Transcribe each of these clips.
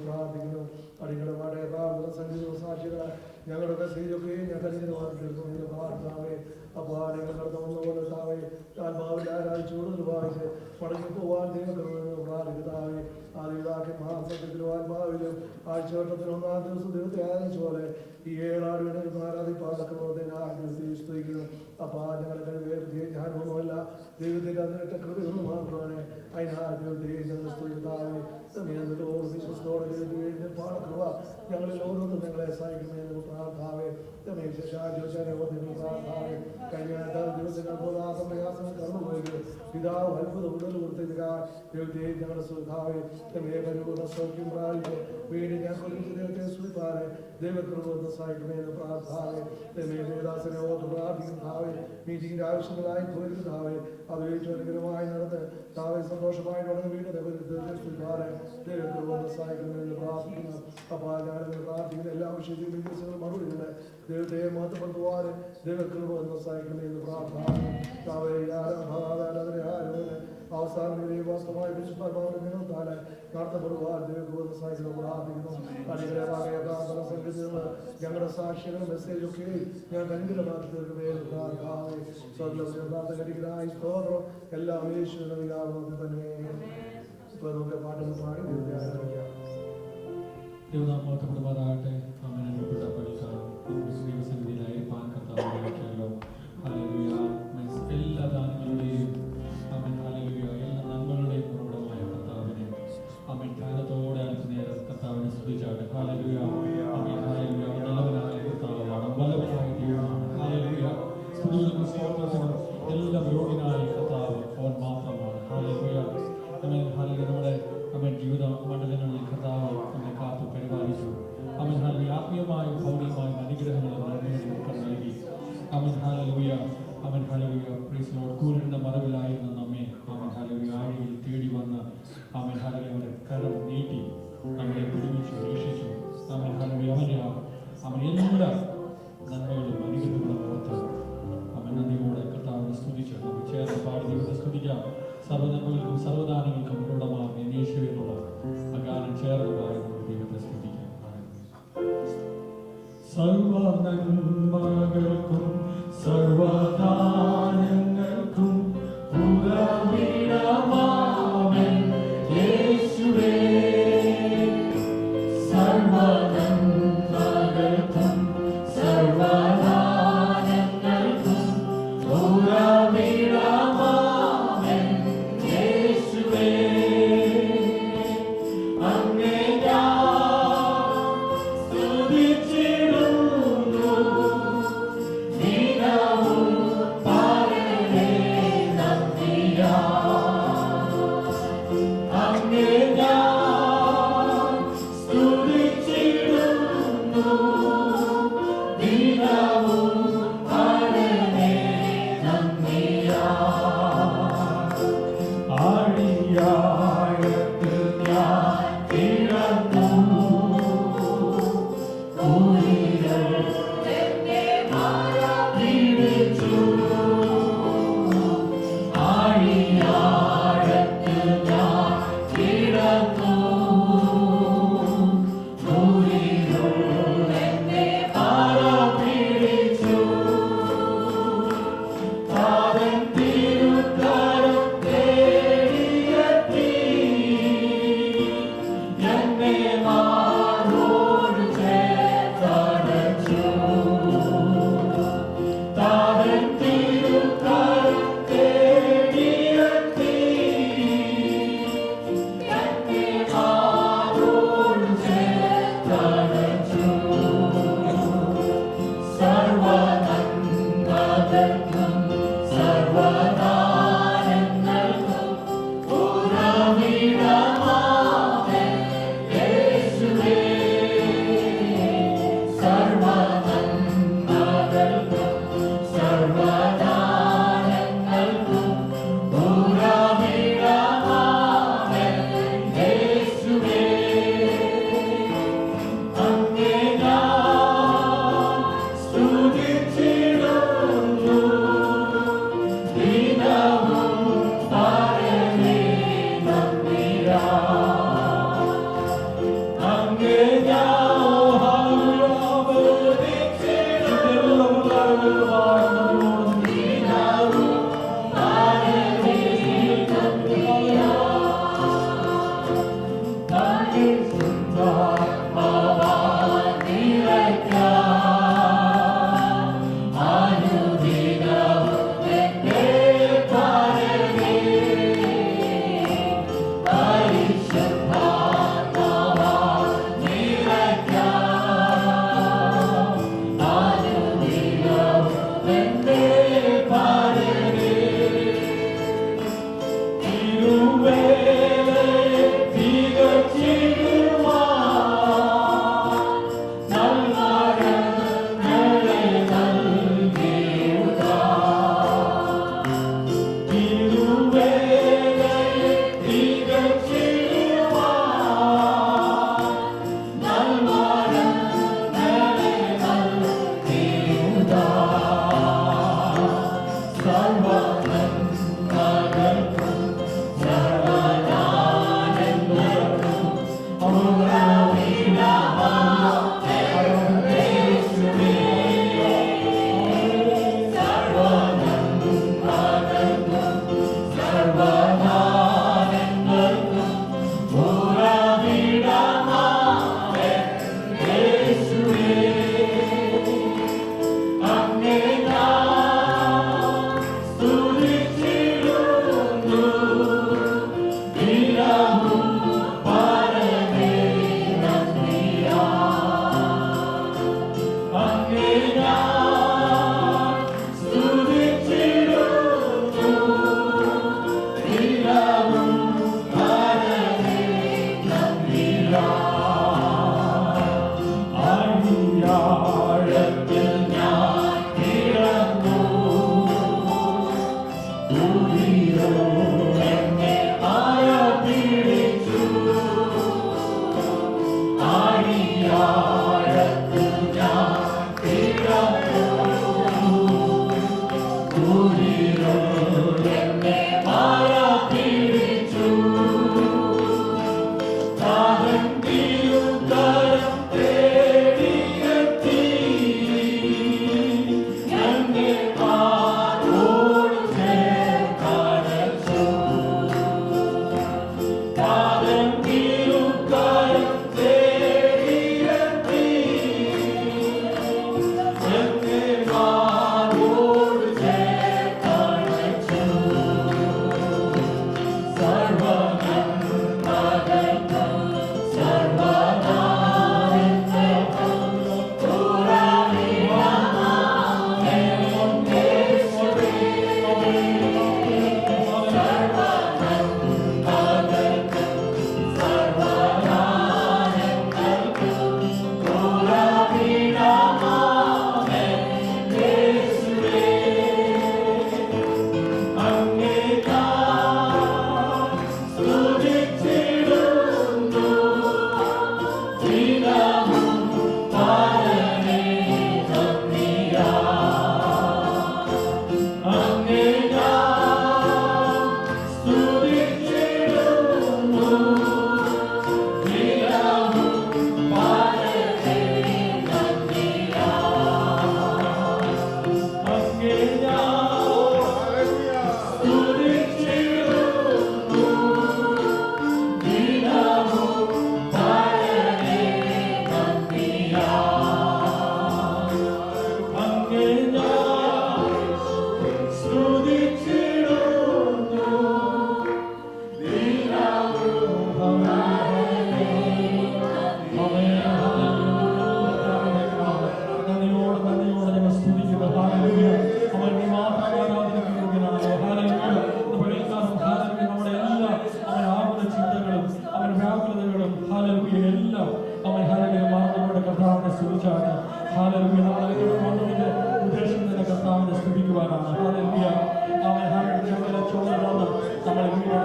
പ്രാർത്ഥിക്കുന്നു. അടികളുടെ സംഗീത സാക്ഷികളെ ഞങ്ങളുടെ സ്ത്രീയൊക്കെ ഞങ്ങളുടെ പ്രാർത്ഥനാവേ അപ്പോൾ നിങ്ങൾ കടന്നു വന്നുകൊണ്ട് താവേ ആത്മാവിൽ ആരാധിച്ചു കൂടുതൽ വായിച്ച് മടങ്ങി പോവാൻ ദൈവം പ്രാർത്ഥിക്കുന്നതാവേ ആദിതാക്കി മഹാസത്യത്തിലും ആത്മാവിലും ആഴ്ചവട്ടത്തിലും 1-ാം ദിവസം ദൈവത്തെ ആരാധിച്ച പോലെ ഈ 7 ആടുകളെ ആരാധിപ്പാടക്കുന്നതിനെ സ്തുതിക്കുന്നു. അപ്പോൾ ഞങ്ങളുടെ കഴിവ് ഞാനൊന്നുമല്ല ദൈവത്തിൻ്റെ അതിനൊക്കെ കൃപയൊന്നും മാത്രമാണ് അതിനാ ദൈവത്തെ ഞങ്ങൾ സ്തുതിക്കുന്നതാവേ പാടക്കുക ഞങ്ങളിൽ ഓരോന്നും ഞങ്ങളെ സഹായിക്കുന്നതിന് പ്രാർത്ഥാവേ പ്രാർത്ഥാവേ കഴിഞ്ഞ ദിവസങ്ങൾ പോകാത്ത പ്രയാസങ്ങൾ കടന്നുപോയത് പിതാവ് അത്ഭുത ഉടൽ കൊടുത്തിരിക്കുക ദൈവത്തെ ഞങ്ങളുടെ സുഖാവേ പരിപൂർണ്ണ സൗഖ്യം പ്രാപിച്ച് വീട് ഞങ്ങൾ ദൈവത്തെ സ്തുതിപ്പാറെ ദൈവത്തിനോട് സഹായിക്കുന്നതിന് പ്രാർത്ഥാവേ ദേവദാസനെ ഓർത്ത് പ്രാർത്ഥിക്കുന്നതാവേ മീറ്റിങ്ങിൻ്റെ ആവശ്യങ്ങളായി പോയിരുന്നതാവേ അത് അനുഗ്രഹമായി നടന്ന് താവേ സന്തോഷമായി നടന്ന് വീട് സ്തുതിപ്പാറെ ദൈവത്തിനോട് സഹായിക്കുന്നതിന് പ്രാർത്ഥിക്കുന്നു. അപ്പോൾ ഞങ്ങൾ പ്രാർത്ഥിക്കുന്ന എല്ലാ വിഷയത്തിലും വിദ്യാസങ്ങളും മറുപടിയുണ്ട് ദൈവത്തെ മാത്രപ്പെടുത്തുവാൻ ദൈവത്തിൽ വന്ന് സഹായിക്കുന്നതിന് പ്രാർത്ഥന അവസാനം വാസ്തവമായ വിശുദ്ധ നിങ്ങളാല് നടത്തപ്പെടുവാൻ ദൈവം സഹായിക്കുന്നു പ്രാർത്ഥിക്കുന്നു. സംഘടനകൾ ഞങ്ങളുടെ സാക്ഷികളും മെസ്സേജൊക്കെ ഞാൻ അനുഗ്രഹമാക്കി തീർക്കുന്നതിനായി സ്തോത്രം എല്ലാം യേശുവിനെ തന്നെ. ഇപ്പോൾ നമുക്ക് പാട്ടുകൾ പാടി ആരംഭിക്കാം. ദൈവനാമത്തെ അങ്ങനെപ്പെട്ട ദൈവസന്നിധിയിലായി പാർക്കത്താമല്ലോ എല്ലാ ദാനങ്ങളുടെയും അവൻ ഹല്ലേലൂയ എല്ലാ നന്മകളുടെയും ഉറവിടമായ കർത്താവിനെ അവൻ ധ്യാനത്തോടെ അടുത്ത നേരം കർത്താവിനെ സ്തുതിച്ചാട്ടെ. ഹല്ലേലൂയ ഹല്ലേലൂയ നല്ലവനായ കർത്താവാണ്, വല്ലവനായ ദൈവമാണ്. ഹല്ലേലൂയ സ്തുതികളും സ്തോത്രത്തിനും എല്ലാം യോഗ്യനായ കർത്താവ് അവൻ മാത്രമാണ്. ഹല്ലേലൂയ അവൻ ഹല്ലേലൂയ നമ്മുടെ അവൻ ജീവിത മണ്ഡലങ്ങളിൽ കർത്താവ് നമ്മെ കാത്തു പരിപാലിച്ചു. അവൻ ഹല്ലേലൂയ ആത്മീയമായും ഭൗതികമായും അനുഗ്രഹങ്ങൾ നമുക്ക് നൽകി. അവൻ ഹല്ലേലൂയ അവൻ ഹല്ലേലൂയ പ്രൈസ് ലോർഡ് കൂരിന്റെ മറവിലായിരുന്ന നമ്മെ അവൻ ഹല്ലേലൂയ ആഴിയിൽ തേടി വന്ന് അവൻ ഹല്ലേലൂയ അവന്റെ കരം നീട്ടി നമ്മളെ വിടുവിച്ചു രക്ഷിച്ചു. അവൻ ഹല്ലേലൂയ അവൻ എല്ലാ നന്മകളും അനുഗ്രഹങ്ങളും ഓർത്ത് അവൻ നന്ദിയോടെ കർത്താവിനെ സ്തുതിച്ചു. നമുക്ക് ചേർന്ന് പാടി ദൈവത്തെ സ്തുതിക്കാം. സർവ്വനന്മകൾക്കും സർവ്വദാനങ്ങൾക്കും ഉടമയായ യേശുവിനുള്ള അഗാനം ചേർന്ന് പാടി നമുക്ക് ദൈവത്തെ സ്തുതിക്കാം. സർവ്വനന്മകൾക്കും സർവ്വദാനങ്ങൾക്കും ഉറവിടമാമൻ യേശുവേ. സർവ്വനന്മകൾക്കും സർവ്വദാനങ്ങൾക്കും ഉറവിടമാമൻ യേശുവേ. അങ്ങേ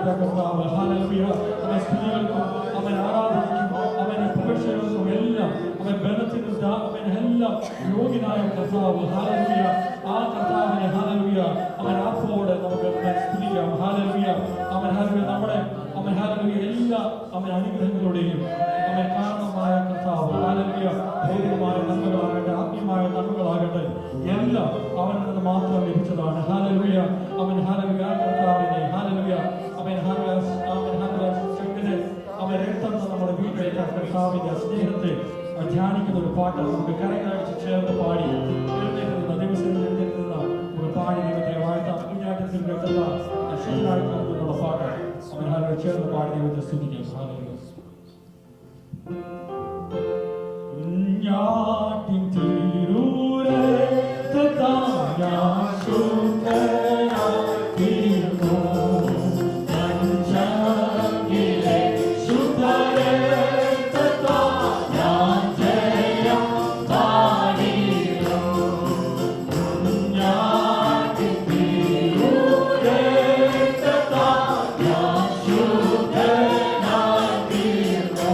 ബഹുമാനപ്പെട്ട കർത്താവ് ഹല്ലേലൂയ അവൻ സ്തുതികൾക്കും അവൻ ആരാധനയ്ക്കും അവന്റെ പുകഴ്ചകൾക്കും എല്ലാം അവൻ ബലത്തിനും അവൻ എല്ലാം യോഗ്യനായ കർത്താവ് ഹല്ലേലൂയ ആ കർത്താവിനെ ഹല്ലേലൂയ അവൻ ആത്മാവോടെ നമുക്ക് സ്തുതിക്കാം ഹല്ലേലൂയ അവൻ ഹല്ലേലൂയ നമ്മുടെ അവൻ ഹല്ലേലൂയ എല്ലാ അവൻ അനുഗ്രഹങ്ങളുടെയും അവൻ കാരണമായ കർത്താവ് ഹല്ലേലൂയ ഭൗതികമായ നന്മകളാകട്ടെ ആത്മീയമായ നന്മകളാകട്ടെ എല്ലാം അവനിൽ നിന്ന് മാത്രം ലഭിച്ചതാണ് ഹല്ലേലൂയ അവൻ ഹല്ലേലൂയ കർത്താവിനെ ഹല്ലേലൂയ അവൻ ഹല്ലേലൂയ ശക്തിനെ അവൻ രക്തം നമ്മുടെ വീട്ടിലേക്ക് കർത്താവിന്റെ സ്നേഹത്തെ ധ്യാനിക്കുന്ന ഒരു പാട്ട് നമുക്ക് കരങ്ങളടിച്ച് ചേർന്ന് പാടി എഴുന്നേൽക്കുന്ന ദിവസങ്ങളിൽ എഴുന്നേൽക്കുന്ന ഒരു പാടി ദൈവത്തെ വാഴ്ത്താം കുഞ്ഞാറ്റത്തിൽ രക്തത അശ്വനായിട്ടുള്ള പാട്ട് അവൻ ഹല്ലേലൂയ ചേർന്ന് പാടി ദൈവത്തെ സ്തുതിക്കാം ഹല്ലേലൂയ കുഞ്ഞാട്ടിൻ തിരൂരക്തത്താൽ ഞാൻ ശുദ്ധനായി തീർന്നു പഞ്ചാംഗിലെ ശുദ്ധരക്തത്താൽ ഞാൻ ജയം പാടിയിരുന്നു കുഞ്ഞാട്ടിൻ തിരൂരക്തത്താൽ ഞാൻ ശുദ്ധനായി തീർന്നു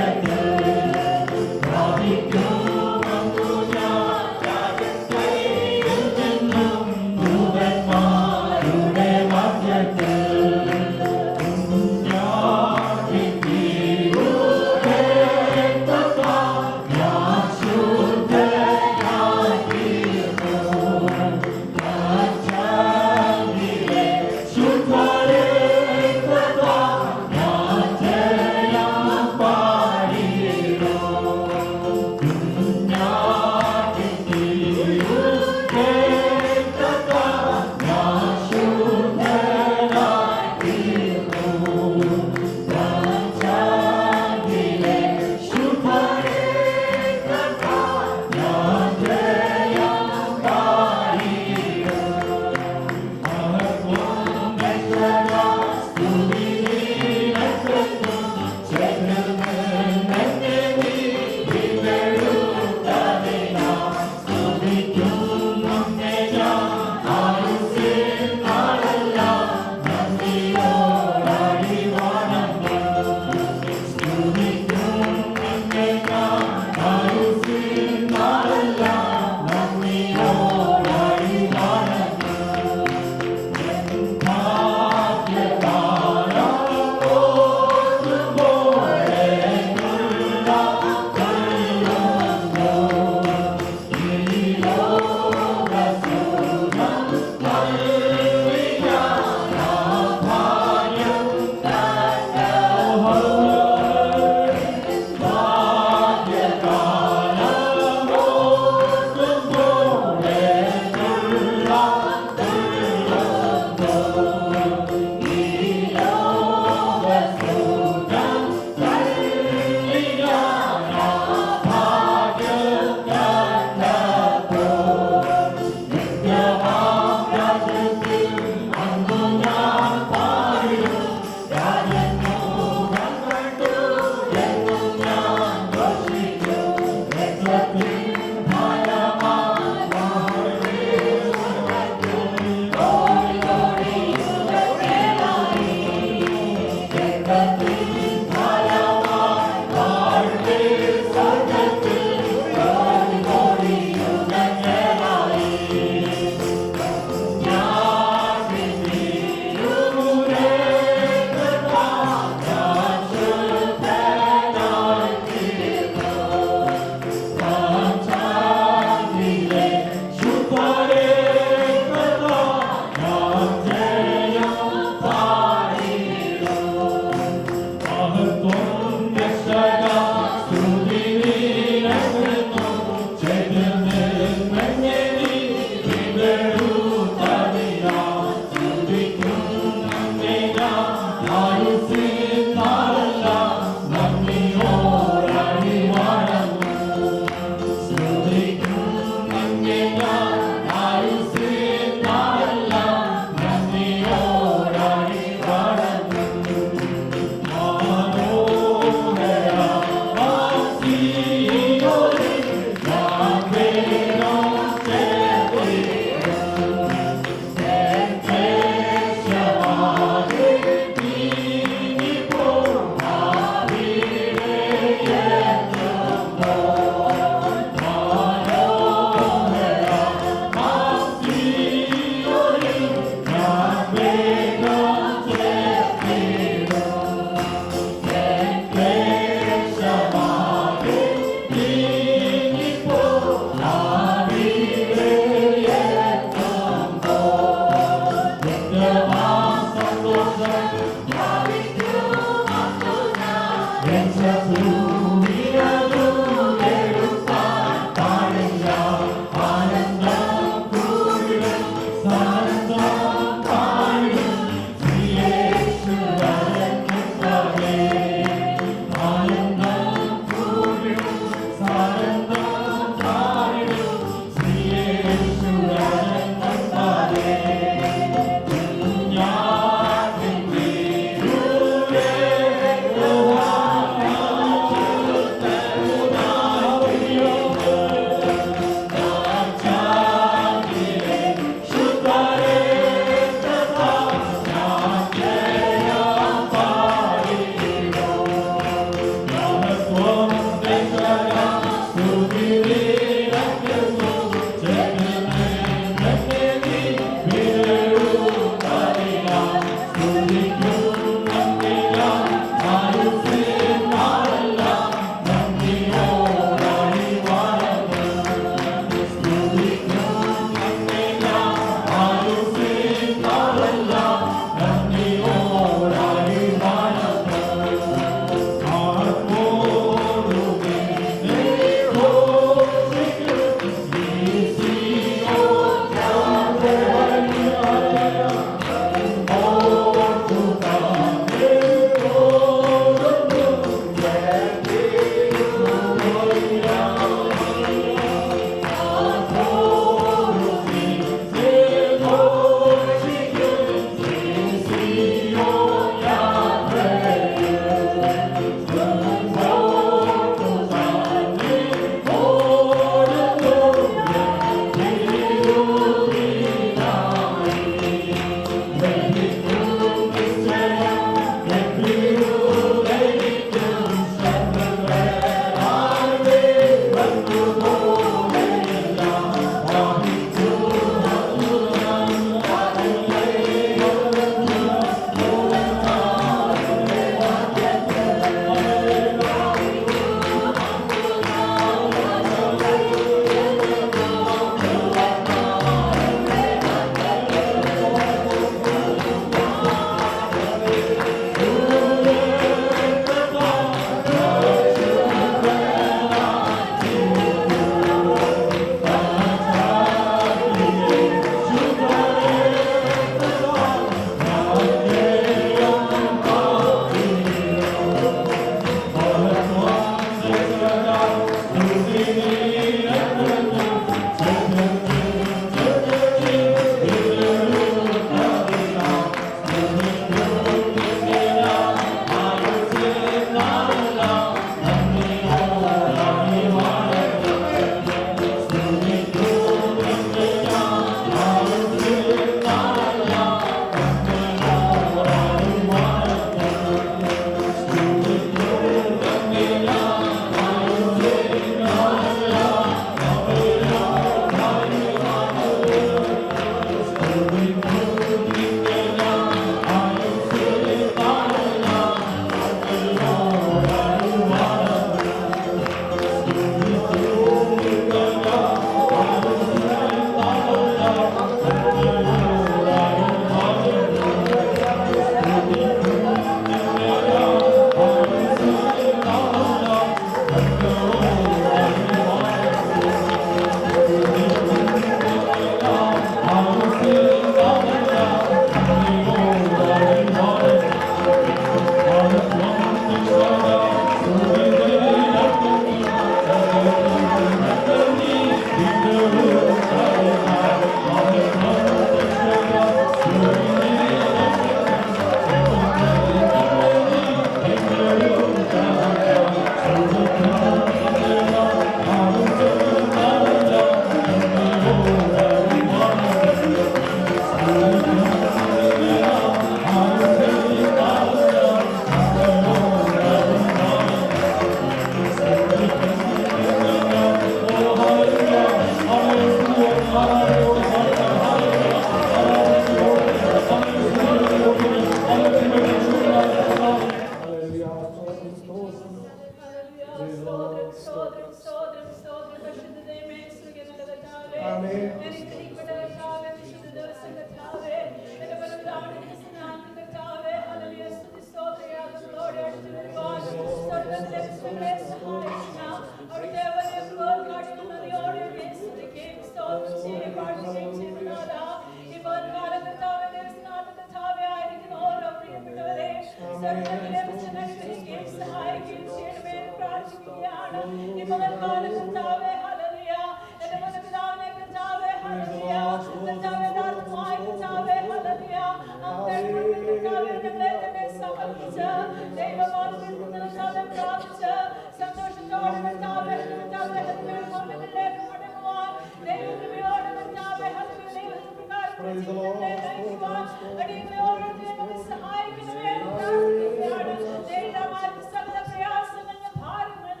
സകല പ്രയാസങ്ങളും ഭാരങ്ങളും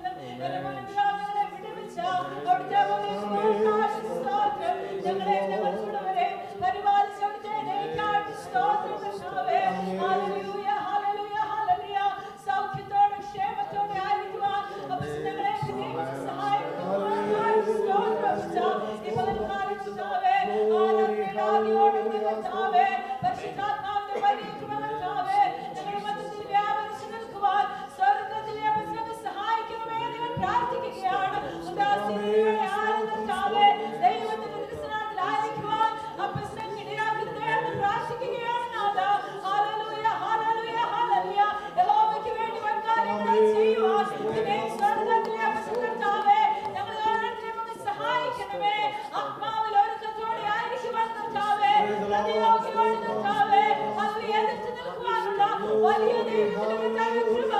പ്രാർത്ഥിക്കുകയാണ്. ഉദാസീനതയോടെ ആരും കർത്താവേ ദൈവത്തിന്റെ തിരുസന്നിധിയിലായിരിക്കുവാൻ അപ്പസ്തൻ ഇടയാക്കരുതേയെന്ന് പ്രാർത്ഥിക്കുകയാണ് നാഥാ. Hallelujah, hallelujah, hallelujah. യഹോവയ്ക്ക് വേണ്ടി വൻകാര്യങ്ങൾ ചെയ്യുവാൻ ഇതിനെ സ്വർഗ്ഗത്തിലെ അപ്പസ്തൻ കർത്താവേ ഞങ്ങളെ ഓരോരുത്തരെയും ഒന്ന് സഹായിക്കണമേ. ആത്മാവിൽ ഒരുക്കത്തോടെ ആയിരിക്കുവാൻ കർത്താവേ, പ്രതിയോഗിയോട് കർത്താവേ ഹല്ലേലൂയ എതിർത്ത് നിൽക്കുവാനുള്ള വലിയ ദൈവത്തിന്റെ കൃപ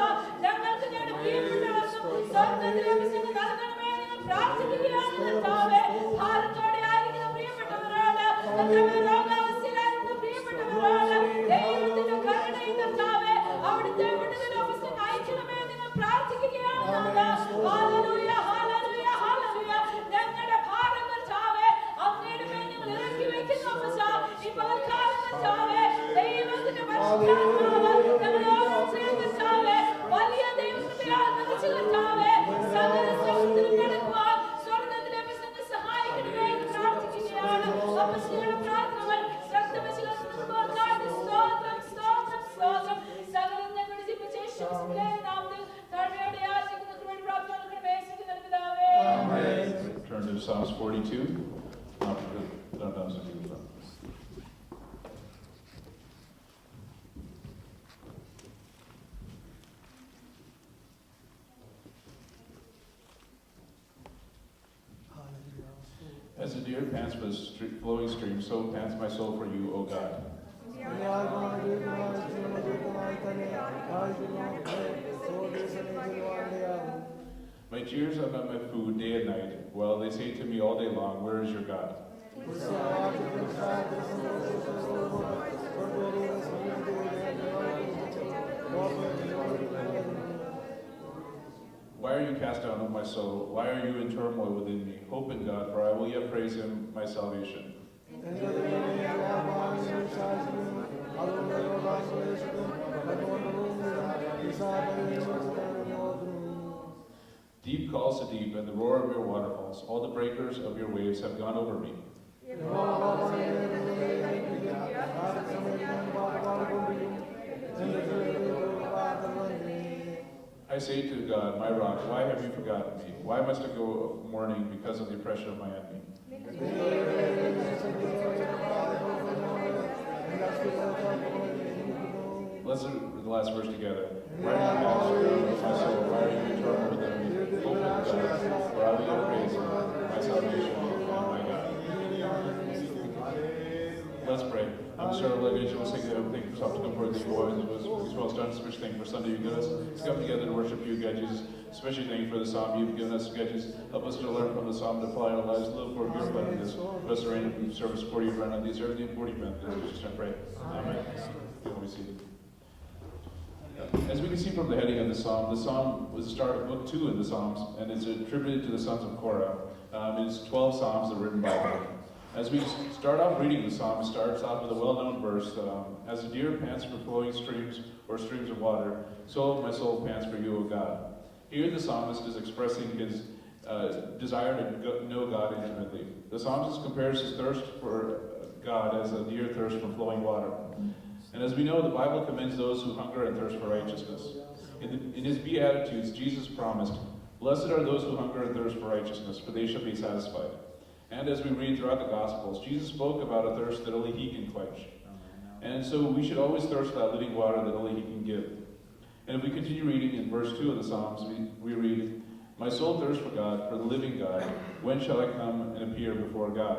ഞങ്ങൾക്ക് ഞങ്ങളുടെ പ്രിയപ്പെട്ടവർക്കും സ്വർഗ്ഗത്തിലെ അപ്പസ്തൻ നൽകണമേ എന്ന് പ്രാർത്ഥിക്കുകയാണ് കർത്താവേ. ഭാരത്തോടെ ആയിരിക്കുന്ന പ്രിയപ്പെട്ടവരോട് കർത്താവേ, രോഗാവസ്ഥയിലായിരിക്കുന്ന പ്രിയപ്പെട്ടവരോട് ദൈവത്തിന്റെ കരുണയും കർത്താവേ അവിടുത്തെ വിടുതലും അപ്പസ്തൻ അയക്കണമേ എന്ന് നിങ്ങൾ പ്രാർത്ഥിക്കുകയാണ് നാഥാ. Hallelujah, hallelujah, hallelujah. ഞങ്ങളുടെ ഭാരം കർത്താവേ അങ്ങയുടെ മേൽ ഞങ്ങൾ ഇറക്കി വെക്കുന്നു അപ്പസ്താ. ഈ പകൽക്കാലം കർത്താവേ ദൈവത്തിന്റെ പരിശുദ്ധാത്മാവ് ഞങ്ങളെ ഓരോരുത്തരെയും കർത്താവേ വലിയ ദൈവകൃപയാൽ നിറച്ച് കർത്താവേ സകല സുഖത്തിലും കടക്കുവാൻ സ്വർഗ്ഗത്തിലെ അപ്പസ്തനെ സഹായിക്കണമേ എന്ന് പ്രാർത്ഥിക്കുകയാണ്. അപ്പസ്തന്റെ പ്രാർത്ഥനകൾ ശ്രദ്ധവച്ച് കേൾക്കുന്നവർക്കായിട്ട് സ്തോത്രം, സ്തോത്രം, സ്തോത്രം. സകലം ഞങ്ങളുടെ ജീവിതശേഷിയുടെ നാമത്തിൽ താഴ്മയോടെ യാചിക്കുന്ന കൃപയുടെ പ്രാർത്ഥന നൽകണമേ. സ്തുതിക്കുന്ന പിതാവേ. Turn to Psalms 42. Not done, so you can. As the deer pants for the flowing stream, so pants my soul for you, O God. My tears are not my food day and night, while they say to me all day long, where is your God? Why are you cast down, O my soul? Why are you in turmoil within me? Hope in God, for I will yet praise him, my salvation. Deep calls to deep, and the roar of your waterfalls. All the breakers of your waves have gone over me. I say to God, my rock, why have you forgotten me? Why must I go mourning because of the oppression of my enemy? Let's do the last verse together. Why are you cast down, my soul? Why are you in turmoil within me? Hope in God, for I will yet praise him, my salvation and my God. Let's pray. I'm sure Levish will say everything for something to come forth the boys as well as done, especially thank you for Sunday you've given us. Let's come together to worship you, God Jesus. Especially thank you for the psalm you've given us, God Jesus. Help us to learn from the psalm to apply our lives, live for your plan in this. Bless the reign of service for you, run on these everything for you, man. Just I pray. Amen. You'll be seated. As we can see from the heading of the psalm was the start of book 2 in the Psalms, and it's attributed to the sons of Korah. It's 12 psalms that are written by them. As we start off reading the psalm, it starts off with a well-known verse, as a deer pants for flowing streams or streams of water, so my soul pants for you, O God. Here the psalmist is expressing his desire to know God intimately. The psalmist compares his thirst for God as a deer thirsts for flowing water. And as we know, the Bible commends those who hunger and thirst for righteousness. In his Beatitudes, Jesus promised, "Blessed are those who hunger and thirst for righteousness, for they shall be satisfied." And as we read throughout the Gospels, Jesus spoke about a thirst that only he can quench. And so we should always thirst for that living water that only he can give. And if we continue reading in verse 2 of the Psalms, we read, "My soul thirsts for God, for the living God. When shall I come and appear before God?"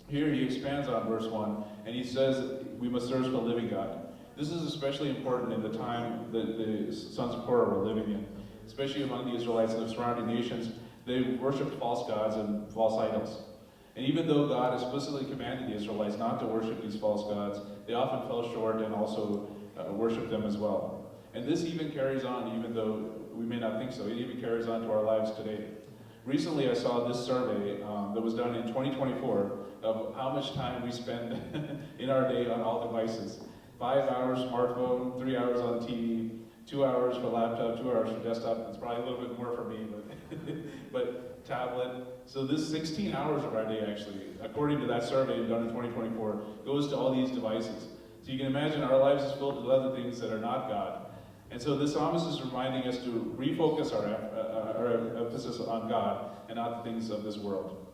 Here he expands on verse 1, and he says we must thirst for the living God. This is especially important in the time that the sons of Korah were living in, especially among the Israelites and the surrounding nations. They worshipped false gods and false idols. And even though God explicitly commanded the Israelites not to worship these false gods, they often fell short and also worshiped them as well. And this even carries on, even though we may not think so, it even carries on to our lives today. Recently I saw this survey that was done in 2024 of how much time we spend in our day on all devices. 5 hours smartphone, 3 hours on TV, 2 hours for laptop, 2 hours for desktop. It's probably a little bit more for me, but tablet. So this 16 hours of our day, actually, according to that survey done in 2024, goes to all these devices. So you can imagine our lives is filled with other things that are not God. And so this psalmist is reminding us to refocus or emphasis on God and not the things of this world.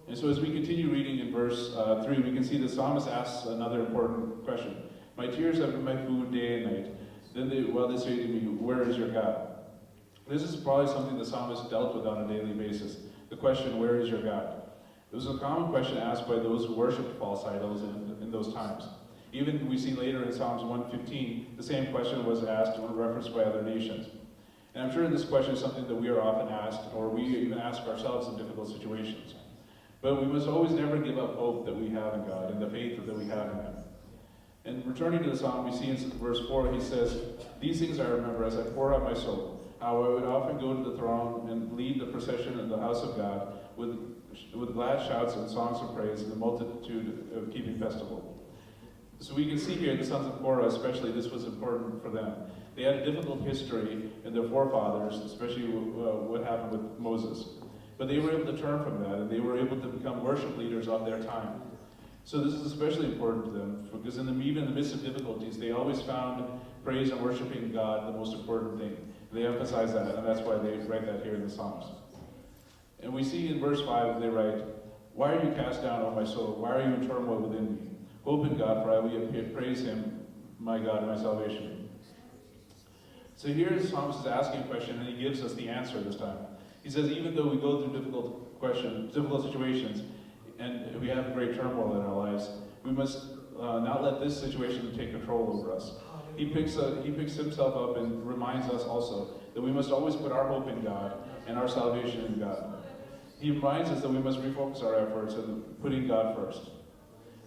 And so as we continue reading in verse 3, we can see the psalmist asks another important question. My tears have been my food day and night. Then while they say to me, where is your God? This is probably something the psalmist dealt with on a daily basis. The question, where is your God? It was a common question asked by those who worshipped false idols in those times. Even we see later in Psalms 115, the same question was asked or referenced by other nations. And I'm sure this question is something that we are often asked, or we even ask ourselves in difficult situations. But we must always never give up hope that we have in God and the faith that we have in Him. And returning to the psalm, we see in verse 4, he says, these things I remember as I pour out my soul, how I would often go to the throng and lead the procession in the house of God with glad shouts and songs of praise in the multitude of keeping festival. So we can see here the sons of Korah, especially, this was important for them. They had a difficult history in their forefathers, especially what happened with Moses. But they were able to turn from that, and they were able to become worship leaders of their time. So this is especially important to them, because even in the midst of difficulties, they always found praise and worshiping God the most important thing. They emphasize that, and that's why they write that here in the Psalms. And we see in verse 5, they write, why are you cast down, O my soul? Why are you in turmoil within me? Hope in God, for I will praise Him, my God, and my salvation. So here the psalmist is asking a question, and he gives us the answer this time. He says, even though we go through difficult situations, and we have great turmoil in our lives, we must not let this situation take control over us. He picks himself up and reminds us also that we must always put our hope in God and our salvation in God. He reminds us that we must refocus our efforts on putting God first.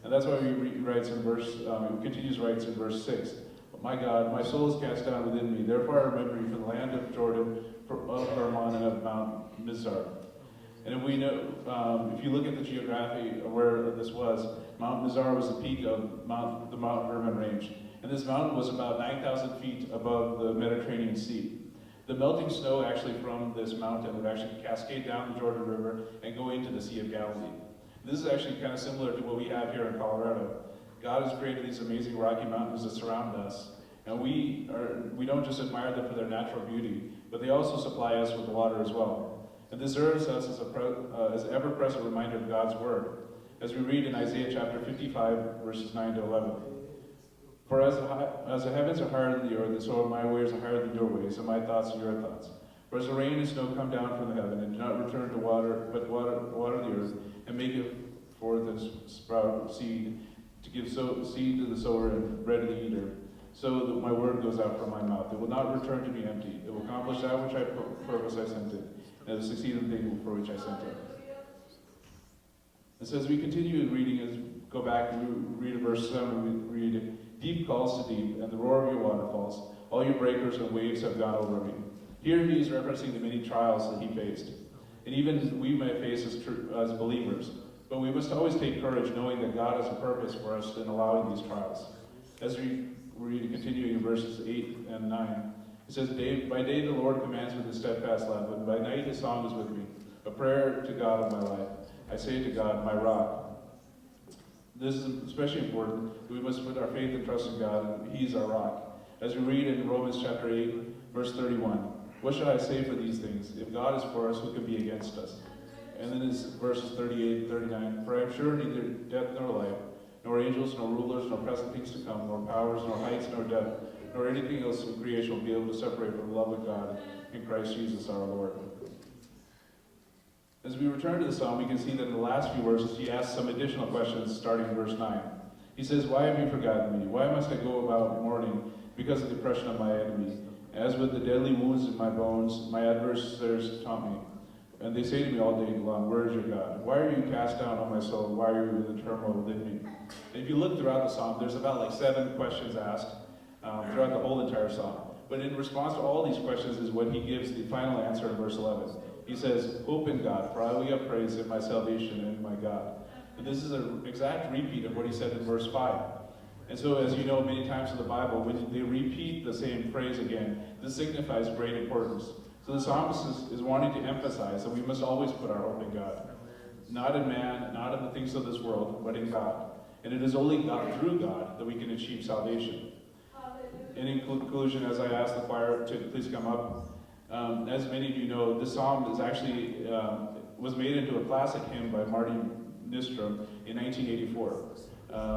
And that's why he continues writes in verse 6, my God, my soul is cast down within me. Therefore I remember you from the land of Jordan, of Hermon, and of Mount Mizar. And if we know, if you look at the geography of where this was, Mount Mizar was the peak of the Mount Hermon range. And this mountain was about 9,000 feet above the Mediterranean Sea. The melting snow actually from this mountain would actually cascade down the Jordan River and go into the Sea of Galilee. This is actually kind of similar to what we have here in Colorado. God has created these amazing rocky mountains that surround us. And we don't just admire them for their natural beauty, but they also supply us with water as well. And this serves us as an ever-present reminder of God's word, as we read in Isaiah chapter 55, verses 9 to 11. For as the heavens are higher than the earth, so are my ways are higher than your ways, and my thoughts are your thoughts. For as the rain and snow come down from the heaven, and do not return to water, but water the earth, and make it forth and sprout seed, to give seed to the sower and bread to the eater, so that my word goes out from my mouth. It will not return to me empty. It will accomplish that which I purpose I sent it, and it will succeed in the thing for which I sent it. And so as we continue reading, as we go back and we read verse 7, we read, deep calls to deep, and the roar of your waterfalls. All your breakers and waves have gone over me. Here he is referencing the many trials that he faced. And even we may face as believers. But we must always take courage knowing that God has a purpose for us in allowing these trials. As we read continuing in verses 8 and 9, it says, by day the Lord commands with his steadfast love, and by night his song is with me, a prayer to God of my life. I say to God, my rock. This is especially important. We must put our faith and trust in God, and He's our rock. As we read in Romans chapter 8, verse 31, what shall I say for these things? If God is for us, who can be against us? And then it's verses 38 and 39, for I am sure neither death nor life, nor angels, nor rulers, nor present things to come, nor powers, nor heights, nor depth, nor anything else in creation will be able to separate from the love of God in Christ Jesus our Lord. As we return to the psalm, we can see that in the last few verses, he asks some additional questions, starting in verse 9. He says, why have you forgotten me? Why must I go about mourning because of the oppression of my enemies? As with the deadly wounds in my bones, my adversaries taunt me. And they say to me all day long, where is your God? Why are you cast down, O my soul? Why are you in the turmoil within me? And if you look throughout the psalm, there's about 7 questions asked throughout the whole entire psalm. But in response to all these questions is what he gives the final answer in verse 11. He says, hope in God, for I will yet praise in my salvation and my God. And this is an exact repeat of what he said in verse 5. And so, as you know, many times in the Bible, when they repeat the same phrase again, this signifies great importance. So the psalmist is wanting to emphasize that we must always put our hope in God. Not in man, not in the things of this world, but in God. And it is only God, through God, that we can achieve salvation. And in conclusion, as I ask the choir to please come up, As many of you know, this psalm is actually was made into a classic hymn by Marty Nystrom in 1984.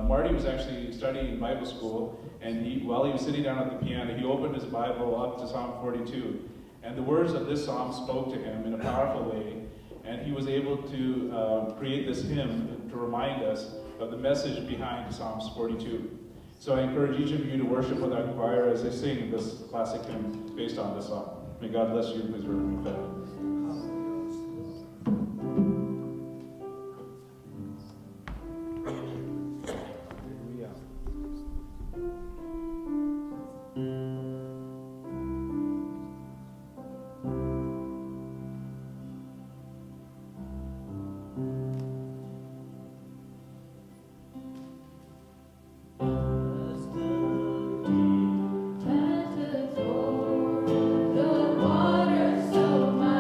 Marty was actually studying Bible school, and while he was sitting down at the piano, he opened his Bible up to Psalm 42, and the words of this psalm spoke to him in a powerful way, and he was able to create this hymn to remind us of the message behind Psalms 42. So I encourage each of you to worship with our choir as they sing this classic hymn based on this psalm. May God bless you. Please remember that. The water so much.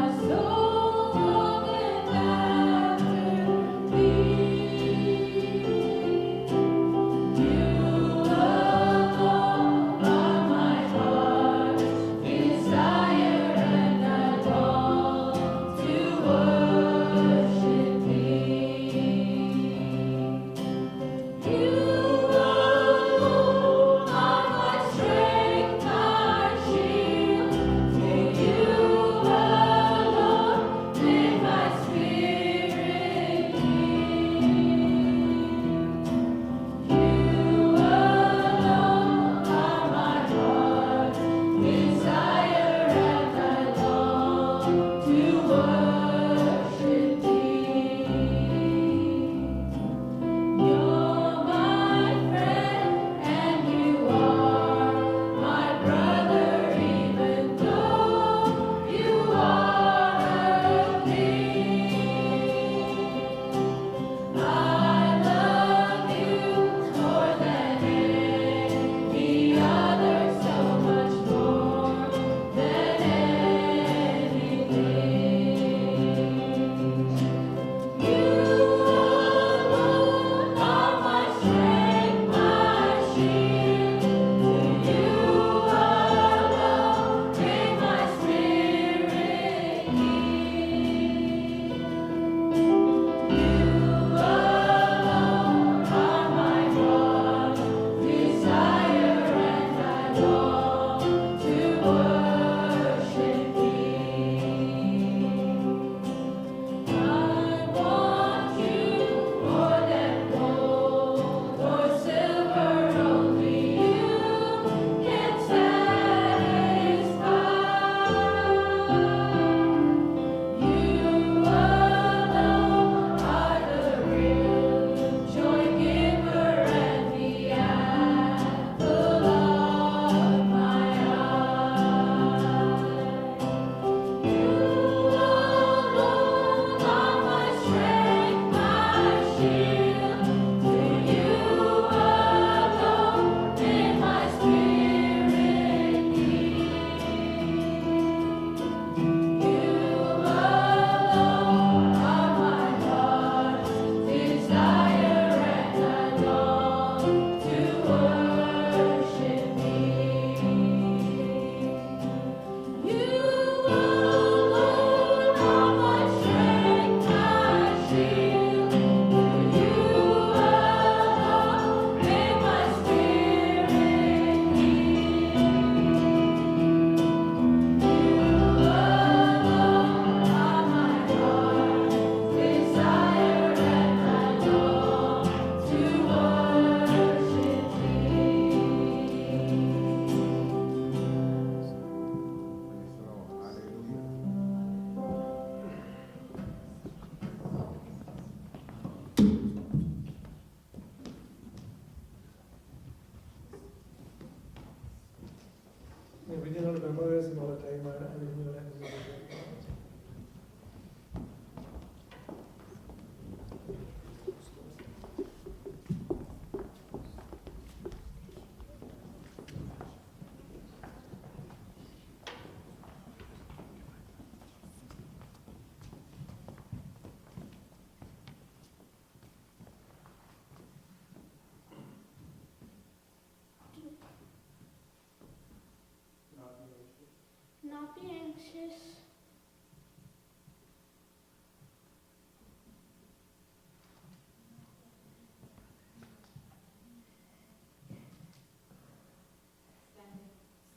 anxious.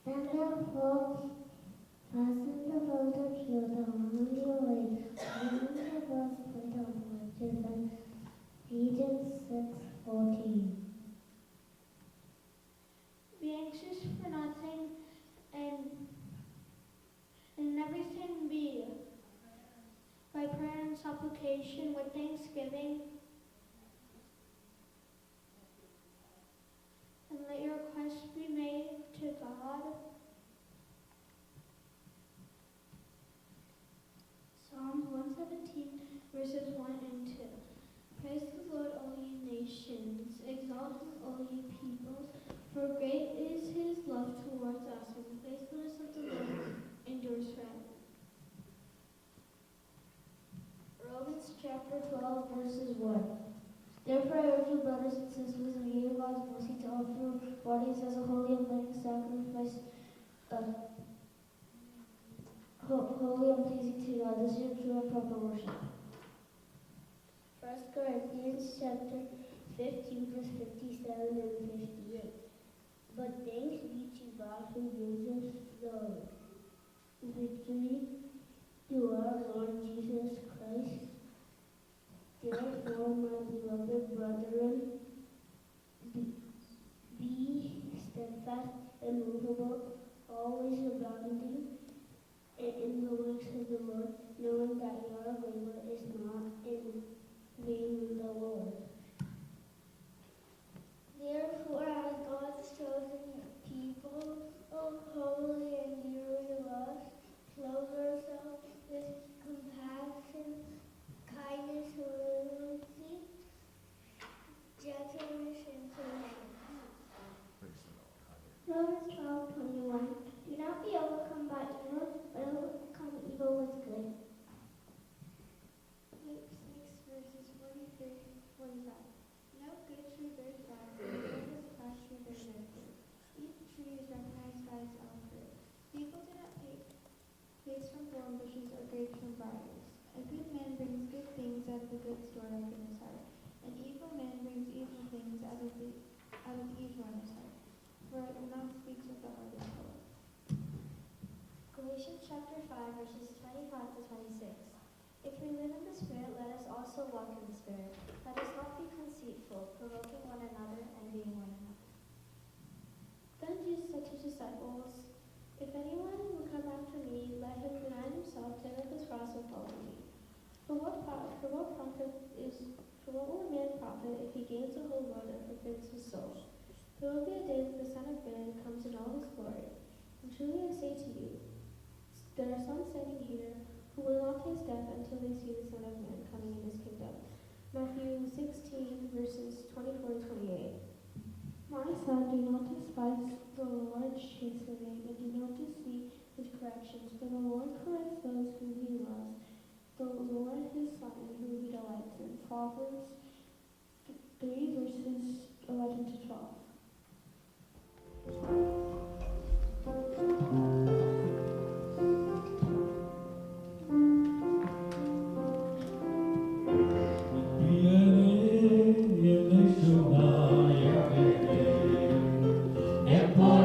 Stand up, folks. Fasten the belt of shield on your waist. Remember the breastplate of righteousness. Ephesians 6:14. Be anxious for nothing, and in everything be by prayer and supplication with thanksgiving, and let your requests be made to God. Psalm 117, verses 1 and 2. Praise the Lord, all ye nations. Exalt him, all ye peoples. For great is his love towards us, and the faithfulness of the Lord endures forever. Romans chapter 12, verses 1. Therefore, I urge you, brothers and sisters, in the name of God's mercy, to offer your bodies as a holy and living sacrifice, holy and pleasing to God. This is your true and proper worship. 1 Corinthians chapter 15, verse 57 and 58. But thanks be to God who gives us the victory through our Lord Jesus Christ. Therefore, my beloved brethren, be steadfast, immovable, always abounding in the works of the Lord, knowing that your labor is not in vain in the Lord. Therefore, as God's chosen people, holy and dearly loved, clothe ourselves with compassion, kindness, humility, gentleness, and patience. Romans 12:21. Do not be overcome by evil, but overcome evil with good. Luke 6, verses 43-45. No good tree bears bad fruit, nor does a bad tree bear good fruit. Each tree is recognized by its own fruit. People do not take figs from thorn bushes or grapes from briars. A good man brings good things out of the good store up in his heart. An evil man brings evil things out of evil in his heart. For the mouth speaks what the heart is full of. Galatians chapter 5, verses 25-26. If we live in the Spirit, let us also walk in the Spirit. Let us not be conceitful, provoking one another, envying one another. Then Jesus said to his disciples, If anyone will come after me, let him deny himself, take up his cross, and follow me. For what will a man profit if he gains the whole world and forfeits his soul? There will be a day when the Son of Man comes in all his glory. And truly I say to you, there are some standing here who will not taste death until they see the Son of Man coming in his kingdom. Matthew 16, verses 24-28. My son, do not despise the Lord's chastening, and do not deceive his corrections, for the Lord corrects those whom he loves. The Lord his Son, in whom he delights. In Proverbs 3, verses 11-12. Por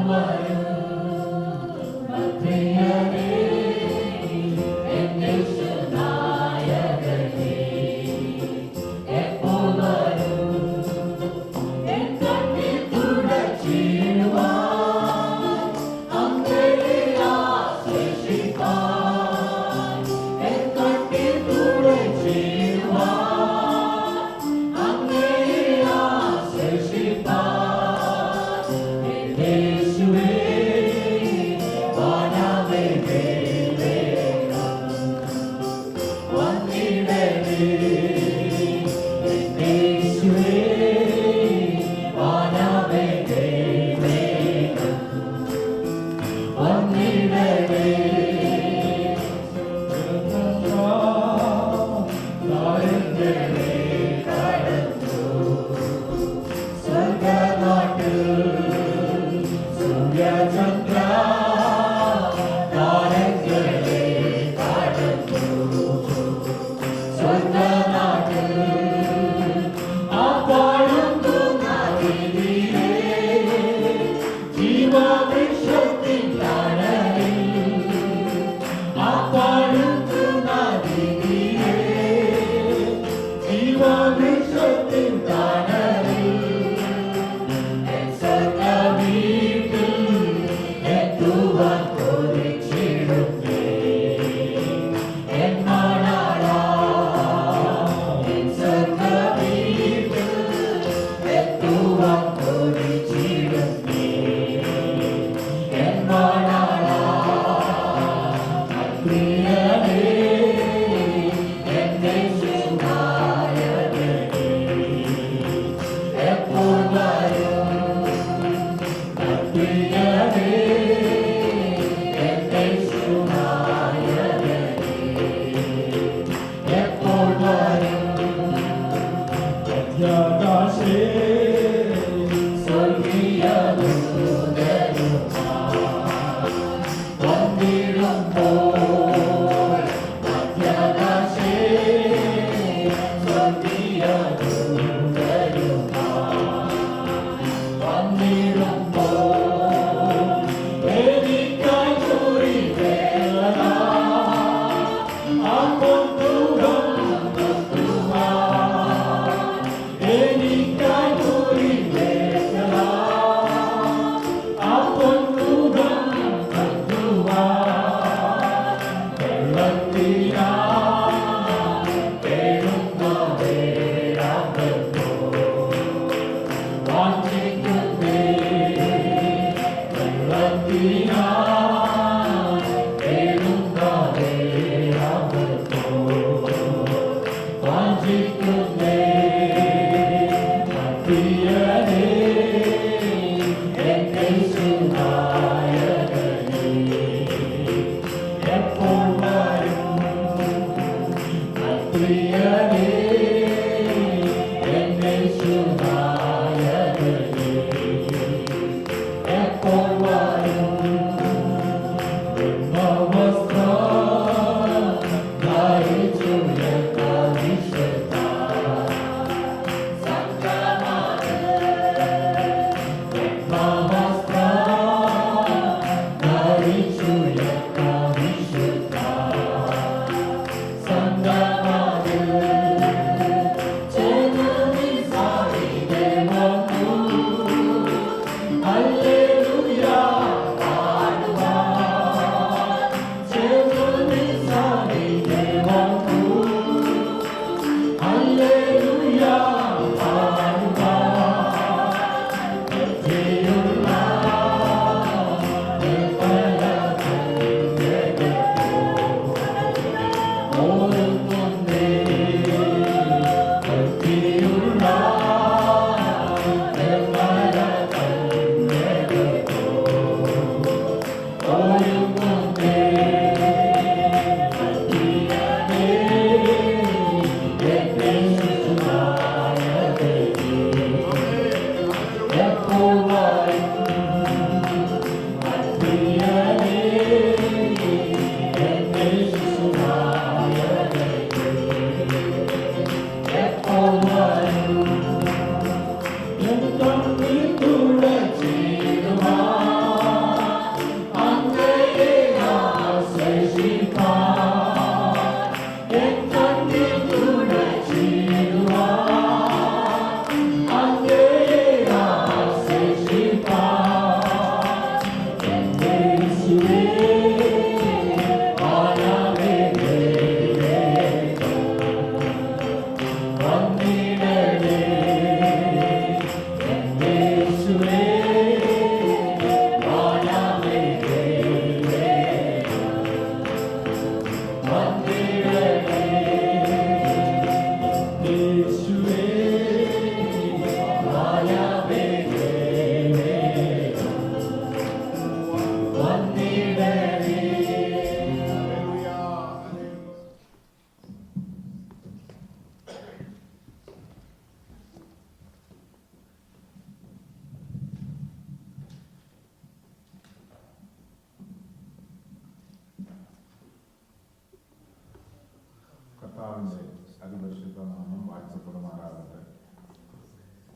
കർത്താവിൻ്റെ അതിപരിശുദ്ധ നാമം വാഴ്ത്തപ്പെടുമാറാകട്ടെ.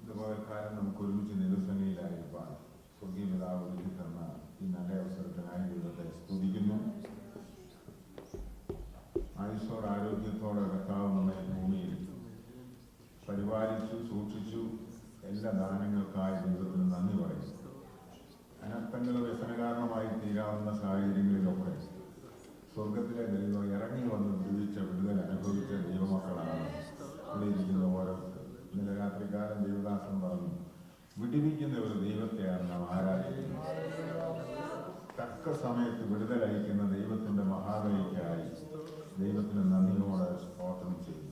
ഇതുപോലെ കാലം നമുക്ക് ഒരുമിച്ച് നിരസനയിലായിരിക്കാൻ സ്വർഗീയ പിതാവ് ഒരുക്കി തന്ന ഈ നല്ല അവസരത്തിനായി ദൈവത്തെ സ്തുതിക്കുന്നു. ആയുസ്സോട് ആരോഗ്യത്തോടെ കർത്താവ് നമ്മെ ഭൂമിയിൽ പരിപാലിച്ചു സൂക്ഷിച്ചു. എല്ലാ ദാനങ്ങൾക്കായി ദൈവത്തിന് നന്ദി പറയും. അനർത്ഥങ്ങൾ വ്യസനകാരണമായി തീരാവുന്ന സാഹചര്യങ്ങളിലൊക്കെ സ്വർഗത്തിലെ ദൈവം ഇറങ്ങി വന്ന് വിടുവിച്ച വിടുതൽ അനുഭവിച്ച ദൈവമക്കളാണ് ഇവിടെ ഇരിക്കുന്ന ഓരോരുത്തർ. ഇന്നലെ രാത്രികാലം ദേവദാസൻ പറഞ്ഞു, വിടുവിക്കുന്ന ഒരു ദൈവത്തെയാണ് നാം ആരാധിക്കുന്നത്. തക്ക സമയത്ത് വിടുതൽ അയക്കുന്ന ദൈവത്തിന്റെ മഹാദയയ്ക്കായി ദൈവത്തിന് നന്ദിയോടെ സ്തോത്രം ചെയ്തു.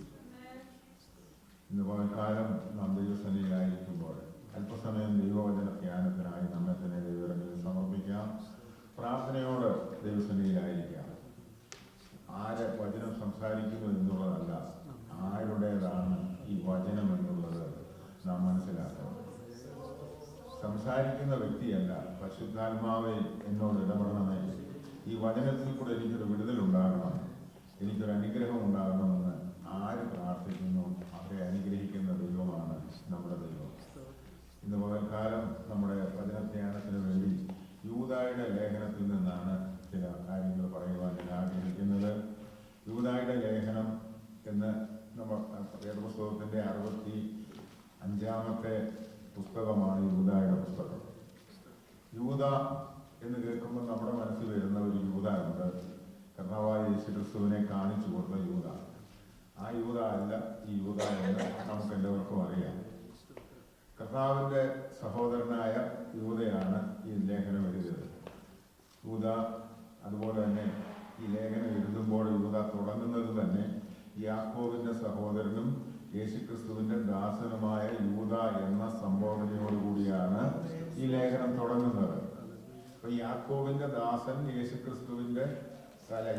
ഇന്ന് പകൽക്കാലം നാം ദൈവസന്നിധിയിലായിരിക്കുമ്പോൾ അല്പസമയം ദൈവവചന ധ്യാനത്തിനായി നമ്മെ തന്നെ ദൈവത്തിൽ സമർപ്പിക്കാം. പ്രാർത്ഥനയോട് ദൈവസന്നിധിയിലായിരിക്കാം. ആര് വചനം സംസാരിക്കുന്നു എന്നുള്ളതല്ല, ആരുടേതാണ് ഈ വചനം എന്നുള്ളത് നാം മനസ്സിലാക്കണം. സംസാരിക്കുന്ന വ്യക്തിയല്ല, പരിശുദ്ധാത്മാവേ എന്നോട് ഇടപെടണമേ, ഈ വചനത്തിൽ കൂടെ എനിക്കൊരു വിടുതലുണ്ടാകണം, എനിക്കൊരു അനുഗ്രഹം ഉണ്ടാകണമെന്ന് ആര് പ്രാർത്ഥിക്കുന്നു അവരെ അനുഗ്രഹിക്കുന്ന ദൈവമാണ് നമ്മുടെ ദൈവം. ഇന്ന് പകൽക്കാലം നമ്മുടെ വചനധ്യാനത്തിന് വേണ്ടി യൂദായുടെ ലേഖനത്തിൽ നിന്നാണ് ചില കാര്യങ്ങൾ പറയുവാൻ ഞാൻ ആഗ്രഹിക്കുന്നത്. യൂദായുടെ ലേഖനം എന്ന് നമ്മൾ വേദപുസ്തകത്തിൻ്റെ 65-ാമത്തെ പുസ്തകമാണ് യൂദായുടെ പുസ്തകം. യൂദ എന്ന് കേൾക്കുമ്പോൾ നമ്മുടെ മനസ്സിൽ വരുന്ന ഒരു യൂദ ഉണ്ട്. കർത്താവായ യേശുക്രിസ്തുവിനെ കാണിച്ചു കൊടുത്ത യൂദ. ആ യൂദ അല്ല ഈ യൂദ എന്ന് നമുക്ക് എല്ലാവർക്കും അറിയാം. കർത്താവിൻ്റെ സഹോദരനായ യൂദയാണ് ഈ ലേഖനം എഴുതിയത്. യൂദ അതുപോലെ തന്നെ ഈ ലേഖനം എഴുതുമ്പോൾ യൂദ തുടങ്ങുന്നത് തന്നെ യാക്കോബിന്റെ സഹോദരനും യേശുക്രിസ്തുവിന്റെ ദാസനുമായ യൂദ എന്ന സംബോധനയോടുകൂടിയാണ് ഈ ലേഖനം തുടങ്ങുന്നത്. അപ്പൊ യാക്കോബിന്റെ ദാസൻ യേശുക്രിസ്തുവിന്റെ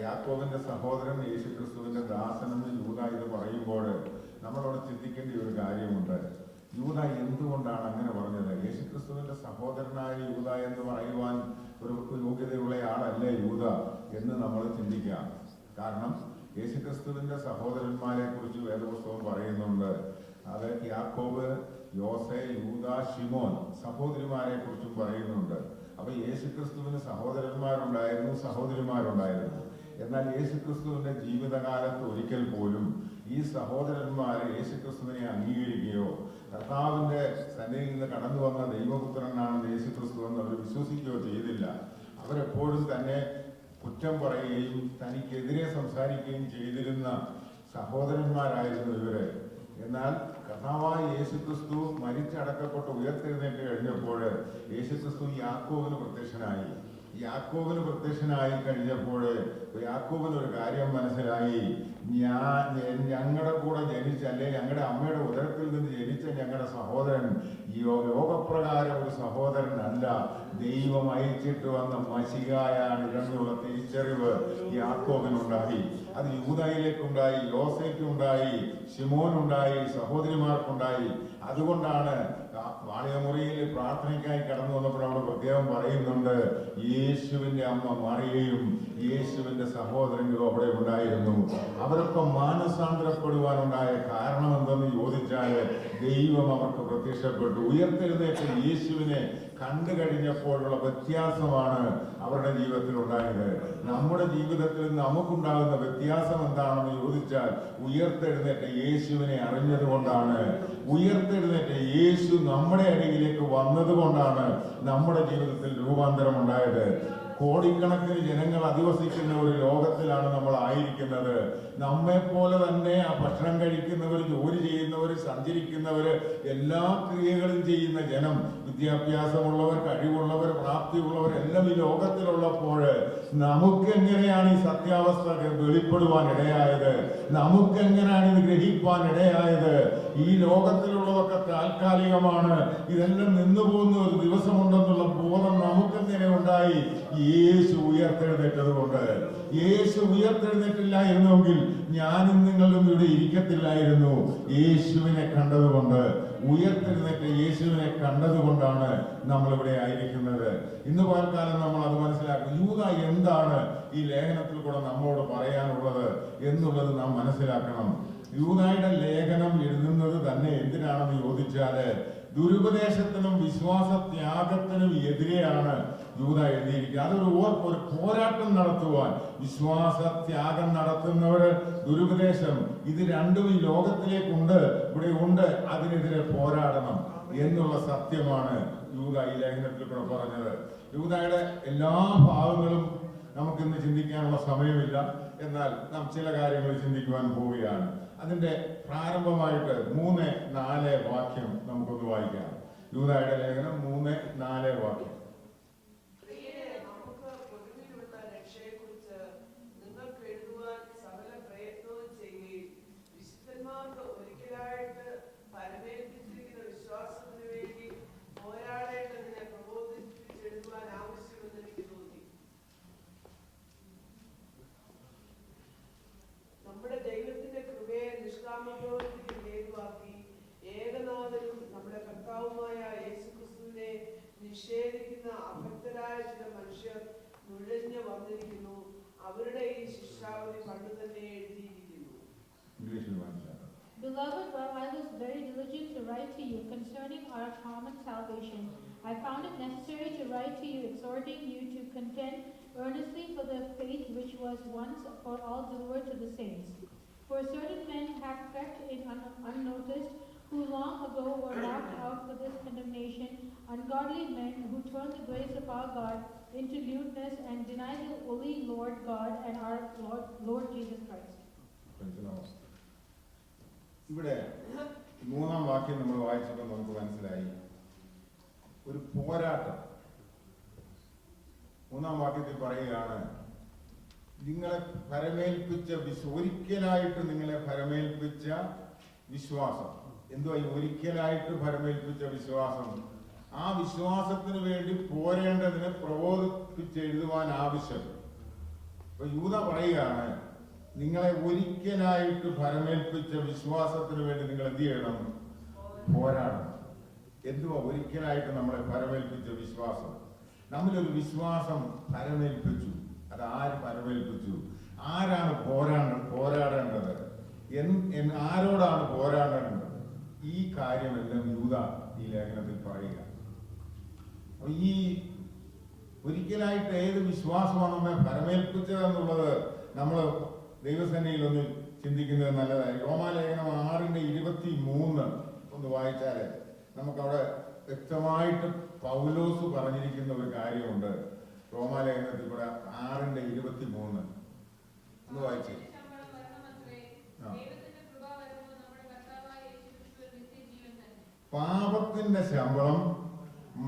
യാക്കോബിന്റെ സഹോദരൻ യേശുക്രിസ്തുവിന്റെ ദാസൻ എന്ന് യൂദ ഇത് പറയുമ്പോൾ നമ്മളവിടെ ചിന്തിക്കേണ്ട ഒരു കാര്യമുണ്ട്. യൂദ എന്തുകൊണ്ടാണ് അങ്ങനെ പറഞ്ഞത്? യേശുക്രിസ്തുവിന്റെ സഹോദരനായ യൂദ എന്ന് പറയുവാൻ ഒരു യോഗ്യതയുള്ള ആളല്ലേ യൂദ എന്ന് നമ്മൾ ചിന്തിക്കാം. കാരണം യേശുക്രിസ്തുവിന്റെ സഹോദരന്മാരെ കുറിച്ച് വേദപുസ്തകം പറയുന്നുണ്ട്. അത് യാക്കോബ്, യോസെ, യൂദ, ശിമോൻ സഹോദരിമാരെ കുറിച്ചും പറയുന്നുണ്ട്. അപ്പൊ യേശുക്രിസ്തുവിന് സഹോദരന്മാരുണ്ടായിരുന്നു, സഹോദരിമാരുണ്ടായിരുന്നു. എന്നാൽ യേശുക്രിസ്തുവിന്റെ ജീവിതകാലത്ത് ഒരിക്കൽ പോലും ഈ സഹോദരന്മാരെ യേശുക്രിസ്തുവിനെ അംഗീകരിക്കുകയോ കർത്താവിന്റെ സന്നിധിയിൽ നിന്ന് കടന്നു വന്ന ദൈവപുത്രനാണ് യേശുക്രിസ്തു എന്ന് അവർ വിശ്വസിക്കുകയോ ചെയ്തില്ല. അവരെപ്പോഴും തന്നെ കുറ്റം പറയുകയും തനിക്കെതിരെ സംസാരിക്കുകയും ചെയ്തിരുന്ന സഹോദരന്മാരായിരുന്നു ഇവര്. എന്നാൽ കർത്താവായ യേശുക്രിസ്തു മരിച്ചടക്കപ്പെട്ട് ഉയർത്തെഴുന്നേറ്റ് കഴിഞ്ഞപ്പോൾ യേശുക്രിസ്തു യാക്കോബിന് പ്രത്യക്ഷനായി. കഴിഞ്ഞപ്പോൾ യാക്കോബിന് ഒരു കാര്യം മനസ്സിലായി. ഞങ്ങളുടെ കൂടെ ജനിച്ച, അല്ലെ ഞങ്ങളുടെ അമ്മയുടെ ഉദരത്തിൽ നിന്ന് ജനിച്ച ഞങ്ങളുടെ സഹോദരൻ ലോകപ്രകാരം ഒരു സഹോദരനല്ല, ദൈവം അയച്ചിട്ട് വന്ന മശിഹായാണ് എന്നുള്ള തിരിച്ചറിവ് യാക്കോബിനുണ്ടായി. അത് യൂദയിലേക്കുണ്ടായി, യോസേക്കുണ്ടായി, ശിമോനുണ്ടായി, സഹോദരിമാർക്കുണ്ടായി. അതുകൊണ്ടാണ് വാണിയമുറിയിൽ പ്രാർത്ഥനയ്ക്കായി കടന്നു വന്നപ്പോൾ അവിടെ പ്രത്യേകം പറയുന്നുണ്ട്, യേശുവിന്റെ അമ്മ മറിയയും യേശുവിന്റെ സഹോദരങ്ങളും അവിടെ ഉണ്ടായിരുന്നു. അവരൊക്കെ മാനസാന്തരപ്പെടുവാനുണ്ടായ കാരണം എന്തെന്ന് ചോദിച്ചാൽ ദൈവം അവർക്ക് പ്രത്യക്ഷപ്പെട്ടു. ഉയർത്തെഴുന്നേറ്റ യേശുവിനെ കണ്ടു കഴിഞ്ഞപ്പോഴുള്ള വ്യത്യാസമാണ് അവരുടെ ജീവിതത്തിൽ ഉണ്ടായത്. നമ്മുടെ ജീവിതത്തിൽ നമുക്കുണ്ടാകുന്ന വ്യത്യാസം എന്താണെന്ന് ചോദിച്ചാൽ ഉയർത്തെഴുന്നേറ്റ യേശുവിനെ അറിഞ്ഞത് കൊണ്ടാണ്. ഉയർത്തെഴുന്നേറ്റ യേശു നമ്മുടെ അരികിലേക്ക് വന്നതുകൊണ്ടാണ് നമ്മുടെ ജീവിതത്തിൽ രൂപാന്തരം ഉണ്ടായത്. കോടിക്കണക്കിന് ജനങ്ങൾ അധിവസിക്കുന്ന ഒരു ലോകത്തിലാണ് നമ്മൾ ആയിരിക്കുന്നത്. നമ്മെപ്പോലെ തന്നെ ആ ഭക്ഷണം കഴിക്കുന്നവർ, ജോലി ചെയ്യുന്നവർ, സഞ്ചരിക്കുന്നവർ, എല്ലാ ക്രിയകളും ചെയ്യുന്ന ജനം, വിദ്യാഭ്യാസമുള്ളവർ, കഴിവുള്ളവർ, പ്രാപ്തിയുള്ളവർ എല്ലാം ഈ ലോകത്തിലുള്ളപ്പോൾ നമുക്കെങ്ങനെയാണ് ഈ സത്യാവസ്ഥ വെളിപ്പെടുവാൻ ഇടയായത്? നമുക്കെങ്ങനെയാണ് ഇത് ഗ്രഹിക്കാൻ ഇടയായത്? ഈ ലോകത്തിലുള്ളതൊക്കെ താൽക്കാലികമാണ്, ഇതെല്ലാം നിന്നുപോകുന്ന ഒരു ദിവസമുണ്ടെന്നുള്ള ബോധം നമുക്കെങ്ങനെ ഉണ്ടായി? യേശു ഉയർത്തെഴുന്നേറ്റത് കൊണ്ട്. യേശു ഉയർത്തെഴുന്നേറ്റില്ലായിരുന്നുവെങ്കിൽ ഞാനും നിങ്ങളും ഇവിടെ ഇരിക്കത്തില്ലായിരുന്നു. യേശുവിനെ കണ്ടതുകൊണ്ട്, ഉയർത്തെഴുന്നേറ്റ യേശുവിനെ കണ്ടതുകൊണ്ടാണ് നമ്മളിവിടെ ആയിരിക്കുന്നത്. ഇന്ന് പകൽക്കാലം നമ്മൾ അത് മനസ്സിലാക്കും. യൂദ എന്താണ് ഈ ലേഖനത്തിൽ കൂടെ നമ്മളോട് പറയാനുള്ളത് എന്നുള്ളത് നാം മനസ്സിലാക്കണം. യൂദായുടെ ലേഖനം എഴുതുന്നത് തന്നെ എന്തിനാണെന്ന് ചോദിച്ചാല് ദുരുപദേശത്തിനും വിശ്വാസത്യാഗത്തിനും എതിരെയാണ് യൂദ എഴുതിയിരിക്കുന്നത്. ഒരു പോരാട്ടം നടത്തുവാൻ വിശ്വാസത്യാഗം നടത്തുന്നവര്, ദുരുപദേശം, ഇത് രണ്ടും ഈ ലോകത്തിലേക്കുണ്ട്, ഇവിടെ ഉണ്ട്, അതിനെതിരെ പോരാടണം എന്നുള്ള സത്യമാണ് യൂദ ഈ ലേഖനത്തിൽ കൂടെ പറഞ്ഞത്. യൂദായുടെ എല്ലാ ഭാഗങ്ങളും നമുക്കിന്ന് ചിന്തിക്കാനുള്ള സമയമില്ല. എന്നാൽ നാം ചില കാര്യങ്ങൾ ചിന്തിക്കുവാൻ പോവുകയാണ്. അതിന്റെ പ്രാരംഭമായിട്ട് 3-4 വാക്യം നമുക്കൊന്ന് വായിക്കാം. യൂദായുടെ ലേഖനം 3-4 വാക്യം. നിഷേധിക്കുന്ന അഭക്തരായ ചില മനുഷ്യർ നുഴഞ്ഞു വന്നിരിക്കുന്നു. അവരുടെ ഈ ശിക്ഷാവധി പണ്ട് തന്നെ എഴുതിയിരിക്കുന്നു. Beloved, while I was very diligent to write to you concerning our common salvation, I found it necessary to write to you, exhorting you to contend earnestly for the faith which was once for all delivered to the saints. For certain men have crept in unnoticed, who long ago were marked out for this condemnation, ungodly men who turn the grace of our God into lewdness and deny the only Lord God and our Lord Jesus Christ. ഇവിടെ 3-ാം വാക്യം നമ്മൾ വായിച്ചപ്പോൾ നമുക്ക് മനസ്സിലായി ഒരു പോരാട്ടം. 3-ാം വാക്യത്തിൽ പറയുകയാണ്, നിങ്ങളെ ഫലമേൽപ്പിച്ച ഒരിക്കലായിട്ട് നിങ്ങളെ ഫലമേൽപ്പിച്ച വിശ്വാസം. എന്തുവാ ഈ ഒരിക്കലായിട്ട് ഫലമേൽപ്പിച്ച വിശ്വാസം? ആ വിശ്വാസത്തിന് വേണ്ടി പോരേണ്ടതിന് പ്രബോധിപ്പിച്ചെഴുതുവാൻ ആവശ്യം. അപ്പൊ യൂദ പറയുകയാണ്, നിങ്ങളെ ഒരിക്കലായിട്ട് ഫലമേൽപ്പിച്ച വിശ്വാസത്തിന് വേണ്ടി നിങ്ങൾ എന്ത് ചെയ്യണം? പോരാടണം. എന്തുവാ ഒരിക്കലായിട്ട് നമ്മളെ ഫലമേൽപ്പിച്ച വിശ്വാസം? നമ്മളൊരു വിശ്വാസം ഫലമേൽപ്പിച്ചു. അത് ആര് ഫലമേൽപ്പിച്ചു? ആരാണ് പോരാടേണ്ടത്? ആരോടാണ് പോരാടേണ്ടത്? ഈ കാര്യമെല്ലാം യൂദ ഈ ലേഖനത്തിൽ പറയുക. അപ്പൊ ഈ ഒരിക്കലായിട്ട് ഏത് വിശ്വാസമാണ് നമ്മെ ഫലമേൽപ്പിച്ചതെന്നുള്ളത് നമ്മൾ ദൈവസേനയിൽ ഒന്ന് ചിന്തിക്കുന്നത് നല്ലതായി. റോമാലേഖനം 6:23 ഒന്ന് വായിച്ചാല് നമുക്കവിടെ വ്യക്തമായിട്ട് പൗലോസ് പറഞ്ഞിരിക്കുന്ന ഒരു കാര്യമുണ്ട്. റോമാലേഖനത്തിൽ കൂടെ 6:23 ഒന്ന് വായിച്ചേ. പാപത്തിന്റെ ശമ്പളം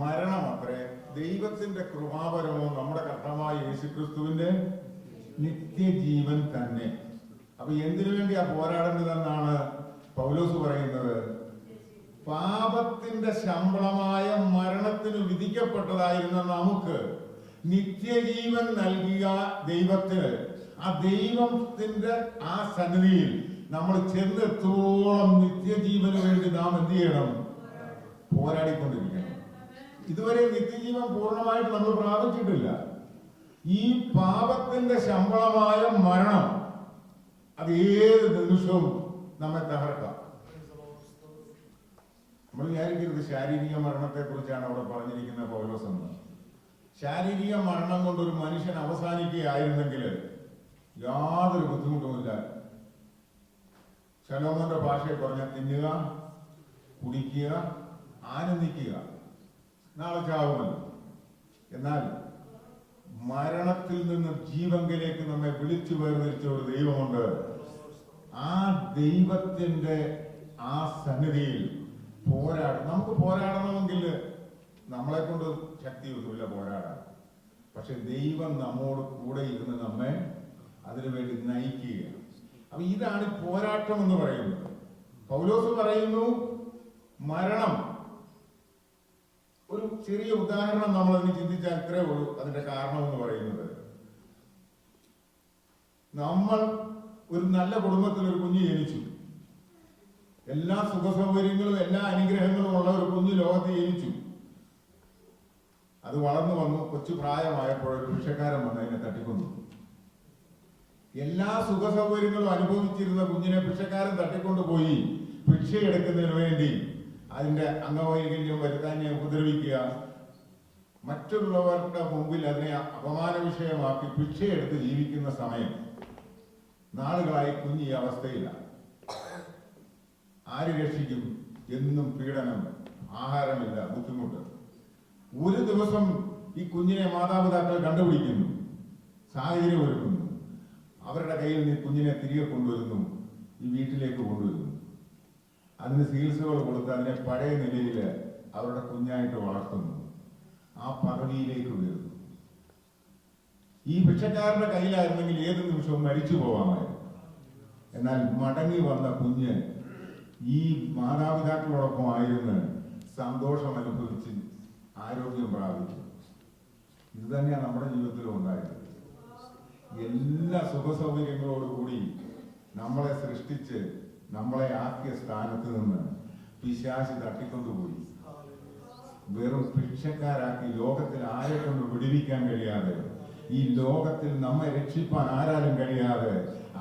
മരണമത്രേ, ദൈവത്തിന്റെ കൃപാവരമോ നമ്മുടെ കർത്താവായ യേശുക്രിസ്തുവിന്റെ നിത്യജീവൻ തന്നെ. അപ്പൊ എന്തിനു വേണ്ടിയാ പോരാടേണ്ടതെന്നാണ് പൗലോസ് പറയുന്നത്? പാപത്തിന്റെ ശമ്പളമായ മരണത്തിന് വിധിക്കപ്പെട്ടതായിരുന്ന നമുക്ക് നിത്യജീവൻ നൽകിയ ദൈവത്തിന്, ആ ദൈവത്തിന്റെ ആ സന്നിധിയിൽ നമ്മൾ ചെന്നെത്തോളം നിത്യജീവന് വേണ്ടി നാം എന്ത് ചെയ്യണം? പോരാടിക്കൊണ്ടിരിക്കണം. ഇതുവരെ നിത്യജീവൻ പൂർണ്ണമായിട്ട് നമ്മൾ പ്രാപിച്ചിട്ടില്ല. ഈ പാപത്തിന്റെ ശമ്പളമായ മരണം അത് ഏത് നിമിഷവും നമ്മെ തകർക്കാം. നമ്മൾ വിചാരിക്കരുത് ശാരീരിക മരണത്തെ കുറിച്ചാണ് അവിടെ പറഞ്ഞിരിക്കുന്ന പൗലോസ് എന്ന്. ശാരീരിക മരണം കൊണ്ട് ഒരു മനുഷ്യൻ അവസാനിക്കുകയായിരുന്നെങ്കിൽ യാതൊരു ബുദ്ധിമുട്ടുമില്ല. ശലോമോന്റെ ഭാഷയിൽ പറഞ്ഞാൽ തിന്നുക, കുടിക്കുക, ആനന്ദിക്കുക, നാളെ ചാവുമല്ലോ. എന്നാൽ മരണത്തിൽ നിന്ന് ജീവങ്കിലേക്ക് നമ്മെ വിളിച്ചു വേർതിരിച്ച ഒരു ദൈവമുണ്ട്. ആ ദൈവത്തിന്റെ ആ സന്നിധിയിൽ നമുക്ക് പോരാടണമെങ്കിൽ നമ്മളെ കൊണ്ട് ശക്തിയൊന്നുമില്ല പോരാടാൻ. പക്ഷെ ദൈവം നമ്മോട് കൂടെ ഇരുന്ന് നമ്മെ അതിനുവേണ്ടി നയിക്കുകയാണ്. അപ്പൊ ഇതാണ് പോരാട്ടം എന്ന് പറയുന്നത്. പൗലോസ് പറയുന്നു, മരണം ഒരു ചെറിയ ഉദാഹരണം നമ്മൾ അതിന് ചിന്തിച്ചാൽ ഇത്രേ ഉള്ളൂ. അതിന്റെ കാരണം എന്ന് പറയുന്നത്, നമ്മൾ ഒരു നല്ല കുടുംബത്തിൽ ഒരു കുഞ്ഞ് ജനിച്ചു. എല്ലാ സുഖസൗകര്യങ്ങളും എല്ലാ അനുഗ്രഹങ്ങളും ഉള്ള ഒരു കുഞ്ഞ് ലോകത്ത് ജനിച്ചു. അത് വളർന്നു വന്നു. കൊച്ചു പ്രായമായപ്പോൾ ഒരു ഭിക്ഷക്കാരൻ വന്ന് അതിനെ തട്ടിക്കൊന്നു. എല്ലാ സുഖസൗകര്യങ്ങളും അനുഭവിച്ചിരുന്ന കുഞ്ഞിനെ ഭിക്ഷക്കാരൻ തട്ടിക്കൊണ്ടുപോയി ഭിക്ഷയെടുക്കുന്നതിന് വേണ്ടി അതിന്റെ അംഗവൈകല്യം വരുത്താനെ ഉപദ്രവിക്കുക, മറ്റുള്ളവരുടെ മുമ്പിൽ അതിനെ അപമാന വിഷയമാക്കി ഭിക്ഷയെടുത്ത് ജീവിക്കുന്ന സമയം നാളുകളായി കുഞ്ഞ് ഈ അവസ്ഥയിലാണ്. ആര് രക്ഷിക്കും? എന്നും പീഡനം, ആഹാരമില്ല, ബുദ്ധിമുട്ട്. ഒരു ദിവസം ഈ കുഞ്ഞിനെ മാതാപിതാക്കൾ കണ്ടുപിടിക്കുന്നു, സാഹചര്യം ഒരുക്കുന്നു, അവരുടെ കയ്യിൽ നിന്ന് കുഞ്ഞിനെ തിരികെ കൊണ്ടുവരുന്നു, ഈ വീട്ടിലേക്ക് കൊണ്ടുവരുന്നു. അതിന് ചികിത്സകൾ കൊടുത്ത് അതിനെ പഴയ നിലയിൽ അവരുടെ കുഞ്ഞായിട്ട് വളർത്തുന്നു, ആ പദവിയിലേക്ക് ഉയർന്നു. ഈ ഭിക്ഷക്കാരന്റെ കയ്യിലായിരുന്നെങ്കിൽ ഏത് നിമിഷവും മരിച്ചു പോകാമായിരുന്നു. എന്നാൽ മടങ്ങി വന്ന കുഞ്ഞ് ഈ മാതാപിതാക്കളോടൊപ്പം ആയിരുന്ന് സന്തോഷം അനുഭവിച്ച് ആരോഗ്യം പ്രാപിച്ചു. ഇത് തന്നെയാണ് നമ്മുടെ ജീവിതത്തിലും ഉണ്ടായത്. എല്ലാ സുഖസൗകര്യങ്ങളോടുകൂടി നമ്മളെ സൃഷ്ടിച്ച് നമ്മളെ ആക്കിയ സ്ഥാനത്ത് നിന്ന് പിശാച് തട്ടിക്കൊണ്ടുപോയി വെറും ഭിക്ഷക്കാരാക്കി ലോകത്തിൽ ആരെ കൊണ്ട് വിടുവിക്കാൻ കഴിയാതെ, ഈ ലോകത്തിൽ നമ്മെ രക്ഷിപ്പാൻ ആരാലും കഴിയാതെ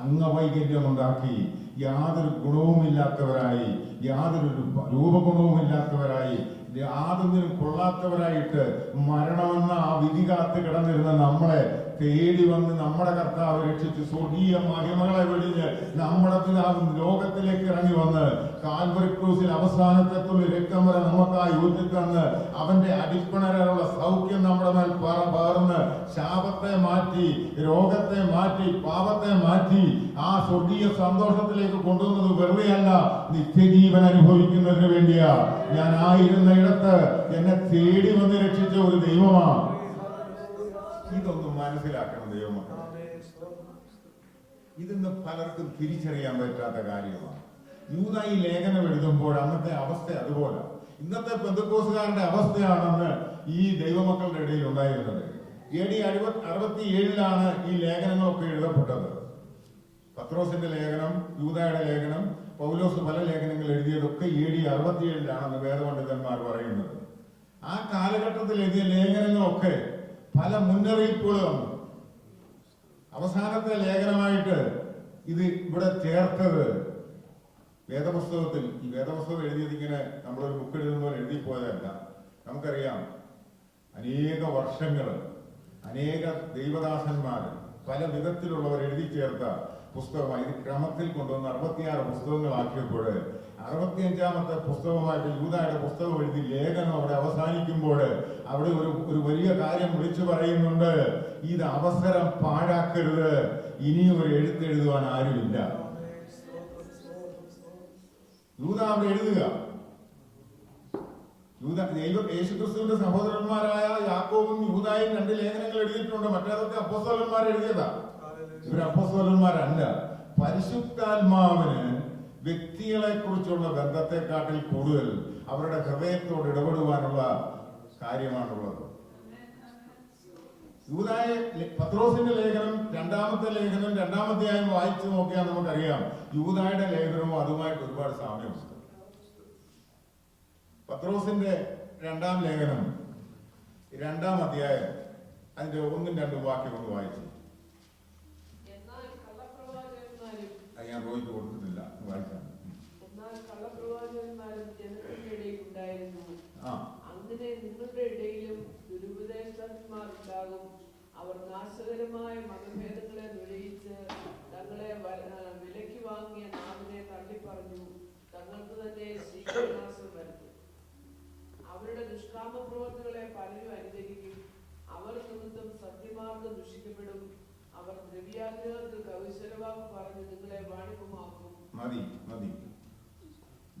അംഗവൈകല്യമുണ്ടാക്കി യാതൊരു ഗുണവുമില്ലാത്തവരായി, യാതൊരു രൂപഗുണവുമില്ലാത്തവരായി, യാതൊന്നിനും കൊള്ളാത്തവരായിട്ട് മരണമെന്ന ആ വിധി കാത്ത് കിടന്നിരുന്ന നമ്മളെ തേടി വന്ന് നമ്മുടെ കർത്താവ് രക്ഷിച്ച് സ്വർഗീയ മഹിമകളെ വെടിഞ്ഞ് നമ്മുടെ പിതാവ് ലോകത്തിലേക്ക് ഇറങ്ങി വന്ന് കാൽവരി ക്രൂസിൽ അവസാനത്തെ തുള്ളി രക്തം വരെ നമുക്കായി ഊറ്റിത്തന്ന് അവന്റെ അടിപ്പിണരാനുള്ള സൗഖ്യം നമ്മുടെ മേൽ പകർന്ന് ശാപത്തെ മാറ്റി, രോഗത്തെ മാറ്റി, പാപത്തെ മാറ്റി ആ സ്വർഗീയ സന്തോഷത്തിലേക്ക് കൊണ്ടുവന്നത് വെറുതെയല്ല, നിത്യജീവൻ അനുഭവിക്കുന്നതിന് വേണ്ടിയാ. ഞാൻ ആയിരുന്ന ഇടത്ത് എന്നെ തേടി വന്ന് രക്ഷിച്ച ഒരു ദൈവമാണ്. ഇതൊന്നും മനസ്സിലാക്കണം ദൈവമക്കൾ. ഇതിന്ന് പലർക്കും തിരിച്ചറിയാൻ പറ്റാത്ത കാര്യമാണ്. യൂദ ഈ ലേഖനം എഴുതുമ്പോൾ അന്നത്തെ അവസ്ഥ അതുപോലെ, ഇന്നത്തെ പെന്തക്കോസ്തുകാരുടെ അവസ്ഥയാണെന്ന് ഈ ദൈവമക്കളുടെ ഇടയിൽ ഉണ്ടായിരുന്നത്. AD 67 ഈ ലേഖനങ്ങളൊക്കെ എഴുതപ്പെട്ടത്. പത്രോസിന്റെ ലേഖനം, യൂദായുടെ ലേഖനം, പൗലോസ് പല ലേഖനങ്ങൾ എഴുതിയതൊക്കെ AD 67 വേദപണ്ഡിതന്മാർ പറയുന്നത്. ആ കാലഘട്ടത്തിൽ എഴുതിയ ലേഖനങ്ങളൊക്കെ പല മുന്നറിയിപ്പുകൾ വന്നു. അവസാനത്തെ ലേഖനമായിട്ട് ഇത് ഇവിടെ ചേർത്തത് വേദപുസ്തകത്തിൽ, ഈ വേദപുസ്തകം എഴുതിയത് ഇങ്ങനെ നമ്മളൊരു ബുക്ക് എഴുതുന്ന പോലെ എഴുതി പോയതല്ല. നമുക്കറിയാം, അനേക വർഷങ്ങൾ അനേക ദൈവദാസന്മാർ പല വിധത്തിലുള്ളവർ എഴുതി ചേർത്ത പുസ്തകമായി ഇത് ക്രമത്തിൽ കൊണ്ടുവന്ന് 66 പുസ്തകങ്ങളാക്കിയപ്പോൾ 65ാമത്തെ പുസ്തകമായിട്ട് യൂദായുടെ പുസ്തകം എഴുതി ലേഖനം അവിടെ അവസാനിക്കുമ്പോൾ അവിടെ ഒരു വലിയ കാര്യം വിളിച്ചു പറയുന്നുണ്ട്. ഇത് അവസരം പാഴാക്കരുത്, ഇനിയും ഒരു എഴുത്തെഴുതുവാൻ ആരുമില്ല. യൂദ അവിടെ എഴുതുക. യേശുക്രിസ്തുവിന്റെ സഹോദരന്മാരായ യാക്കോബും യൂദായും 2 ലേഖനങ്ങൾ എഴുതിയിട്ടുണ്ട്. മറ്റേതൊക്കെ അപ്പോസ്തലന്മാർ എഴുതിയതാ. ഇവർ അപ്പോസ്തലന്മാരല്ല. പരിശുദ്ധാത്മാവിന് വ്യക്തികളെ കുറിച്ചുള്ള ബന്ധത്തെക്കാട്ടിൽ കൂടുതൽ അവരുടെ ഹൃദയത്തോട് ഇടപെടുവാനുള്ള കാര്യമാണുള്ളത്. പത്രോസിന്റെ ലേഖനം, 2ാമത്തെ ലേഖനം, 2ാം അധ്യായം വായിച്ചു നോക്കിയാൽ നമുക്കറിയാം യൂദായുടെ ലേഖനവും അതുമായിട്ട് ഒരുപാട് സാമ്യമുണ്ട്. പത്രോസിന്റെ 2ാം ലേഖനം 2ാം അധ്യായം അതിന്റെ 1ഉം 2ഉം വാക്യം ഒന്ന് വായിച്ചു. ഞാൻ റോയിക്ക് കൊടുത്തിട്ടില്ല, വായിച്ചാണ്. എന്നാൽ കള്ളപ്രവാചകന്മാരും ജനത്തിന്റെ ഇടയിൽ ഉണ്ടായിരുന്നു. അങ്ങനെ നിങ്ങളുടെ ഇടയിലും ദുരുപദേഷ്ടന്മാർ ഉണ്ടാകും. അവർ നാശകരമായ മതഭേദങ്ങളെ നുഴയിച്ച് തങ്ങളെ വിലയ്ക്ക് വാങ്ങിയ നാവിനെ തള്ളിപ്പറഞ്ഞു തങ്ങൾക്ക് തന്നെ ശ്രീനാശം വരുത്തും. അവരുടെ ദുഷ്കാമ പ്രവർത്തികളെ പലരും അനുകരിക്കും. അവർ നിമിത്തം സത്യമാർഗം ദുഷിക്കപ്പെടും. അവർ ദ്രവ്യാഗ്രഹത്തിൽ കൗശലവാക്ക് പറഞ്ഞ് നിങ്ങളെ വാണിഭമാക്കും. മതി മതി.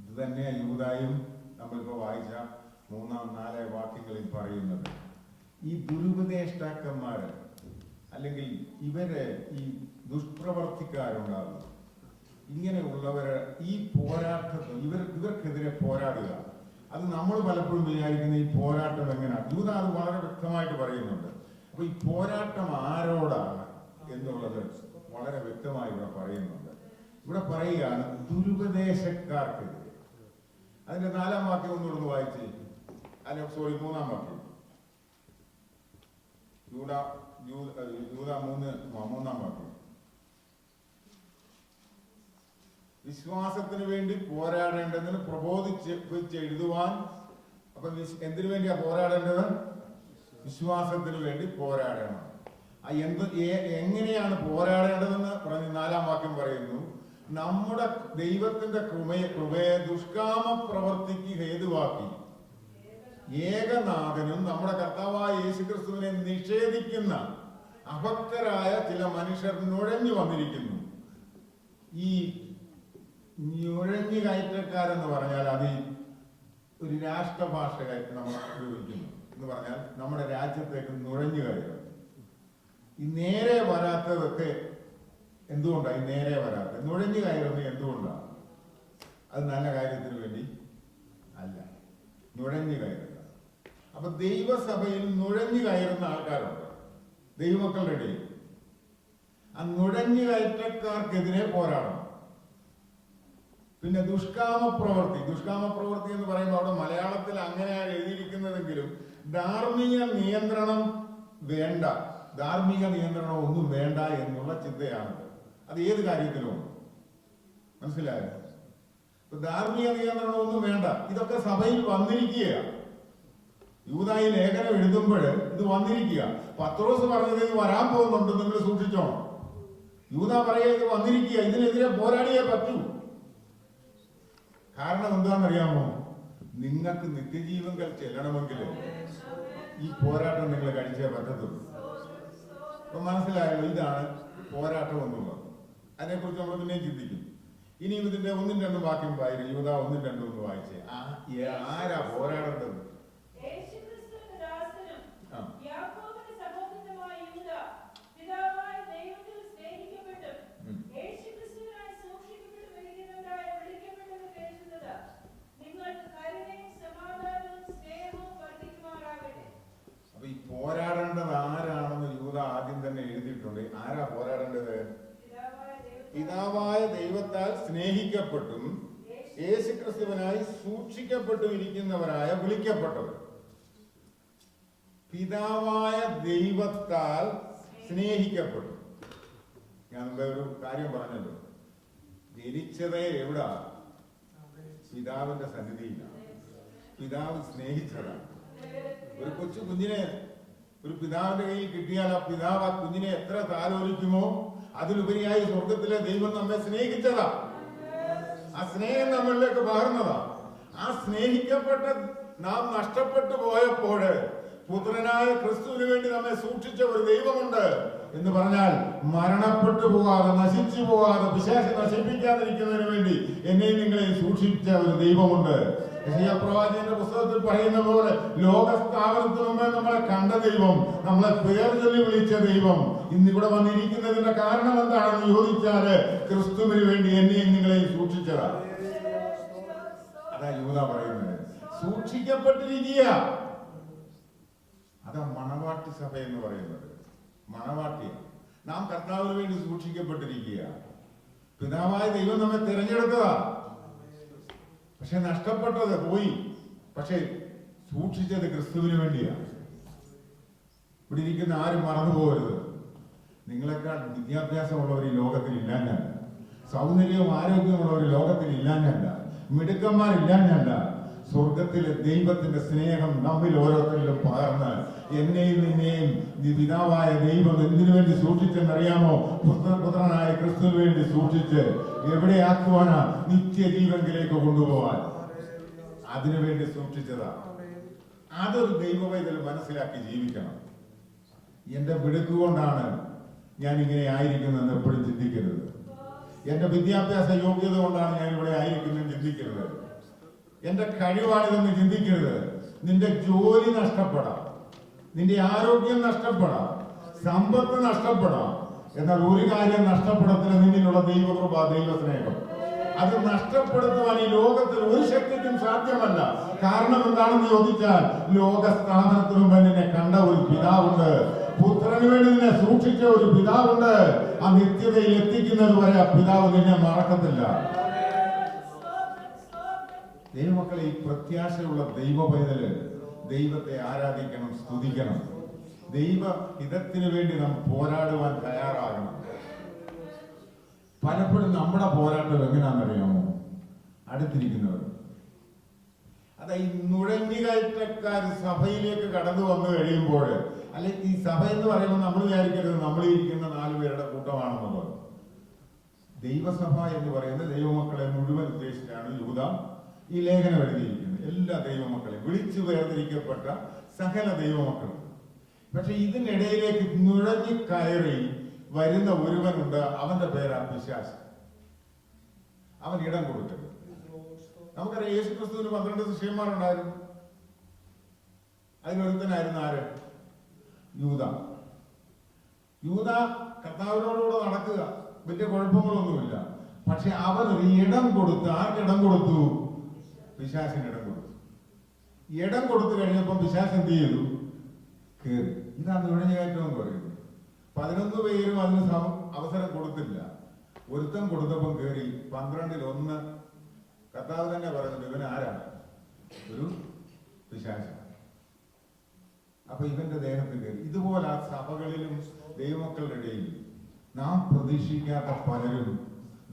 ഇത് തന്നെ യൂദായും നമ്മളിപ്പോ വായിച്ച 3, 4 വാക്യങ്ങളിൽ പറയുന്നത്. ഈ ദുരുപദേഷ്ടാക്കന്മാര് അല്ലെങ്കിൽ ഇവര് ഈ ദുഷ്പ്രവർത്തിക്കാരുണ്ടാകും. ഇങ്ങനെയുള്ളവര് ഈ പോരാട്ടത്തിൽ ഇവർക്കെതിരെ പോരാടുക. അത് നമ്മൾ പലപ്പോഴും വിചാരിക്കുന്ന ഈ പോരാട്ടം എങ്ങനെയാണ്. യൂദ അത് വളരെ വ്യക്തമായിട്ട് പറയുന്നുണ്ട്. അപ്പൊ ഈ പോരാട്ടം ആരോടാണ് എന്നുള്ളത് വളരെ വ്യക്തമായി ഇവിടെ പറയുന്നുണ്ട്. ഇവിടെ പറയുകയാണ് ദുരുപദേശക്കാർക്കെതിരെ. അതിന്റെ 4ാം വാക്യം ഒന്നുകൂടെ വായിച്ച്, അല്ല 3ാം വാക്യം. യൂദ 3-ാം വാക്യം. വിശ്വാസത്തിന് വേണ്ടി പോരാടേണ്ടതിന് പ്രബോധിച്ച് എഴുതുവാൻ. അപ്പൊ എന്തിനു വേണ്ടിയാ പോരാടേണ്ടത്? വിശ്വാസത്തിന് വേണ്ടി പോരാടണം. എങ്ങനെയാണ് പോരാടേണ്ടതെന്ന് പറഞ്ഞ് 4ാം വാക്യം പറയുന്നു. നമ്മുടെ ദൈവത്തിന്റെ കൃപയെ ദുഷ്കാമ പ്രവർത്തിക്ക് ഹേതുവാക്കി ഏകനാഥനും നമ്മുടെ കർത്താവായ യേശുക്രിസ്തുവിനെ നിഷേധിക്കുന്ന അഭക്തരായ ചില മനുഷ്യർ നുഴഞ്ഞു വന്നിരിക്കുന്നു. ഈ നുഴഞ്ഞു കയറ്റക്കാരെന്ന് പറഞ്ഞാൽ അത് ഒരു രാഷ്ട്രഭാഷയായിട്ട് നമ്മൾ ഉപയോഗിക്കുന്നു എന്ന് പറഞ്ഞാൽ നമ്മുടെ രാജ്യത്തേക്ക് നുഴഞ്ഞു കയറുക. ഈ നേരെ വരാത്തതൊക്കെ എന്തുകൊണ്ടാണ്? ഈ നേരെ വരാത്തത് നുഴഞ്ഞു കയറുന്നത് എന്തുകൊണ്ടാണ്? അത് നല്ല കാര്യത്തിന് വേണ്ടി അല്ല, നുഴഞ്ഞു കയറുക. അപ്പൊ ദൈവസഭയിൽ നുഴഞ്ഞു കയറുന്ന ആൾക്കാരുണ്ട് ദൈവമക്കളുടെ ഇടയിൽ. ആ നുഴഞ്ഞു കയറ്റക്കാർക്കെതിരെ പോരാടണം. പിന്നെ ദുഷ്കാമ പ്രവൃത്തി എന്ന് പറയുമ്പോൾ അവിടെ മലയാളത്തിൽ അങ്ങനെയാണ് എഴുതിയിരിക്കുന്നതെങ്കിലും ധാർമ്മിക നിയന്ത്രണം വേണ്ട, ധാർമ്മിക നിയന്ത്രണം ഒന്നും വേണ്ട എന്നുള്ള ചിന്തയാണത്. അത് ഏത് കാര്യത്തിലും മനസ്സിലായോ? ധാർമ്മിക നിയന്ത്രണം ഒന്നും വേണ്ട. ഇതൊക്കെ സഭയിൽ വന്നിരിക്കുകയാണ്. യൂദാ ഈ ലേഖനം എഴുതുമ്പോൾ ഇത് വന്നിരിക്കുക. പത്രോസ് പറഞ്ഞത് ഇത് വരാൻ പോകുന്നുണ്ട്, നിങ്ങൾ സൂക്ഷിച്ചോണം. യൂദാ പറയുക ഇത് വന്നിരിക്കുക, ഇതിനെതിരെ പോരാടിയേ പറ്റൂ. കാരണം എന്താണെന്നറിയാമോ? നിങ്ങൾക്ക് നിത്യജീവങ്കൽ ചെല്ലണമെങ്കിൽ ഈ പോരാട്ടം നിങ്ങൾ കഴിച്ചേ പറ്റത്തുള്ളൂ. അപ്പൊ മനസ്സിലായല്ലോ, ഇതാണ് പോരാട്ടം എന്നുള്ളത്. അതിനെക്കുറിച്ച് നമ്മൾ പിന്നെയും ചിന്തിക്കും. ഇനിയും ഇതിന്റെ 1-2 വാക്യം വായിക്കും. യൂദാ 1-2 വായിച്ചേ. ആരാ പോരാടേണ്ടത്? അപ്പൊ ഈ പോരാടേണ്ടത് ആരാണെന്ന് യൂദാ ആദ്യം തന്നെ എഴുതിയിട്ടുണ്ട്. ആരാ പോരാടേണ്ടത്? പിതാവായ ദൈവത്താൽ സ്നേഹിക്കപ്പെട്ടും യേശുക്രിസ്തുവിനായി സൂക്ഷിക്കപ്പെട്ടും ഇരിക്കുന്നവരായ വിളിക്കപ്പെട്ടവർ. പിതാവായ ദൈവത്താൽ സ്നേഹിക്കപ്പെട്ടു. ഞാൻ ഒരു കാര്യം പറഞ്ഞല്ലോ, ജനിച്ചതേ എവിടാ? പിതാവിന്റെ സന്നിധിയിലാണ്. പിതാവ് സ്നേഹിച്ചതാണ്. ഒരു കൊച്ചു കുഞ്ഞിനെ ഒരു പിതാവിന്റെ കയ്യിൽ കിട്ടിയാൽ ആ പിതാവ് ആ കുഞ്ഞിനെ എത്ര താലോലിക്കുമോ അതിലുപരിയായി സ്വർഗത്തിലെ ദൈവം നമ്മെ സ്നേഹിച്ചതാ. ആ സ്നേഹം നമ്മളിലേക്ക് പകർന്നതാ. ആ സ്നേഹിക്കപ്പെട്ട നാം നഷ്ടപ്പെട്ടു പോയപ്പോൾ പുത്രനായ ക്രിസ്തുവിന് വേണ്ടി നമ്മെ സൂക്ഷിച്ച ഒരു ദൈവമുണ്ട് എന്ന് പറഞ്ഞാൽ, മരണപ്പെട്ടു പോകാതെ നശിച്ചു പോകാതെ പിശാച് നശിപ്പിക്കാതിരിക്കുന്നതിന് വേണ്ടി എന്നെയും നിങ്ങളെയും സൂക്ഷിച്ച ഒരു ദൈവമുണ്ട്. യെശയ്യാ പ്രവാചകന്റെ പുസ്തകത്തിൽ പറയുന്ന പോലെ, ലോകസ്ഥാപനത്തിന് മുമ്പേ നമ്മളെ കണ്ട ദൈവം, നമ്മളെ പേർ ചൊല്ലി വിളിച്ച ദൈവം ഇന്നിവിടെ വന്നിരിക്കുന്നതിന്റെ കാരണം എന്താണെന്ന് ചോദിച്ചാല്, ക്രിസ്തുവിന് വേണ്ടി എന്നെയും നിങ്ങളെയും സൂക്ഷിച്ചതാ. അതാ യൂദാ പറയുന്നത്. സൂക്ഷിക്കപ്പെട്ടിരിക്കുക. അതാ മണവാട്ടി സഭ എന്ന് പറയുന്നത്. മണവാട്ടി നാം കർത്താവിന് വേണ്ടി സൂക്ഷിക്കപ്പെട്ടിരിക്കുക. പിതാവായ ദൈവം നമ്മെ തിരഞ്ഞെടുത്തതാ. പക്ഷെ നഷ്ടപ്പെട്ടത് പോയി. പക്ഷെ സൂക്ഷിച്ചത് ക്രിസ്തുവിന് വേണ്ടിയാണ്. ഇവിടെ ഇരിക്കുന്ന ആരും മറന്നുപോകരുത്. നിങ്ങളെക്കാൾ വിദ്യാഭ്യാസമുള്ളവർ ഈ ലോകത്തിൽ ഇല്ലാഞ്ഞല്ല, സൗന്ദര്യവും ആരോഗ്യമുള്ളവർ ലോകത്തിൽ ഇല്ലാഞ്ഞല്ല, മിടുക്കന്മാരില്ലാഞ്ഞല്ല. സ്വർഗത്തിലെ ദൈവത്തിന്റെ സ്നേഹം നമ്മിൽ ഓരോരുത്തരിലും പകർന്ന് എന്നെയും നിന്നെയും പിതാവായ ദൈവം എന്തിനു വേണ്ടി സൂക്ഷിച്ചെന്നറിയാമോ? പുത്രനായ ക്രിസ്തുവിന് വേണ്ടി സൂക്ഷിച്ച് എവിടെയാക്കുവാനാ? നിത്യജീവനിലേക്ക് കൊണ്ടുപോവാൻ. അതിനുവേണ്ടി സൂക്ഷിച്ചതാ. അതൊരു ദൈവവൈതൽ മനസ്സിലാക്കി ജീവിക്കണം. എന്റെ മിടുക്കുകൊണ്ടാണ് ഞാൻ ഇങ്ങനെ ആയിരിക്കുന്നതെന്ന് എപ്പോഴും ചിന്തിക്കരുത്. എന്റെ വിദ്യാഭ്യാസ യോഗ്യത കൊണ്ടാണ് ഞാൻ ഇവിടെ ആയിരിക്കുന്നത് ചിന്തിക്കരുത്. എന്റെ കഴിവാണിതെന്ന് ചിന്തിക്കരുത്. നിന്റെ ജോലി നഷ്ടപ്പെടാം, നിന്റെ ആരോഗ്യം നഷ്ടപ്പെടാം, സമ്പത്ത് നഷ്ടപ്പെടാം. എന്നാൽ ഒരു കാര്യം നഷ്ടപ്പെടത്തില്ല, നിന്നിലുള്ള ദൈവകൃപ, ദൈവസ്നേഹം. അത് നഷ്ടപ്പെടുത്തുവാൻ ഈ ലോകത്തിൽ ഒരു ശക്തിക്കും സാധ്യമല്ല. കാരണം എന്താണെന്ന് ചോദിച്ചാൽ, ലോകസ്ഥാപനത്തിനു മുമ്പ് നിന്നെ കണ്ട ഒരു പിതാവുണ്ട്. പുത്രന് വേണ്ടി നിന്നെ സൂക്ഷിച്ച ഒരു പിതാവുണ്ട്. ആ നിത്യതയിൽ എത്തിക്കുന്നത് വരെ ആ പിതാവ് നിന്നെ മറക്കത്തില്ല. ദൈവമക്കളെ, ഈ പ്രത്യാശയുള്ള ദൈവ പൈതല് ദൈവത്തെ ആരാധിക്കണം, സ്തുതിക്കണം. ദൈവ ഹിതത്തിന് വേണ്ടി നാം പോരാടുവാൻ തയ്യാറാകണം. പലപ്പോഴും നമ്മുടെ പോരാട്ടം എങ്ങനെയാണെന്നറിയാമോ? അടുത്തിരിക്കുന്നവർ. അതാ ഈ നുഴഞ്ഞുകയറ്റക്കാർ സഭയിലേക്ക് കടന്നു വന്നു കഴിയുമ്പോൾ, അല്ലെങ്കിൽ ഈ സഭ എന്ന് പറയുമ്പോൾ നമ്മൾ വിചാരിക്കരുത് നമ്മളിരിക്കുന്ന 4 പേരുടെ കൂട്ടമാണെന്നുള്ളത്. ദൈവസഭ എന്ന് പറയുന്നത് ദൈവമക്കളെ മുഴുവൻ ഉദ്ദേശിച്ചാണ് യൂദാ ഈ ലേഖനം എഴുതിയിരിക്കുന്നത്. എല്ലാ ദൈവമക്കളെയും വിളിച്ചു വേർതിരിക്കപ്പെട്ട സകല ദൈവമക്കളും. പക്ഷെ ഇതിനിടയിലേക്ക് നുഴഞ്ഞു കയറി വരുന്ന ഒരുവനുണ്ട്. അവന്റെ പേരാ പിശാച്. അവൻ ഇടം കൊടുക്കരുത്. നമുക്കറിയാം, യേശുക്രിസ്തുവിന് 12 ശിഷ്യന്മാരുണ്ടായിരുന്നു. അതിലൊരുത്തനായിരുന്നു ആര്? യൂദാ. യൂദാ കർത്താവിനോടുകൂടെ നടക്കുക, വലിയ കുഴപ്പങ്ങളൊന്നുമില്ല. പക്ഷെ അവൻ ഒരു ഇടം കൊടുത്ത്, ആർക്കിടം കൊടുത്തു? പിശാചിന് ഇടം കൊടുത്തു. ഇടം കൊടുത്തു കഴിഞ്ഞപ്പോൾ പിശാച് എന്ത് ചെയ്തു? കേറി. ഇതാണ് നുഴഞ്ഞുകയറ്റം എന്ന് പറയുന്നത്. 11 പേരും അതിന് അവസരം കൊടുത്തില്ല. ഒരുത്തം കൊടുത്തപ്പം കേറി. 12-ൽ 1 കർത്താവ് തന്നെ പറയുന്നത് ഇവൻ ആരാണ്? ഒരു പിശാച്. അപ്പൊ ഇവന്റെ ദേഹത്ത് കയറി. ഇതുപോലെ ആ സഭകളിലും ദൈവമക്കളുടെ ഇടയിൽ നാം പ്രതീക്ഷിക്കാത്ത പലരും,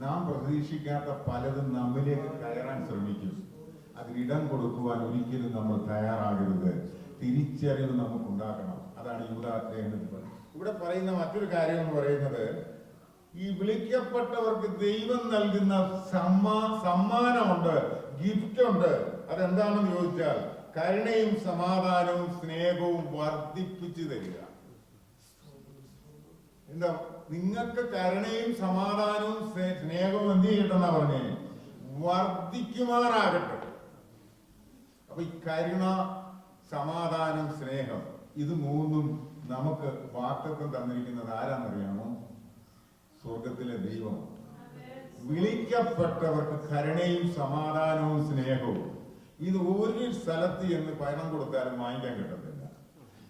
നാം പ്രതീക്ഷിക്കാത്ത പലതും നമ്മിലേക്ക് കയറാൻ ശ്രമിക്കും. അതിനിടം കൊടുക്കുവാൻ ഒരിക്കലും നമ്മൾ തയ്യാറാകരുത്. തിരിച്ചറിവ് നമുക്കുണ്ടാക്കണം. അതാണ് യൂദാലേഖനത്തിൽ പറയുന്നത്. ഇവിടെ പറയുന്ന മറ്റൊരു കാര്യം എന്ന് പറയുന്നത്, ഈ വിളിക്കപ്പെട്ടവർക്ക് ദൈവം നൽകുന്ന സമ്മാനമുണ്ട്, ഗിഫ്റ്റ് ഉണ്ട്. അതെന്താണെന്ന് ചോദിച്ചാൽ കരുണയും സമാധാനവും സ്നേഹവും വർദ്ധിപ്പിച്ചു തരിക. എന്താ, നിങ്ങൾക്ക് കരുണയും സമാധാനവും സ്നേഹവും എന്ത് ചെയ്യട്ടെന്നാ പറഞ്ഞേ? വർദ്ധിക്കുമാറാകട്ടെ. അപ്പൊ ഈ കരുണ, സമാധാനം, സ്നേഹം, ഇത് മൂന്നും നമുക്ക് വാഗ്ദത്തം തന്നിരിക്കുന്നത് ആരാന്നറിയാമോ? സ്വർഗത്തിലെ ദൈവം. വിളിക്കപ്പെട്ടവർക്ക് കരുണയും സമാധാനവും സ്നേഹവും ഇത് ഒരു സ്ഥലത്ത് എന്ന് പണം കൊടുത്താലും വാങ്ങിക്കാൻ കിട്ടത്തില്ല.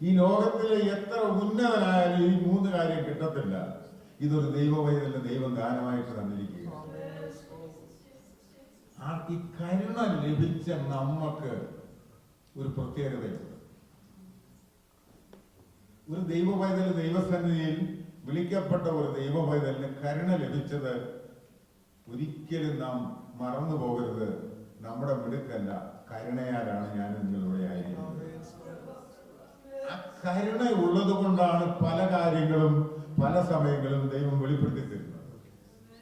ഈ ലോകത്തിലെ എത്ര ഉന്നതനായാലും ഈ മൂന്ന് കാര്യം കിട്ടത്തില്ല. ഇതൊരു ദൈവവൈതലിന് ദൈവം ദാനമായിട്ട് തന്നിരിക്കുക. ഈ കരുണ ലഭിച്ച നമുക്ക് ഒരു പ്രത്യേകതയുണ്ട്. ഒരു ദൈവവൈതൽ ദൈവസന്നിധിയിൽ വിളിക്കപ്പെട്ട ഒരു ദൈവവൈതലിന് കരുണ ലഭിച്ചത് ഒരിക്കലും നാം മറന്നു പോകരുത്. നമ്മുടെ മിടുക്കല്ല, കരുണയാലാണ് ഞാൻ നിങ്ങളിവിടെ ആയിരിക്കുന്നത്. ആ കരുണ ഉള്ളത് കൊണ്ടാണ് പല കാര്യങ്ങളും പല സമയങ്ങളും ദൈവം വെളിപ്പെടുത്തി തരുന്നത്.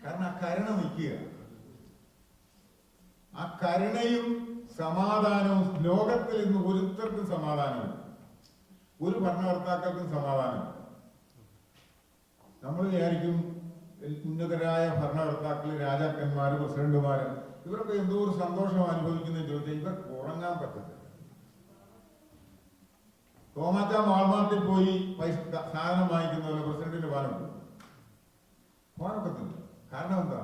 കാരണം ആ കരുണ നിൽക്കുക. ആ കരുണയും സമാധാനവും ലോകത്തിൽ ഇന്ന് ഒരുത്തർക്കും സമാധാനമില്ല, ഒരു ഭരണകർത്താക്കൾക്കും സമാധാനമില്ല. നമ്മൾ വിചാരിക്കും ഉന്നതരായ ഭരണകർത്താക്കൾ, രാജാക്കന്മാര്, പ്രസിഡന്റുമാര്, ഇവരൊക്കെ എന്തോ ഒരു സന്തോഷം അനുഭവിക്കുന്നതെന്ന് ചോദിച്ചാൽ ഇവർക്ക് ഉറങ്ങാൻ പറ്റത്തില്ല. തോമാച്ച വാൾമാർട്ടിൽ പോയി പൈസ സാധനം വാങ്ങിക്കുന്ന പോലെ പ്രസിഡന്റിന് പോകാനൊക്കത്തില്ല. കാരണം എന്താ?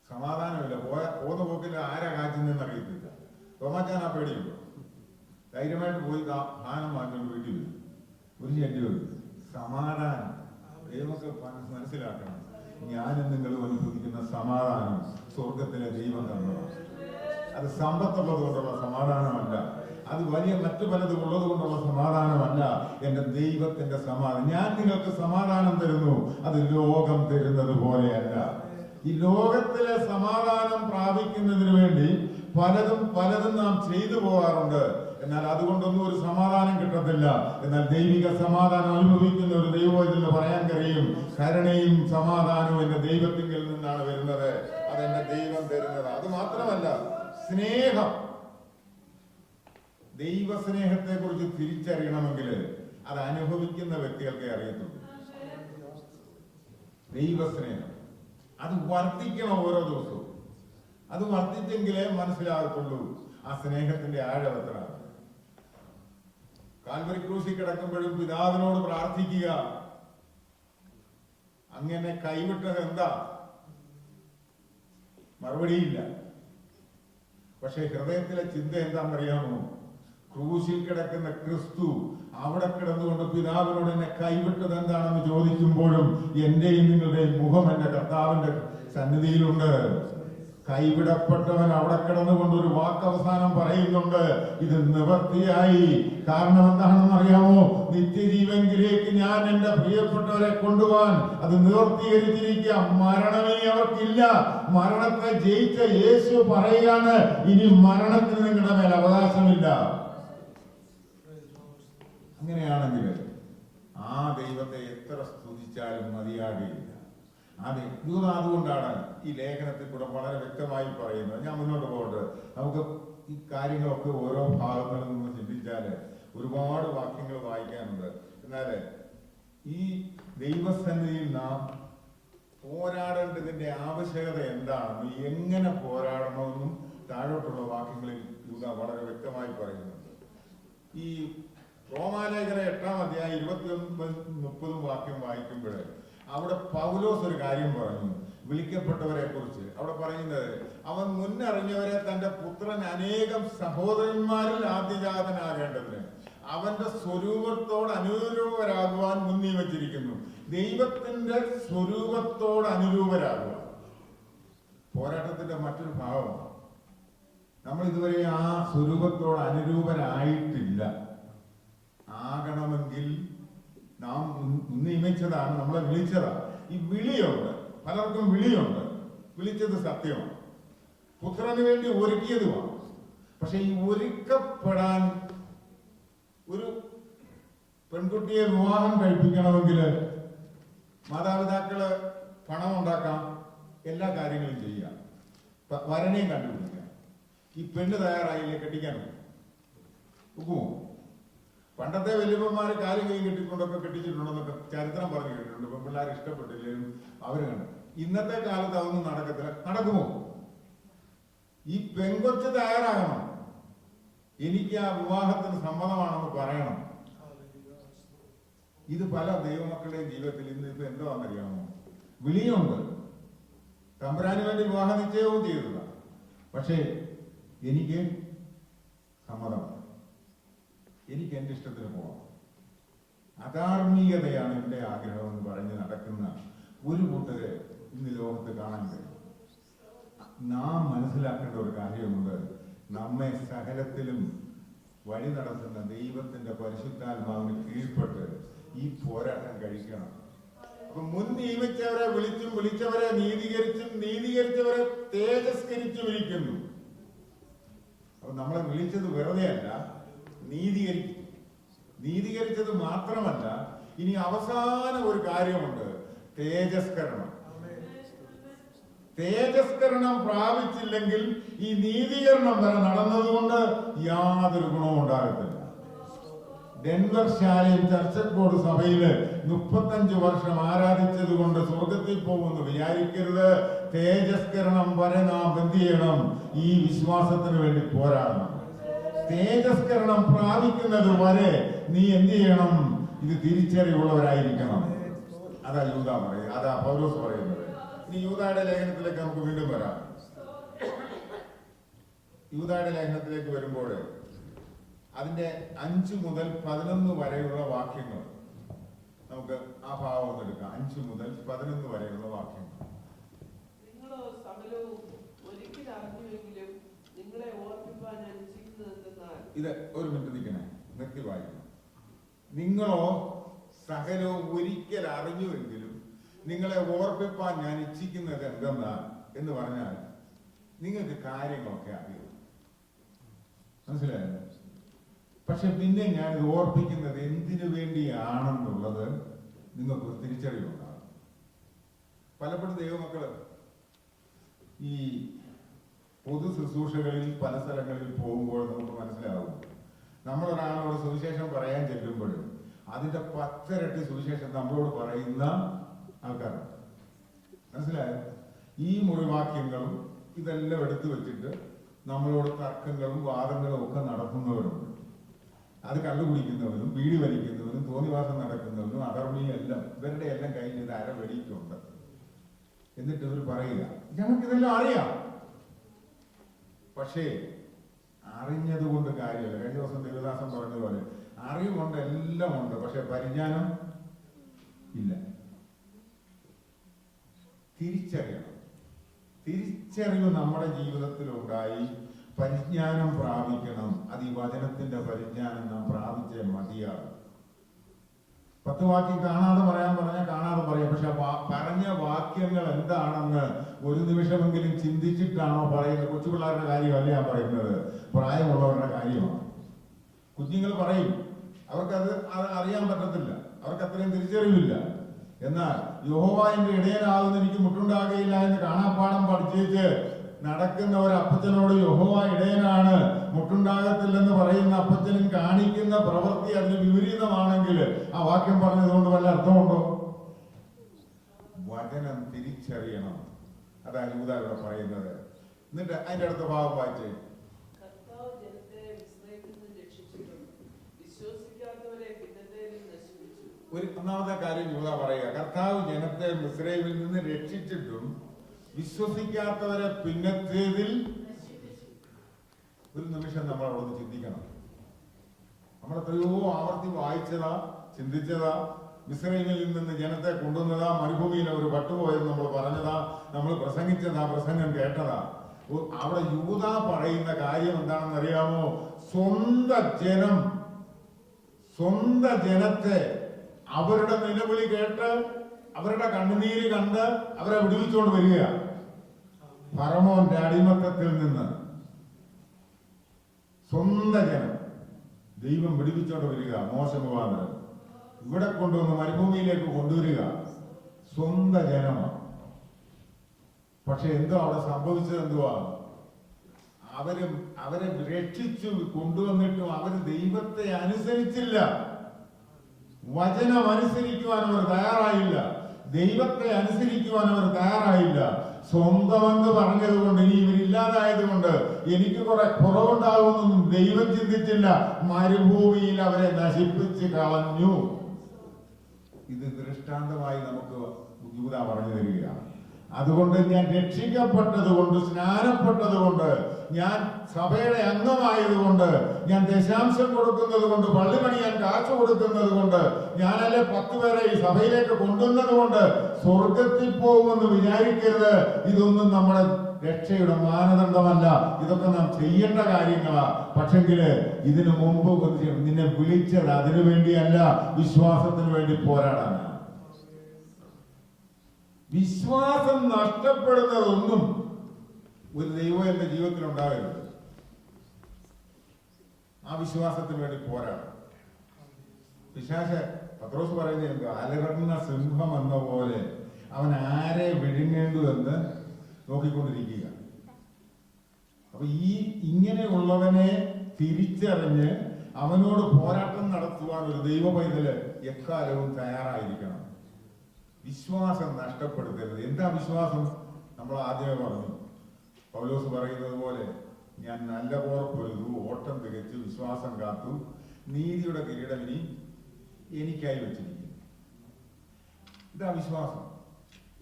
സമാധാനമില്ല. പോന്ന പോക്കിൽ ആരാ കാച്ചുന്നതെന്ന് അറിയത്തില്ല. തോമാച്ചാൻ ആ പേടിയുണ്ടോ? ധൈര്യമായിട്ട് പോയി സാധനം വാങ്ങിക്കൊണ്ട് വീട്ടിൽ വരും. ഒരു ശല്യമില്ല. സമാധാനം ദൈവമൊക്കെ മനസ്സിലാക്കണം. ഞാനും നിങ്ങളും അനുഭവിക്കുന്ന സമാധാനം സ്വർഗത്തിലെ ദൈവം തന്നതാണ്. അത് സമ്പത്തുള്ളത് കൊണ്ടുള്ള സമാധാനമല്ല, അത് വലിയ മറ്റു പലതും ഉള്ളത് കൊണ്ടുള്ള സമാധാനമല്ല. എന്റെ ദൈവത്തിന്റെ സമാധാനം. ഞാൻ നിങ്ങൾക്ക് സമാധാനം തരുന്നു, അത് ലോകം തരുന്നത് പോലെയല്ല. ഈ ലോകത്തിലെ സമാധാനം പ്രാപിക്കുന്നതിന് വേണ്ടി പലതും നാം ചെയ്തു പോകാറുണ്ട്. എന്നാൽ അതുകൊണ്ടൊന്നും ഒരു സമാധാനം കിട്ടത്തില്ല. എന്നാൽ ദൈവിക സമാധാനം അനുഭവിക്കുന്ന ഒരു ദൈവത്തിൽ പറയാൻ കഴിയും, കരുണയും സമാധാനവും എന്റെ ദൈവത്തിങ്കിൽ നിന്നാണ് വരുന്നത്, അതെന്റെ ദൈവം തരുന്നത്. അത് മാത്രമല്ല, സ്നേഹം. ദൈവസ്നേഹത്തെ കുറിച്ച് തിരിച്ചറിയണമെങ്കിൽ അത് അനുഭവിക്കുന്ന വ്യക്തികൾക്കേ അറിയത്തുള്ളൂ. ദൈവസ്നേഹം അത് വർദ്ധിക്കണം ഓരോ ദിവസവും. അത് വർദ്ധിച്ചെങ്കിലേ മനസ്സിലാകത്തുള്ളൂ ആ സ്നേഹത്തിന്റെ ആഴം എത്ര. കാൽവരി ക്രൂശിൽ കിടക്കുമ്പോഴും പിതാവിനോട് പ്രാർത്ഥിക്കുക, അങ്ങനെ കൈവിട്ടത് എന്താ? മറുപടിയില്ല. പക്ഷെ ഹൃദയത്തിലെ ചിന്ത എന്താണെന്നറിയാമോ? ക്രൂശിൽ കിടക്കുന്ന ക്രിസ്തു അവിടെ കിടന്നുകൊണ്ട് പിതാവിനോട് എന്നെ കൈവിട്ടത് എന്താണെന്ന് ചോദിക്കുമ്പോഴും എന്റെയും നിങ്ങളുടെയും മുഖം എന്റെ കർത്താവിന്റെ സന്നിധിയിലുണ്ട്. കൈവിടപ്പെട്ടവൻ അവിടെ കിടന്നുകൊണ്ട് ഒരു വാക്ക് അവസാനം പറയുന്നുണ്ട്, ഇത് നിവർത്തിയായി. കാരണം എന്താണെന്ന് അറിയാമോ? നിത്യജീവനിലേക്ക് ഞാൻ എന്റെ പ്രിയപ്പെട്ടവരെ കൊണ്ടുപോകാൻ അത് നിവർത്തീകരിച്ചിരിക്കുക. മരണമേ അവർക്കില്ല. മരണത്തെ ജയിച്ച യേശു പറയുകയാണ്, ഇനി മരണത്തിന് നിങ്ങളുടെ മേൽ അവകാശമില്ല. അങ്ങനെയാണെങ്കിൽ ആ ദൈവത്തെ എത്ര സ്തുതിച്ചാലും മതിയാകില്ല. അതെ, അതുകൊണ്ടാണ് ഈ ലേഖനത്തിൽ കൂടെ വളരെ വ്യക്തമായി പറയുന്നത്. ഞാൻ മുന്നോട്ട് പോകട്ടെ. നമുക്ക് ഈ കാര്യങ്ങളൊക്കെ ഓരോ ഭാഗങ്ങളിൽ നിന്ന് ചിന്തിച്ചാല് ഒരുപാട് വാക്യങ്ങൾ വായിക്കാനുണ്ട്. എന്നാല് ഈ ദൈവസന്നിധിയിൽ നാം പോരാടേണ്ടതിന്റെ ആവശ്യകത എന്താണെന്നും എങ്ങനെ പോരാടണമെന്നും താഴോട്ടുള്ള വാക്യങ്ങളിൽ യൂദ വളരെ വ്യക്തമായി പറയുന്നുണ്ട്. ഈ റോമാലേഖന 8-ാം അധ്യായം 29-30 വാക്യം വായിക്കുമ്പോൾ അവിടെ പൗലോസ് ഒരു കാര്യം പറഞ്ഞു വിളിക്കപ്പെട്ടവരെ കുറിച്ച്. അവിടെ പറയുന്നത്, അവൻ മുന്നറിഞ്ഞവരെ തന്റെ പുത്രൻ അനേകം സഹോദരന്മാരിൽ ആദ്യജാതനാകേണ്ടതിന് അവന്റെ സ്വരൂപത്തോട് അനുരൂപരാകുവാൻ മുൻനിയമിച്ചിരിക്കുന്നു. ദൈവത്തിന്റെ സ്വരൂപത്തോട് അനുരൂപരാകുക പോരാട്ടത്തിന്റെ മറ്റൊരു ഭാവമാണ്. നമ്മൾ ഇതുവരെ ആ സ്വരൂപത്തോട് അനുരൂപരായിട്ടില്ല. ആകണമെങ്കിൽ നാം നിയമിച്ചതാണ്, നമ്മളെ വിളിച്ചതാണ്. ഈ വിളിയുണ്ട്, പലർക്കും വിളിയുണ്ട്. വിളിച്ചത് സത്യമാണ്, പുത്രന് വേണ്ടി ഒരുക്കിയതുമാണ്. പക്ഷെ ഈ ഒരുക്കപ്പെടാൻ ഒരു പെൺകുട്ടിയെ വിവാഹം കഴിപ്പിക്കണമെങ്കിൽ മാതാപിതാക്കള് പണം ഉണ്ടാക്കാം, എല്ലാ കാര്യങ്ങളും ചെയ്യാം, വരനെയും കണ്ടുപിടിക്കാം. ഈ പെണ്ണ് തയ്യാറായില്ലേ കെട്ടിക്കാൻ ഒക്കുമോ? പണ്ടത്തെ വലിയപ്പന്മാര് കാലും കൈ കെട്ടിക്കൊണ്ടൊക്കെ കെട്ടിച്ചിട്ടുണ്ടെന്നൊക്കെ ചരിത്രം പറഞ്ഞു കേട്ടിട്ടുണ്ട്. പെൺപിള്ളേർ ഇഷ്ടപ്പെട്ടില്ലേലും അവര് കണ്ടു. ഇന്നത്തെ കാലത്ത് അതൊന്നും നടക്കത്തില്ല. നടക്കുമോ? ഈ പെൺകൊച്ച് തയ്യാറാകണം, എനിക്ക് ആ വിവാഹത്തിന് സമ്മതമാണെന്ന് പറയണം. ഇത് പല ദൈവമക്കളുടെയും ജീവിതത്തിൽ ഇന്ന് ഇപ്പൊ എന്താണെന്നറിയാമോ? വിളിയുണ്ട്, തമ്പുരാന് വേണ്ടി വിവാഹ നിശ്ചയവും ചെയ്തതാണ്, പക്ഷേ എനിക്ക് സമ്മതം, എനിക്ക് എന്റെ ഇഷ്ടത്തിന് പോകാം. അധാർമികതയാണ് എന്റെ ആഗ്രഹം എന്ന് പറഞ്ഞ് നടക്കുന്ന ഒരു കൂട്ടരെ ഇന്ന് ലോകത്ത് കാണാൻ കഴിയും. നാം മനസ്സിലാക്കേണ്ട ഒരു കാര്യമുണ്ട്. നമ്മെ സകലത്തിലും വഴി നടത്തുന്ന ദൈവത്തിന്റെ പരിശുദ്ധാത്മാവിന് കീഴ്പ്പെട്ട് ഈ പോരാട്ടം കഴിക്കണം. അപ്പൊ മുൻ നിയമിച്ചവരെ വിളിച്ചവരെ നീതീകരിച്ചവരെ തേജസ്കരിച്ചും ഇരിക്കുന്നു. അപ്പൊ നമ്മളെ വിളിച്ചത് വെറുതെ അല്ല, നീതീകരിച്ചത് മാത്രമല്ല, ഇനി അവസാന ഒരു കാര്യമുണ്ട്, തേജസ്കരണം പ്രാപിച്ചില്ലെങ്കിൽ ഈ നീതീകരണം വരെ നടന്നതുകൊണ്ട് യാതൊരു ഗുണവും ഉണ്ടാകത്തില്ല. ഡെൻവർ ശാലയും ചർച്ചക്കോട് സഭയില് 35 വർഷം ആരാധിച്ചത് കൊണ്ട് സ്വർഗത്തിൽ പോകുമെന്ന് വിചാരിക്കരുത്. തേജസ്കരണം വരെ നാം എന്ത് ചെയ്യണം? ഈ വിശ്വാസത്തിന് വേണ്ടി പോരാടണം. തേജസ്കരണം പ്രാപിക്കുന്നത് വരെ നീ എന്ത് ചെയ്യണം? ഇത് തിരിച്ചറിവുള്ളവരായിരിക്കണം. അതാ യൂദ പറയുന്നത്, അതാ പൗലോസ് പറയുന്നത്. ഇനി യൂദായുടെ ലേഖനത്തിലേക്ക് നമുക്ക് വീണ്ടും വരാം. യൂദായുടെ ലേഖനത്തിലേക്ക് വരുമ്പോൾ അതിന്റെ 5 മുതൽ 11 വരെയുള്ള വാക്യങ്ങൾ നമുക്ക് ആ ഭാവം ഒന്നെടുക്കാം. 5 മുതൽ 11 വരെയുള്ള വാക്യങ്ങൾ. നിങ്ങളോ സകലവും ഒരിക്കൽ അറിഞ്ഞുവെങ്കിലും നിങ്ങളെ ഓർമ്മിപ്പാൻ ഞാൻ ചെയ്യുന്നതെന്നാൽ. ഇത് ഒരു മിനിറ്റ് നിൽക്കണേ, നിർത്തി വായിക്കണം. നിങ്ങളോ സകലവും ഒരിക്കൽ അറിഞ്ഞുവെങ്കിലും നിങ്ങളെ ഓർമ്മിപ്പാൻ ഞാൻ ഇച്ഛിക്കുന്നത് എന്തെന്നാ എന്ന് പറഞ്ഞാൽ നിങ്ങൾക്ക് കാര്യങ്ങളൊക്കെ അറിയും, മനസ്സിലായോ? പക്ഷെ പിന്നെ ഞാൻ ഇത് ഓർപ്പിക്കുന്നത് എന്തിനു വേണ്ടിയാണെന്നുള്ളത് നിങ്ങൾക്ക് തിരിച്ചറിവുണ്ടാകും. പലപ്പോഴും ദൈവമക്കള് ഈ പൊതു ശുശ്രൂഷകളിൽ പല സ്ഥലങ്ങളിൽ പോകുമ്പോൾ നമുക്ക് മനസ്സിലാവും, നമ്മളൊരാളോട് സുവിശേഷം പറയാൻ ചെല്ലുമ്പോഴും അതിന്റെ 10 ഇരട്ടി സുവിശേഷം നമ്മളോട് പറയുന്ന ആൾക്കാരുണ്ട്, മനസ്സിലായോ? ഈ മുറിവാക്യങ്ങളും ഇതെല്ലാം എടുത്തു വെച്ചിട്ട് നമ്മളോട് തർക്കങ്ങളും വാദങ്ങളും ഒക്കെ നടത്തുന്നവരുണ്ട്. അത് കള്ളുകുടിക്കുന്നവരും വീടി വലിക്കുന്നവരും തോന്നിവാസം നടക്കുന്നവരും അധർമ്മിയും എല്ലാം ഇവരുടെ എല്ലാം കയ്യിൽ ഇത് അരവെടിയിട്ടുണ്ട്. എന്നിട്ട് ഇവർ പറയുക ഞങ്ങൾക്കിതെല്ലാം അറിയാം. പക്ഷേ അറിഞ്ഞത് കൊണ്ട് കാര്യമില്ല. കഴിഞ്ഞ ദിവസം ദേവദാസൻ പറഞ്ഞതുപോലെ അറിവുണ്ട്, എല്ലാം ഉണ്ട്, പക്ഷെ പരിജ്ഞാനം ഇല്ല. തിരിച്ചറിവ് നമ്മുടെ ജീവിതത്തിൽ ഉണ്ടായി പരിജ്ഞാനം പ്രാപിക്കണം. അത് ഈ വചനത്തിന്റെ പരിജ്ഞാനം നാം പ്രാപിച്ചേ മതിയാകും. 10 വാക്യം കാണാതെ പറയാൻ പറഞ്ഞാൽ കാണാതെ പറയാം. പക്ഷെ പറഞ്ഞ വാക്യങ്ങൾ എന്താണെന്ന് ഒരു നിമിഷമെങ്കിലും ചിന്തിച്ചിട്ടാണോ പറയുന്നത്? കൊച്ചുപിള്ളേരുടെ കാര്യമല്ല ഞാൻ പറയുന്നത്, പ്രായമുള്ളവരുടെ കാര്യമാണ്. കുഞ്ഞുങ്ങൾ പറയും, അവർക്കത് അറിയാൻ പറ്റത്തില്ല, അവർക്ക് അത്രയും തിരിച്ചറിവില്ല. എന്നാൽ യഹോവ എന്റെ ഇടയനാകുന്ന എനിക്ക് മുട്ടുണ്ടാകുകയില്ല എന്ന് കാണാപ്പാഠം പഠിച്ചേച്ച് നടക്കുന്ന ഒരു അപ്പച്ചനോട് യഹോവ ഇടയനാണ്, മുട്ടുണ്ടാകത്തില്ലെന്ന് പറയുന്ന അപ്പച്ചനും കാണിക്കുന്ന പ്രവൃത്തി അതിന് വിപരീതമാണെങ്കിൽ ആ വാക്യം പറഞ്ഞതുകൊണ്ട് വല്ല അർത്ഥമുണ്ടോ? വചനം തിരിച്ചറിയണം. അതാണ് യൂദാ ഇവിടെ പറയുന്നത്. എന്നിട്ട് അതിന്റെ അടുത്ത ഭാഗം വായിച്ചേ. ഒരു ഒന്നാമത്തെ കാര്യം യൂദാ പറയുക, കർത്താവ് ജനത്തെ മിസ്രൈമിൽ നിന്ന് രക്ഷിച്ചിട്ടും വിശ്വസിക്കാത്തവരെ പിന്നത്തേതിൽ. ഒരു നിമിഷം നമ്മൾ അവിടെ നിന്ന് ചിന്തിക്കണം. നമ്മൾ എത്രയോ ആവർത്തി വായിച്ചതാ, ചിന്തിച്ചതാ. മിസ്രൈമിൽ നിന്ന് ജനത്തെ കൊണ്ടുവന്നതാ, മരുഭൂമിയിൽ അവർ പട്ടുപോയെന്ന് നമ്മൾ പറഞ്ഞതാ, നമ്മൾ പ്രസംഗിച്ചതാ, പ്രസംഗം കേട്ടതാ. അവിടെ യൂദാ പറയുന്ന കാര്യം എന്താണെന്ന് അറിയാമോ? സ്വന്തം ജനത്തെ അവരുടെ നിലവിളി കേട്ട് അവരുടെ കണ്ണുനീര് കണ്ട് അവരെ വിടുവിച്ചുകൊണ്ട് വരിക. ഫറവോന്റെ അടിമത്തത്തിൽ നിന്ന് സ്വന്തം ജനം, ദൈവം പിടിപ്പിച്ചോണ്ട് വരിക. മോശ മുഖാന്തരം ഇവിടെ കൊണ്ടുവന്ന് മരുഭൂമിയിലേക്ക് കൊണ്ടുവരിക. സ്വന്തം ജനമാണ്. പക്ഷെ എന്തോ അവിടെ സംഭവിച്ചത് എന്തുവാ? അവരെ രക്ഷിച്ചു കൊണ്ടുവന്നിട്ടും അവർ ദൈവത്തെ അനുസരിച്ചില്ല. വചനം അനുസരിക്കുവാൻ അവർ തയ്യാറായില്ല. ദൈവത്തെ അനുസരിക്കുവാൻ അവർ തയ്യാറായില്ല. സ്വന്തമെന്ന് പറഞ്ഞതുകൊണ്ട്, ഇനി ഇവരില്ലാതായത് കൊണ്ട് എനിക്ക് കുറെ കുറവുണ്ടാകുമെന്നൊന്നും ദൈവം ചിന്തിച്ചില്ല. മരുഭൂമിയിൽ അവരെ നശിപ്പിച്ച് കളഞ്ഞു. ഇത് ദൃഷ്ടാന്തമായി നമുക്ക് യൂദാ പറഞ്ഞു തരികയാണ്. അതുകൊണ്ട് ഞാൻ രക്ഷിക്കപ്പെട്ടത് കൊണ്ട്, സ്നാനപ്പെട്ടത് കൊണ്ട്, ഞാൻ സഭയുടെ അംഗമായതുകൊണ്ട്, ഞാൻ ദശാംശം കൊടുക്കുന്നത് കൊണ്ട്, പള്ളി പണിയാൻ കാശ് കൊടുക്കുന്നത് കൊണ്ട്, ഞാനല്ലേ 10 പേരെ ഈ സഭയിലേക്ക് കൊണ്ടുവന്നത് കൊണ്ട് സ്വർഗത്തിൽ പോകുമെന്ന് വിചാരിക്കരുത്. ഇതൊന്നും നമ്മുടെ രക്ഷയുടെ മാനദണ്ഡമല്ല. ഇതൊക്കെ നാം ചെയ്യേണ്ട കാര്യങ്ങളാ. പക്ഷെങ്കില് ഇതിനു മുമ്പ് നിന്നെ വിളിച്ചത് അതിനു വേണ്ടിയല്ല, വിശ്വാസത്തിന് വേണ്ടി പോരാടാനാണ്. വിശ്വാസം നഷ്ടപ്പെടുന്നതൊന്നും ഒരു ദൈവം എന്റെ ജീവിതത്തിൽ ഉണ്ടാകരുത്. ആ വിശ്വാസത്തിന് വേണ്ടി പോരാടണം. പിശാച് പത്രോസ് പറയുന്നത് അലറുന്ന സിംഹം എന്ന പോലെ അവൻ ആരെ വിഴുങ്ങേണ്ടു എന്ന് നോക്കിക്കൊണ്ടിരിക്കുക. അപ്പൊ ഇങ്ങനെയുള്ളവനെ തിരിച്ചറിഞ്ഞ് അവനോട് പോരാട്ടം നടത്തുവാൻ ഒരു ദൈവ പൈതല് എക്കാലവും തയ്യാറായിരിക്കണം. വിശ്വാസം നഷ്ടപ്പെടുത്തരുത്. എന്താ വിശ്വാസം? നമ്മൾ ആദ്യമേ പറഞ്ഞു. പൗലോസ് പറയുന്നത് പോലെ, ഞാൻ നല്ല പോർ പൊരുതു, ഓട്ടം തികച്ചു, വിശ്വാസം കാത്തു, നീതിയുടെ കിരീടം ഇനി എനിക്കായി വെച്ചിരിക്കുന്നു. ഇതാ വിശ്വാസം.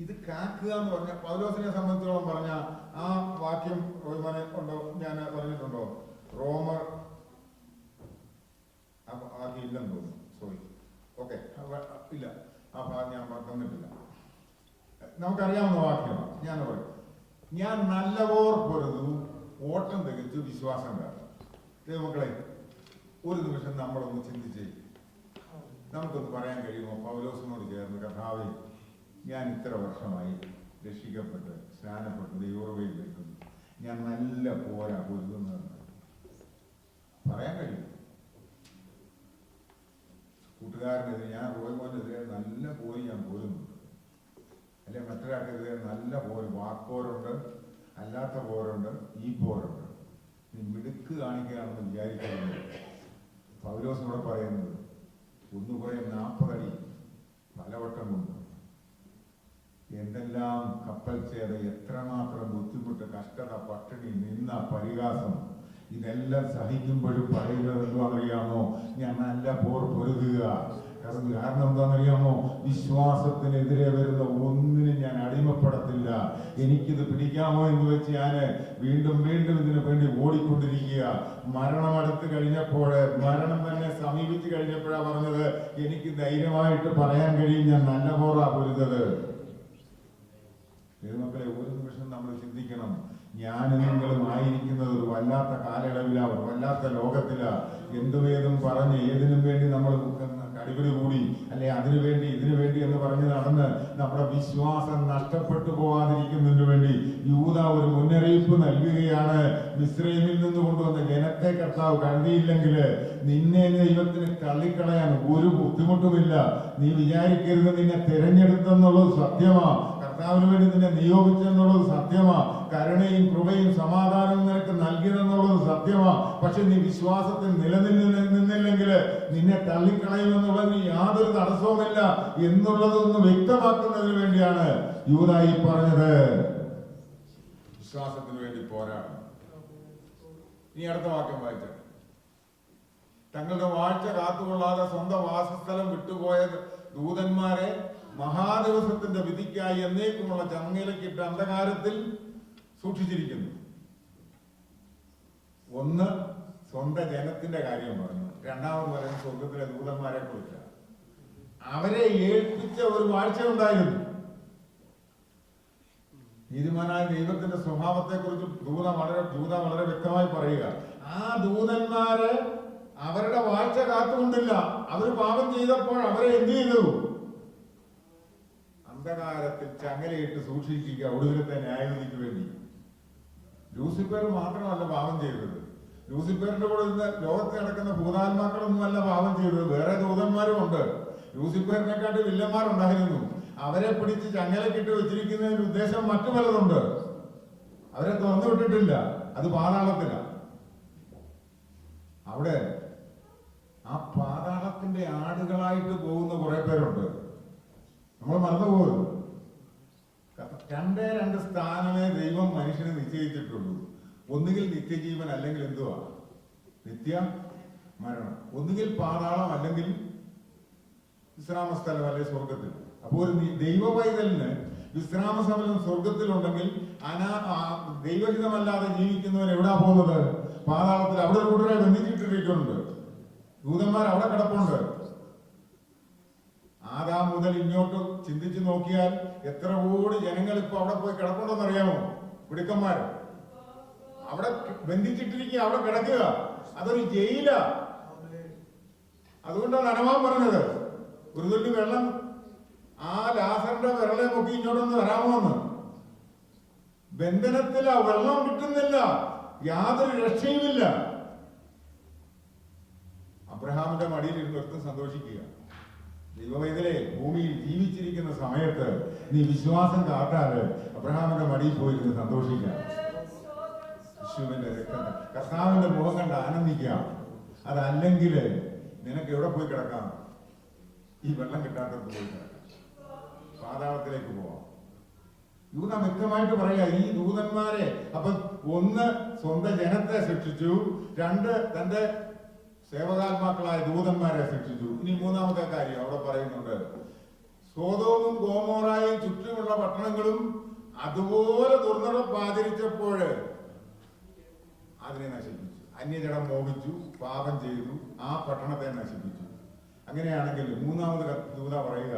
ഇത് കാക്കുക എന്ന് പറഞ്ഞ പൗലോസിനെ സംബന്ധിച്ചോളം പറഞ്ഞ ആ വാക്യം ഉണ്ടോ? ഞാൻ പറഞ്ഞിട്ടുണ്ടോ? റോമർ വാക്യം ഇല്ലെന്ന് തോന്നുന്നു. സോറി, ഓക്കെ, ഇല്ല, ആ ഭാഗം ഞാൻ തന്നിട്ടില്ല. നമുക്കറിയാവുന്ന വാക്യമാണ്. ഞാൻ പറയും, ഞാൻ നല്ലപോർ പൊരുതു, ഓട്ടം തികച്ചു, വിശ്വാസം കാത്തു. ദൈവമക്കളെ, ഒരു നിമിഷം നമ്മളൊന്ന് ചിന്തിച്ചേ. നമുക്കൊന്ന് പറയാൻ കഴിയുമോ? പൗലോസിനോട് ചേർന്ന്, കർത്താവേ, ഞാൻ ഇത്ര വർഷമായി രക്ഷിക്കപ്പെട്ട് സ്നാനപ്പെട്ട് ദൈവോർവയിൽ നിൽക്കുന്നു, ഞാൻ നല്ല പോരാ പൊരുതുന്നതെന്ന് പറയാൻ കഴിയും? കൂട്ടുകാരനെതിരെ, ഞാൻ റോയ്മോനെതിരെ നല്ല പോയി ഞാൻ പോരുന്നുണ്ട്, അല്ലെ മറ്റൊരാൾക്കെതിരെ നല്ല പോര്, വാക്കോരുണ്ട്, അല്ലാത്ത പോരുണ്ട്, ഈ പോരുണ്ട്. നീ മിടുക്ക് കാണിക്കുകയാണെന്ന് വിചാരിക്കുന്നത്. പൗലോസിനോട് പറയുന്നത്, ഒന്നുകൂടെ 40 അടി പലവട്ടം കൊണ്ട് എന്തെല്ലാം കപ്പൽ ചേത, എത്രമാത്രം ബുദ്ധിമുട്ട്, കഷ്ടത, പട്ടിണി, നിന്ന, പരിഹാസം, ഇതെല്ലാം സഹിക്കുമ്പോഴും പറയുന്നത് എന്താണെന്നറിയാമോ? ഞാൻ നല്ല പോർ പൊരുതുക. കാരണം എന്താണെന്നറിയാമോ? വിശ്വാസത്തിനെതിരെ വരുന്ന ഒന്നിനും ഞാൻ അടിമപ്പെടത്തില്ല. എനിക്കിത് പിടിക്കാമോ എന്ന് വെച്ച് ഞാൻ വീണ്ടും വീണ്ടും ഇതിനു വേണ്ടി ഓടിക്കൊണ്ടിരിക്കുക. മരണം അടുത്ത് കഴിഞ്ഞപ്പോൾ, മരണം തന്നെ സമീപിച്ചു കഴിഞ്ഞപ്പോഴാണ് പറഞ്ഞത്, എനിക്ക് ധൈര്യമായിട്ട് പറയാൻ കഴിയും, ഞാൻ നല്ല പോറാ പൊരുതത്. മക്കളെ, ഒരു നിമിഷം നമ്മൾ ചിന്തിക്കണം. ഞാനും നിങ്ങളും ആയിരിക്കുന്നത് ഒരു വല്ലാത്ത കാലയളവിലാ, ഒരു വല്ലാത്ത ലോകത്തിലാ. എന്തുവേതും പറഞ്ഞ് ഏതിനും വേണ്ടി നമ്മൾ കടിപിടി കൂടി, അല്ലെ അതിനു വേണ്ടി ഇതിനു വേണ്ടി എന്ന് പറഞ്ഞ് നടന്ന് നമ്മുടെ വിശ്വാസം നഷ്ടപ്പെട്ടു പോകാതിരിക്കുന്നതിന് വേണ്ടി യൂദാ ഒരു മുന്നറിയിപ്പ് നൽകുകയാണ്. മിസ്രൈമിൽ നിന്ന് കൊണ്ടുവന്ന ജനത്തെ കർത്താവ് കണ്ടിയില്ലെങ്കിൽ നിന്നെ ദൈവത്തിന് തള്ളിക്കളയാൻ ഒരു ബുദ്ധിമുട്ടുമില്ല. നീ വിചാരിക്കരുത് നിന്നെ തിരഞ്ഞെടുത്തെന്നുള്ളത് സത്യമാ, കർത്താവിന് വേണ്ടി നിന്നെ നിയോഗിച്ചെന്നുള്ളത് സത്യമാ, കരുണയും കൃപയും സമാധാനവും നിനക്ക് നൽകിയെന്നുള്ളത് സത്യമാ. പക്ഷെ നീ വിശ്വാസത്തിൽ നിലനിന്നില്ലെങ്കിൽ നിന്നെ തള്ളിക്കളയുമെന്നുള്ളതിന് യാതൊരു തടസ്സവുമില്ല എന്നുള്ളതൊന്ന് വ്യക്തമാക്കുന്നതിന് വേണ്ടിയാണ് യൂദാ ഈ പറഞ്ഞത്. വിശ്വാസത്തിന് വേണ്ടി പോരാടണം. നീ അടുത്ത വാക്യം വായിച്ച, തങ്ങളുടെ വാഴ്ച കാത്തുകൊള്ളാതെ സ്വന്തം വാസസ്ഥലം വിട്ടുപോയ ദൂതന്മാരെ മഹാദിവസത്തിന്റെ വിധിക്കായി എന്നേക്കുമുള്ള ചങ്ങലക്കിട്ട് അന്ധകാരത്തിൽ സൂക്ഷിച്ചിരിക്കുന്നു. ഒന്ന് സ്വന്തം ജനത്തിന്റെ കാര്യം പറഞ്ഞു, രണ്ടാമത് പറയുന്നത് സ്വർഗത്തിലെ ദൂതന്മാരെ കുറിച്ച്. അവരെ ഏൽപ്പിച്ച ഒരു വാഴ്ച ഉണ്ടായിരുന്നു. നീതിമാനായ ദൈവത്തിന്റെ സ്വഭാവത്തെ കുറിച്ച് ജൂദ വളരെ വ്യക്തമായി പറയുക. ആ ദൂതന്മാര് അവരുടെ വാഴ്ച കാത്തുകൊണ്ടില്ല. അവർ പാപം ചെയ്തപ്പോൾ അവരെ എന്ത് ചെയ്തു? അന്ധകാരത്തിൽ ചങ്ങലയിട്ട് സൂക്ഷിക്കുക ഒടുവിലത്തെ ന്യായവിധിക്ക് വേണ്ടി. ലൂസിഫർ മാത്രമല്ല പാപം ചെയ്തത്, ലൂസിഫറിന്റെ കൂടെ ഇന്ന് ലോകത്ത് നടക്കുന്ന ഭൂതാത്മാക്കളൊന്നുമല്ല പാപം ചെയ്തത്, വേറെ ദൂതന്മാരും ഉണ്ട്. ലൂസിഫറിനെക്കാട്ട് വില്ലന്മാരുണ്ടായിരുന്നു. അവരെ പിടിച്ച് ചങ്ങലക്കിട്ട് വെച്ചിരിക്കുന്നതിന്റെ ഉദ്ദേശം മറ്റു പലതുണ്ട്. അവരെ തുറന്നു വിട്ടിട്ടില്ല, അത് പാതാളത്തിലാണ്. അവിടെ ആ പാതാളത്തിന്റെ ആടുകളായിട്ട് പോകുന്ന കുറെ പേരുണ്ട്. നമ്മൾ മറന്നുപോകും. രണ്ട് സ്ഥാനമേ ദൈവം മനുഷ്യന് നിശ്ചയിച്ചിട്ടുള്ളൂ. ഒന്നുകിൽ നിത്യജീവൻ, അല്ലെങ്കിൽ എന്തുവാ നിത്യ മരണം. ഒന്നുകിൽ പാതാളം, അല്ലെങ്കിൽ വിശ്രാമസ്ഥലം, അല്ലെങ്കിൽ സ്വർഗത്തിൽ. അപ്പോൾ ഒരു ദൈവ പൈതലിന് വിശ്രാമസ്ഥലം സ്വർഗത്തിലുണ്ടെങ്കിൽ ദൈവഹിതമല്ലാതെ ജീവിക്കുന്നവൻ എവിടാ പോകുന്നത്? പാതാളത്തിൽ. അവിടെ ഒരു കൂട്ടരെ ബന്ധിച്ചിട്ടിരിക്കുന്നുണ്ട്. ദൂതന്മാർ അവിടെ കിടപ്പുണ്ട്. ആദാം മുതൽ ഇങ്ങോട്ട് ചിന്തിച്ചു നോക്കിയാൽ എത്ര കോടി ജനങ്ങൾ ഇപ്പൊ അവിടെ പോയി കിടപ്പുണ്ടെന്ന് അറിയാമോ? പിടുക്കന്മാർ അവിടെ ബന്ധിച്ചിട്ടിരിക്കുക, അവിടെ കിടക്കുക. അതൊരു ജയില. അതുകൊണ്ടാണ് അനവാൻ പറഞ്ഞത്, ഒരു തുള്ളി വെള്ളം ആ ലാസറിന്റെ വിരളെ നോക്കി ഇങ്ങോട്ടൊന്ന് വരാമോ എന്ന്. ബന്ധനത്തില, വെള്ളം കിട്ടുന്നില്ല, യാതൊരു രക്ഷയുമില്ല. അബ്രഹാമിന്റെ മടിയിൽ ഇരുന്നൊരുത്തും സന്തോഷിക്കുക. ദൈവവൈതലെ, ഭൂമിയിൽ ജീവിച്ചിരിക്കുന്ന സമയത്ത് നീ വിശ്വാസം കാട്ടാതെ അബ്രഹാമിന്റെ മടിയിൽ പോയിരുന്ന് സന്തോഷിക്കാം. യേശുവിന്റെ രക്തം, കർത്താവിന്റെ മുഖം കണ്ട് ആനന്ദിക്കാം. അതല്ലെങ്കിൽ നിനക്ക് എവിടെ പോയി കിടക്കാം? ഈ വെള്ളം കിട്ടാത്തടത്ത് പോയി കിടക്കാം, പാതാളത്തിലേക്ക് പോവാം. യൂദ വ്യക്തമായിട്ട് പറയാ, ഈ ദൂതന്മാരെ അപ്പൊ ഒന്ന് സ്വന്തം ജനത്തെ ശിക്ഷിച്ചു, രണ്ട് തന്റെ സേവകാത്മാക്കളായ ദൂതന്മാരെ ശിക്ഷിച്ചു. ഇനി മൂന്നാമത്തെ കാര്യം അവിടെ പറയുന്നുണ്ട്, സോദോമും ഗോമോറായും ചുറ്റുമുള്ള പട്ടണങ്ങളും അതുപോലെ ദുർനടപ്പ് ആചരിച്ചപ്പോൾ അതിനെ നശിപ്പിച്ചു. അന്യജനം മോഹിച്ചു, പാപം ചെയ്തു, ആ പട്ടണത്തെ നശിപ്പിച്ചു. അങ്ങനെയാണെങ്കിൽ മൂന്നാമത് ദൂത പറയുക,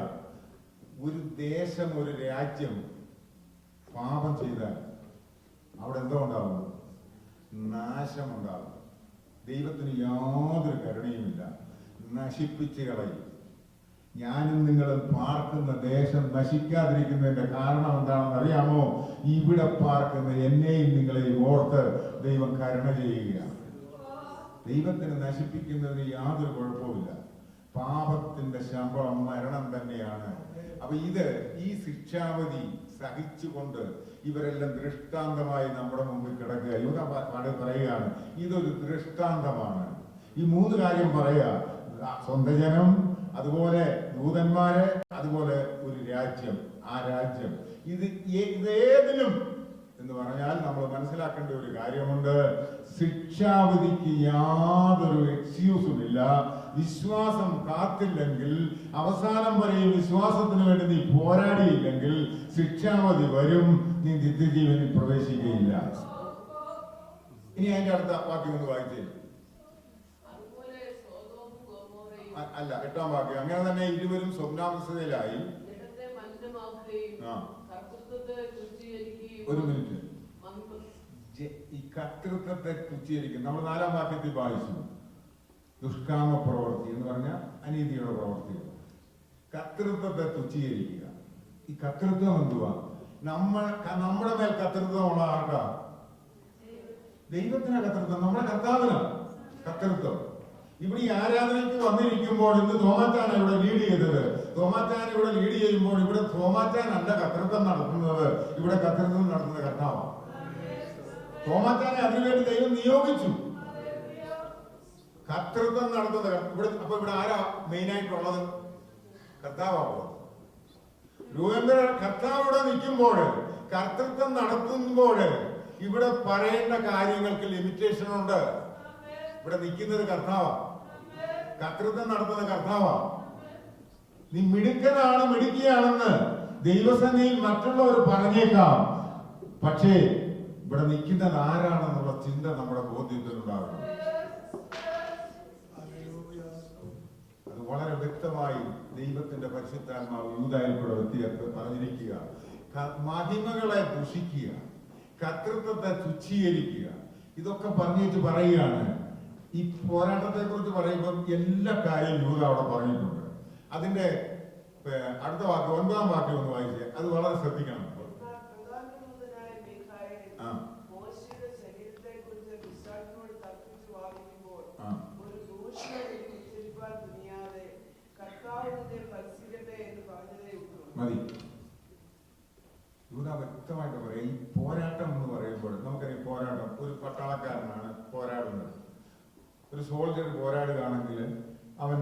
ഒരു ദേശം, ഒരു രാജ്യം പാപം ചെയ്താൽ അവിടെ എന്തോ ഉണ്ടാവും? നാശമുണ്ടാകും. ദൈവത്തിന് യാതൊരു കരുണയുമില്ല, നശിപ്പിച്ച് കളയും. ഞാനും നിങ്ങളും പാർക്കുന്ന ദേശം നശിക്കാതിരിക്കുന്നതിന്റെ കാരണം എന്താണെന്ന് അറിയാമോ? ഇവിടെ പാർക്കുന്ന എന്നെയും നിങ്ങളെയും ഓർത്ത് ദൈവം കരുണ ചെയ്യുകയാണ്. ദൈവത്തിന് നശിപ്പിക്കുന്നതിന് യാതൊരു കുഴപ്പമില്ല. പാപത്തിന്റെ ശമ്പളം മരണം തന്നെയാണ്. അപ്പൊ ഈ ശിക്ഷാവധി സഹിച്ചുകൊണ്ട് ഇവരെല്ലാം ദൃഷ്ടാന്തമായി നമ്മുടെ മുമ്പിൽ കിടക്കുക. യൂദ പറയുകയാണ്, ഇതൊരു ദൃഷ്ടാന്തമാണ്. ഈ മൂന്ന് കാര്യം പറയുക, സ്വന്തം ജനം, അതുപോലെ ദൂതന്മാരെ, അതുപോലെ ഒരു രാജ്യം. ആ രാജ്യം ഇതേതിലും എന്ന് പറഞ്ഞാൽ നമ്മൾ മനസ്സിലാക്കേണ്ട ഒരു കാര്യമുണ്ട്, ശിക്ഷാവിധിക്ക് യാതൊരു എക്സ്ക്യൂസും ഇല്ല. വിശ്വാസം കാത്തില്ലെങ്കിൽ, അവസാനം വരെയും വിശ്വാസത്തിന് വേണ്ടി നീ പോരാടിയില്ലെങ്കിൽ ശിക്ഷാവധി വരും, നീ നിത്യജീവനിൽ പ്രവേശിക്കുകയില്ല. ഇനി അതിന്റെ അടുത്ത വാക്യം ഒന്ന് വായിച്ചേ. അല്ല, 8ാം വാക്യം. അങ്ങനെ തന്നെ ഇരുവരും സ്വപ്നാവസ്ഥയിലായി. ഒരു മിനിറ്റ്, ഈ കർത്തൃത്വത്തെ തുച്ഛീകരിക്കും. നമ്മൾ 4ാം വാക്യത്തിൽ വായിച്ചു, ദുഷ്കാമ പ്രവൃത്തി എന്ന് പറഞ്ഞാൽ അനീതിയുടെ പ്രവൃത്തികൾ. കർത്തൃത്വത്തെ തുച്ഛീകരിക്കുക. ഈ കർത്തൃത്വം എന്തുവാ? നമ്മുടെ മേൽ കർത്തൃത്വമുള്ള ആർക്കാ? ദൈവത്തിന് കർത്തൃത്വം, നമ്മുടെ കർത്താവിനാണ് കർത്തൃത്വം. ഇവിടെ ഈ ആരാധനയ്ക്ക് വന്നിരിക്കുമ്പോൾ ഇന്ന് തോമാച്ചാൻ ഇവിടെ ലീഡ് ചെയ്തത്. തോമാച്ചാൻ ഇവിടെ ലീഡ് ചെയ്യുമ്പോൾ ഇവിടെ തോമാച്ചാൻ അല്ല കർത്തൃത്വം നടത്തുന്നത്, ഇവിടെ കർത്തൃത്വം നടത്തുന്നത് കർത്താവാണ്. തോമാച്ചാനെ അതിനുവേണ്ടി ദൈവം നിയോഗിച്ചു കർത്തൃത്വം നടത്തുന്നത്. അപ്പൊ ഇവിടെ ആരാ മെയിനായിട്ടുള്ളത്? കർത്താവാണ്. രൂപേന്ദ്ര കർത്താവ് ഇവിടെ നിൽക്കുമ്പോൾ, കർത്തൃത്വം നടത്തുമ്പോൾ ഇവിടെ പറയേണ്ട കാര്യങ്ങൾക്ക് ലിമിറ്റേഷൻ ഉണ്ട്. ഇവിടെ നിൽക്കുന്നത് കർത്താവാ, കർത്തൃത്വം നടത്തുന്ന കർത്താവാ. നീ മിടുക്കനാണ്, മിടുക്കിയാണെന്ന് ദൈവസന്നിധിയിൽ മറ്റുള്ളവർ പറഞ്ഞേക്കാം, പക്ഷേ ഇവിടെ നിൽക്കുന്നത് ആരാണെന്നുള്ള ചിന്ത നമ്മുടെ ബോധ്യത്തിലുണ്ടാകണം. അത് വളരെ വ്യക്തമായി ദൈവത്തിന്റെ പരിശുദ്ധാത്മാവ് യൂദായിൽ കൂടെ പറഞ്ഞിരിക്കുക. മഹിമകളെ ദുഷിക്കുക, കർത്തൃത്വത്തെ തുച്ഛീകരിക്കുക, ഇതൊക്കെ പറഞ്ഞേച്ച് പറയുകയാണ്. ഈ പോരാട്ടത്തെ കുറിച്ച് പറയുമ്പോൾ എല്ലാ കാര്യവും യൂദ അവിടെ പറഞ്ഞിട്ടുണ്ട്. അതിന്റെ അടുത്ത വാക്യം, 9ാം വാക്യം ഒന്ന് വായിച്ചേ. അത് വളരെ ശ്രദ്ധിക്കണം. ഒരു പട്ടാളക്കാരനാണ് പോരാടുന്നത്. ഒരു സോൾജർ പോരാടുകയാണെങ്കിൽ അവൻ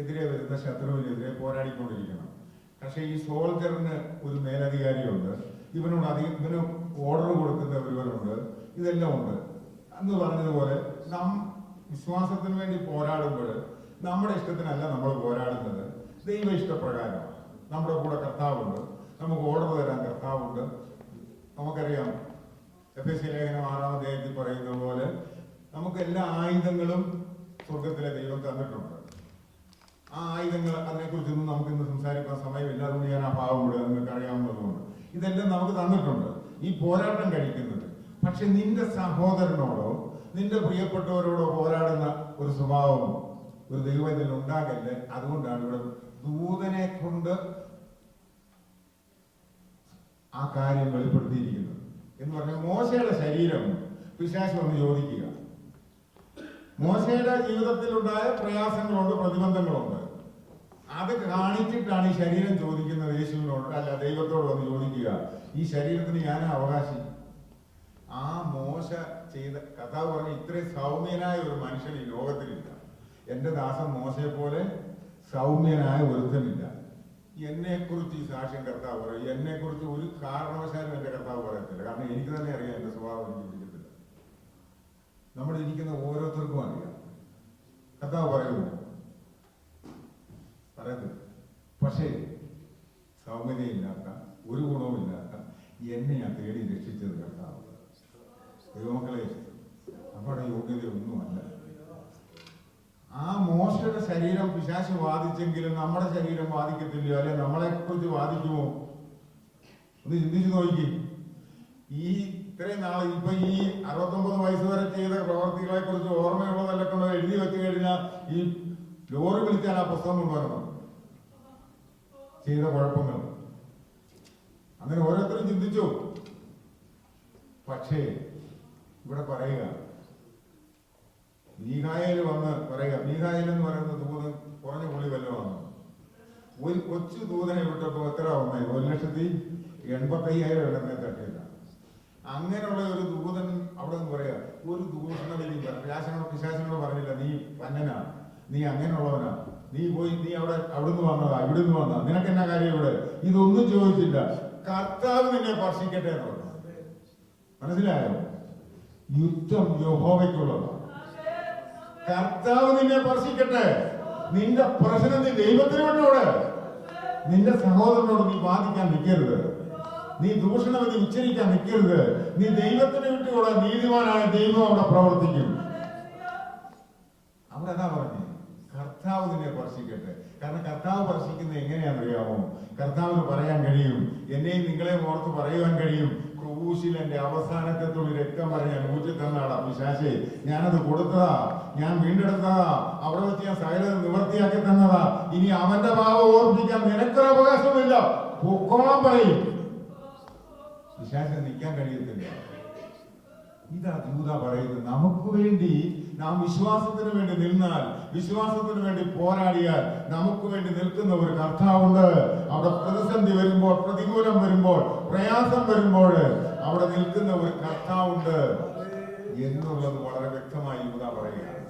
എതിരെ വരുന്ന ശത്രുവിനെതിരെ പോരാടിക്കൊണ്ടിരിക്കണം. പക്ഷെ ഈ സോൾജറിന് ഒരു മേലധികാരിയുണ്ട്, ഇവന് ഓർഡർ കൊടുക്കുന്ന ഒരുവനുണ്ട്, ഇതെല്ലാം ഉണ്ട്. എന്ന് പറഞ്ഞതുപോലെ നാം വിശ്വാസത്തിന് വേണ്ടി പോരാടുമ്പോൾ നമ്മുടെ ഇഷ്ടത്തിനല്ല നമ്മൾ പോരാടുന്നത്, ദൈവ ഇഷ്ടപ്രകാരമാണ്. നമ്മുടെ കൂടെ കർത്താവുണ്ട്, നമുക്ക് ഓർഡർ തരാൻ കർത്താവുണ്ട്. നമുക്കറിയാം എഫെസ്യ ലേഖനം 6-ാം അധ്യായത്തിൽ പറയുന്നത് പോലെ നമുക്ക് എല്ലാ ആയുധങ്ങളും സ്വർഗത്തിലെ ദൈവം തന്നിട്ടുണ്ട്. ആ ആയുധങ്ങൾ അതിനെക്കുറിച്ചൊന്നും നമുക്ക് ഇന്ന് സംസാരിക്കാൻ സമയമില്ല, അതുകൊണ്ട് ഞാൻ ആ ഭാവം കൂടെ നിങ്ങൾക്ക് അറിയാവുന്നതുകൊണ്ട് ഇതെല്ലാം നമുക്ക് തന്നിട്ടുണ്ട് ഈ പോരാട്ടം കഴിക്കുന്നത്. പക്ഷെ നിന്റെ സഹോദരനോടോ നിന്റെ പ്രിയപ്പെട്ടവരോടോ പോരാടുന്ന ഒരു സ്വഭാവം ഒരു ദൈവത്തിൽ ഉണ്ടാകല്ലേ. അതുകൊണ്ടാണ് ഇവിടെ ദൂതനെ കൊണ്ട് ആ കാര്യം വെളിപ്പെടുത്തിയിരിക്കുന്നത് എന്ന് പറഞ്ഞാൽ മോശയുടെ ശരീരം പിശാച് വന്ന് ചോദിക്കുക. മോശയുടെ ജീവിതത്തിലുണ്ടായ പ്രയാസങ്ങളുണ്ട്, പ്രതിബന്ധങ്ങളുണ്ട്. അത് കാണിച്ചിട്ടാണ് ഈ ശരീരം ചോദിക്കുന്നത് യേശുവിനോട്, അല്ല ദൈവത്തോട് വന്ന് ചോദിക്കുക, ഈ ശരീരത്തിന് ഞാൻ അവകാശി. ആ മോശ ചെയ്ത കഥാവ് പറഞ്ഞ ഇത്രയും സൗമ്യനായ ഒരു മനുഷ്യൻ ഈ ലോകത്തിലില്ല. എന്റെ ദാസൻ മോശയെ പോലെ സൗമ്യനായ ഒരുത്തനില്ല. എന്നെക്കുറിച്ച് ഈ സാക്ഷ്യം കർത്താവ് പറയും. എന്നെക്കുറിച്ച് ഒരു കാരണവശാലും എന്റെ കർത്താവ് പറയത്തില്ല. കാരണം എനിക്ക് തന്നെ അറിയാം എന്റെ സ്വഭാവം എനിക്ക് പിടിക്കത്തില്ല. നമ്മൾ ഇരിക്കുന്ന ഓരോരുത്തർക്കും അറിയാം. കർത്താവ് പറയുന്നു പറയത്തില്ല. പക്ഷേ സൗമ്യതയില്ലാത്ത ഒരു ഗുണവുമില്ലാത്ത എന്നെ ഞാൻ തേടി രക്ഷിച്ചത് കർത്താവ്. ദൈവമക്കളെ, നമ്മുടെ യോഗ്യതയൊന്നുമല്ല. ആ മോശയുടെ ശരീരം പിശാച് വാദിച്ചെങ്കിലും നമ്മുടെ ശരീരം വാദിക്കത്തില്ലയോ? അല്ലെ നമ്മളെ കുറിച്ച് വാദിക്കുമോ? ഒന്ന് ചിന്തിച്ചു നോക്കി. ഈ ഇത്രയും നാളെ ഇപ്പൊ ഈ 69 വയസ്സ് വരെ ചെയ്ത പ്രവർത്തികളെ കുറിച്ച് ഓർമ്മയുള്ളതല്ല കൊണ്ട് എഴുതി വെച്ച് കഴിഞ്ഞാൽ ഈ ലോറി വിളിച്ചാൽ ആ പുസ്തകം കൊണ്ടുവരണം, ചെയ്ത കുഴപ്പങ്ങൾ. അങ്ങനെ ഓരോരുത്തരും ചിന്തിച്ചു. പക്ഷേ ഇവിടെ പറയുക, മീഖായേൽ വന്ന് പറയുക, മീഖായേൽ എന്ന് പറയുന്ന ദൂതൻ കുറഞ്ഞ പുള്ളി വല്ലതുമാണ്. ഒരു കൊച്ചു ദൂതനെ വിട്ടപ്പോ എത്ര വന്നേ? 1,85,000 എണ്ണത്തെ തട്ടിയില്ല. അങ്ങനെയുള്ള ഒരു ദൂതൻ അവിടെ നിന്ന് പറയാ, ഒരു ദൂഷണവിധി പിശാചിനോട് പറഞ്ഞില്ല, നീ പന്നനാ, നീ അങ്ങനെയുള്ളവനാ, നീ പോയി നീ അവിടുന്ന് വന്നതാ, ഇവിടുന്ന് വന്നതാ, നിനക്ക് എന്നാ കാര്യം ഇവിടെ? ഇതൊന്നും ചോദിച്ചില്ല. കർത്താവ് നിന്നെ സ്പർശിക്കട്ടെ എന്ന് പറഞ്ഞു. മനസ്സിലായോ? യുദ്ധം യഹോവയ്ക്കുള്ളതാണ്. കർത്താവ് നിന്നെ സ്പർശിക്കട്ടെ. നിന്റെ പ്രശ്നം നീ ദൈവത്തിന് വിട്ടോട്. നിന്റെ സഹോദരനോട് നീ വാദിക്കാൻ നിൽക്കരുത്, നീ ദൂഷണവിധി ഉച്ചരിക്കാൻ നിൽക്കരുത്. നീ ദൈവത്തിന് വിട്ടുകൂടാ. നീതിമാനായ ദൈവം അവിടെ പ്രവർത്തിക്കും. അവിടെ എന്താ പറഞ്ഞേ? കർത്താവ് നിന്നെ സ്പർശിക്കട്ടെ. കാരണം കർത്താവ് സ്പർശിക്കുന്നത് എങ്ങനെയാണെന്നറിയാമോ? കർത്താവിന് പറയാൻ കഴിയും, എന്നെയും നിങ്ങളെയും ഓർത്ത് പറയുവാൻ കഴിയും, ക്രൂശിൽ എന്റെ അവസാനത്തെ തുള്ളി രക്തം വരെ ഞാൻ ഊറ്റി തന്നാടാ പിശാചേ, ഞാനത് കൊടുത്തതാ, ഞാൻ വീണ്ടെടുത്തതാ, അവിടെ വെച്ച് ഞാൻ സകലത നിവർത്തിയാക്കി തന്നതാ. ഇനി അവന്റെ പാപം ഓർമ്മിക്കാൻ നിനക്കൊരു അവകാശമില്ല, പൊക്കോളം പറയും. പിശാചിന് നിൽക്കാൻ കഴിയത്തില്ല. ഇതാ ദൂത പറയുന്നത്. നമുക്ക് വേണ്ടി നാം വിശ്വാസത്തിന് വേണ്ടി നിന്നാൽ, വിശ്വാസത്തിന് വേണ്ടി പോരാടിയാൽ നമുക്ക് വേണ്ടി നിൽക്കുന്ന ഒരു കർത്താവുണ്ട്. അവിടെ പ്രതിസന്ധി വരുമ്പോൾ, പ്രതികൂലം വരുമ്പോൾ, പ്രയാസം വരുമ്പോൾ അവിടെ നിൽക്കുന്ന ഒരു കർത്താവുണ്ട് എന്നുള്ളത് വളരെ വ്യക്തമായി ദൂത പറയുകയാണ്.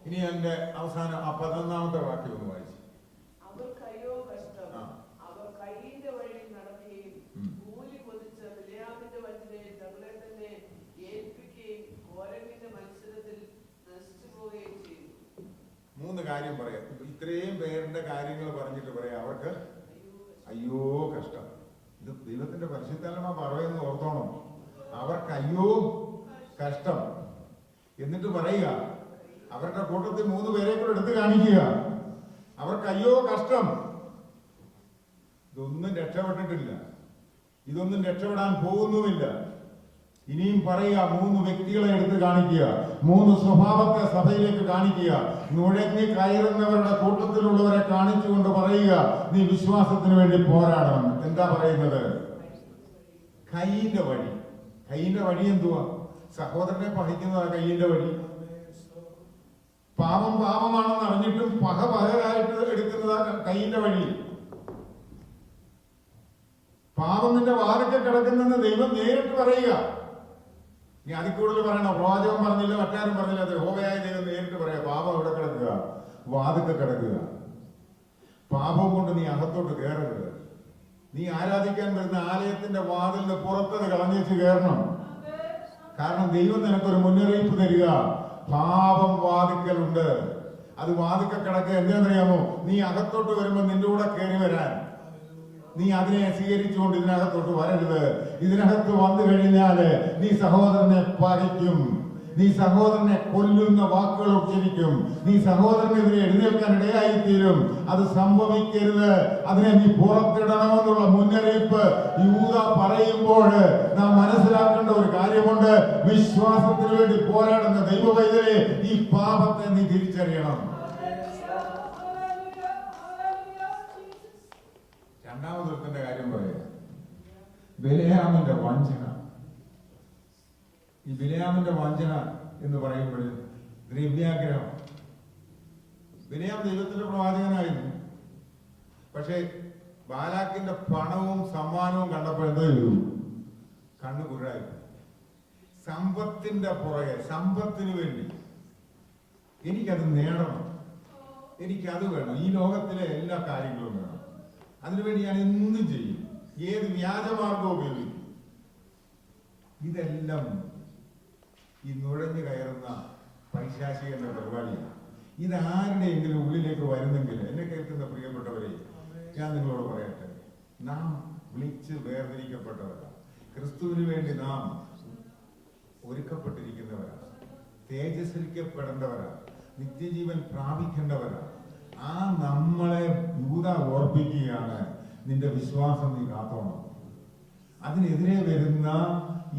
ഇനി എന്റെ അവസാനം ആ 11-ാമത്തെ വാക്യം ഒന്ന് വായിച്ചു. അവർക്കയ്യോ കഷ്ടം, അവർ കയ്യിന്റെ വഴി നടക്കുകയും കൂലി കൊതിച്ച് ബിലെയാമിന്റെ വചനെ തങ്ങളെ തന്നെ ഏൽപ്പിക്കുകയും കോരങ്ങിന്റെ മത്സരത്തിൽ നശിച്ചു പോവുകയും ചെയ്തു. 3 കാര്യം പറയാം. ഇത്രയും പേരുടെ കാര്യങ്ങൾ പറഞ്ഞിട്ട് പറയാം അവർക്ക് അയ്യോ കഷ്ടം. ഇത് ദൈവത്തിന്റെ പരിശുദ്ധാത്മാ പറയുന്നത് ഓർത്തോണം. അവർക്ക് അയ്യോ കഷ്ടം എന്നിട്ട് പറയുക. അവരുടെ കൂട്ടത്തിൽ 3 പേരെ കൂടെ എടുത്ത് കാണിക്കുക. അവർക്ക് അയ്യോ കഷ്ടം. ഇതൊന്നും രക്ഷപ്പെട്ടിട്ടില്ല, ഇതൊന്നും രക്ഷപ്പെടാൻ പോകുന്നുമില്ല. ഇനിയും പറയുക, 3 വ്യക്തികളെ എടുത്ത് കാണിക്കുക, 3 സ്വഭാവത്തെ സഭയിലേക്ക് കാണിക്കുക. നുഴഞ്ഞ് കയറുന്നവരുടെ കൂട്ടത്തിലുള്ളവരെ കാണിച്ചുകൊണ്ട് പറയുക, നീ വിശ്വാസത്തിന് വേണ്ടി പോരാടണം. എന്താ പറയുന്നത്? കയ്യിന്റെ വഴി. കയ്യിന്റെ വഴി എന്തുവാ? സഹോദരനെ പഹിക്കുന്നതാ കയ്യിന്റെ വഴി. പാപം പാപമാണെന്ന് അറിഞ്ഞിട്ടും പകയായിട്ട് എടുക്കുന്നതാ കയ്യിന്റെ വഴി. പാപം നിന്റെ വാതൊക്കെ കിടക്കുന്നെന്ന് ദൈവം നേരിട്ട് പറയുക. നീ അതിൽ കൂടുതൽ പറയണോ? പ്രവാചകൻ പറഞ്ഞില്ല, മറ്റാരും പറഞ്ഞില്ല. അത് യഹോവയായ ദൈവം നേരിട്ട് പറയാം. പാപം ഇവിടെ കിടക്കുക, വാതിൽക്ക് കിടക്കുക. പാപം കൊണ്ട് നീ അകത്തോട്ട് കയറരുത്. നീ ആരാധിക്കാൻ വരുന്ന ആലയത്തിന്റെ വാതിലിന് പുറത്തത് കളഞ്ഞേച്ച് കയറണം. കാരണം ദൈവം നിനക്കൊരു മുന്നറിയിപ്പ് തരിക. പാപം വാതിക്കലുണ്ട്, അത് വാതിക്ക കിടക്കുക. എന്താണെന്നറിയാമോ? നീ അകത്തോട്ട് വരുമ്പോൾ നിന്റെ കൂടെ കയറി വരാൻ നീ അതിനെ സ്വീകരിച്ചുകൊണ്ട് ഇതിനകത്തോട്ട് വരരുത്. ഇതിനകത്ത് വന്നു കഴിഞ്ഞാല് നീ സഹോദരനെ പകയ്ക്കും, നീ സഹോദരനെ കൊല്ലുന്ന വാക്കുകൾ ഉച്ചരിക്കും, നീ സഹോദരനെതിരെ എഴുന്നേൽക്കാൻ ഇടയായിത്തീരും. അത് സംഭവിക്കരുത്. അതിനെ നീ പുറത്തിടണമെന്നുള്ള മുന്നറിയിപ്പ് യൂദ പറയുമ്പോൾ നാം മനസ്സിലാക്കേണ്ട ഒരു കാര്യമുണ്ട്. വിശ്വാസത്തിന് വേണ്ടി പോരാടുന്ന ദൈവവൈദ്യരെ ഈ പാപത്തെ നീ തിരിച്ചറിയണം. രണ്ടാമതൊരുത്തന്റെ കാര്യം പറയാം. ബിലെയാമിന്റെ വഞ്ചന. ഈ ബിലെയാമിന്റെ വഞ്ചന എന്ന് പറയുമ്പോൾ ദ്രവ്യാഗ്രഹം. ബിലെയാം ദൈവത്തിന്റെ പ്രവാചകനായിരുന്നു. പക്ഷെ ബാലാക്കിന്റെ പണവും സമ്മാനവും കണ്ടപ്പോൾ എന്തോ ചെയ്തു? കണ്ണു കുരുടായി. സമ്പത്തിന്റെ പുറകെ, സമ്പത്തിന് വേണ്ടി എനിക്കത് നേടണം, എനിക്കത് വേണം, ഈ ലോകത്തിലെ എല്ലാ കാര്യങ്ങളും വേണം, അതിനുവേണ്ടി ഞാൻ എന്തും ചെയ്യും, ഏത് വ്യാജമാർഗം ഉപയോഗിക്കും. ഇതെല്ലാം ഈ നുഴഞ്ഞു കയറുന്ന പൈശാചികന്റെ പരിപാടിയാണ്. ഇതാരുടെയെങ്കിലും ഉള്ളിലേക്ക് വരുന്നെങ്കിൽ, എന്നെ കേൾക്കുന്ന പ്രിയപ്പെട്ടവരെ, ഞാൻ നിങ്ങളോട് പറയട്ടെ, നാം വിളിച്ച് വേർതിരിക്കപ്പെട്ടവരാണ്. ക്രിസ്തുവിന് വേണ്ടി നാം ഒരുക്കപ്പെട്ടിരിക്കുന്നവരാണ്, തേജസ്കരിക്കപ്പെടേണ്ടവരാണ്, നിത്യജീവൻ പ്രാപിക്കേണ്ടവരാണ്. ആ നമ്മളെ യൂദ ഓർപ്പിക്കുകയാണ്, നിന്റെ വിശ്വാസം നീ കാത്തോണം. അതിനെതിരെ വരുന്ന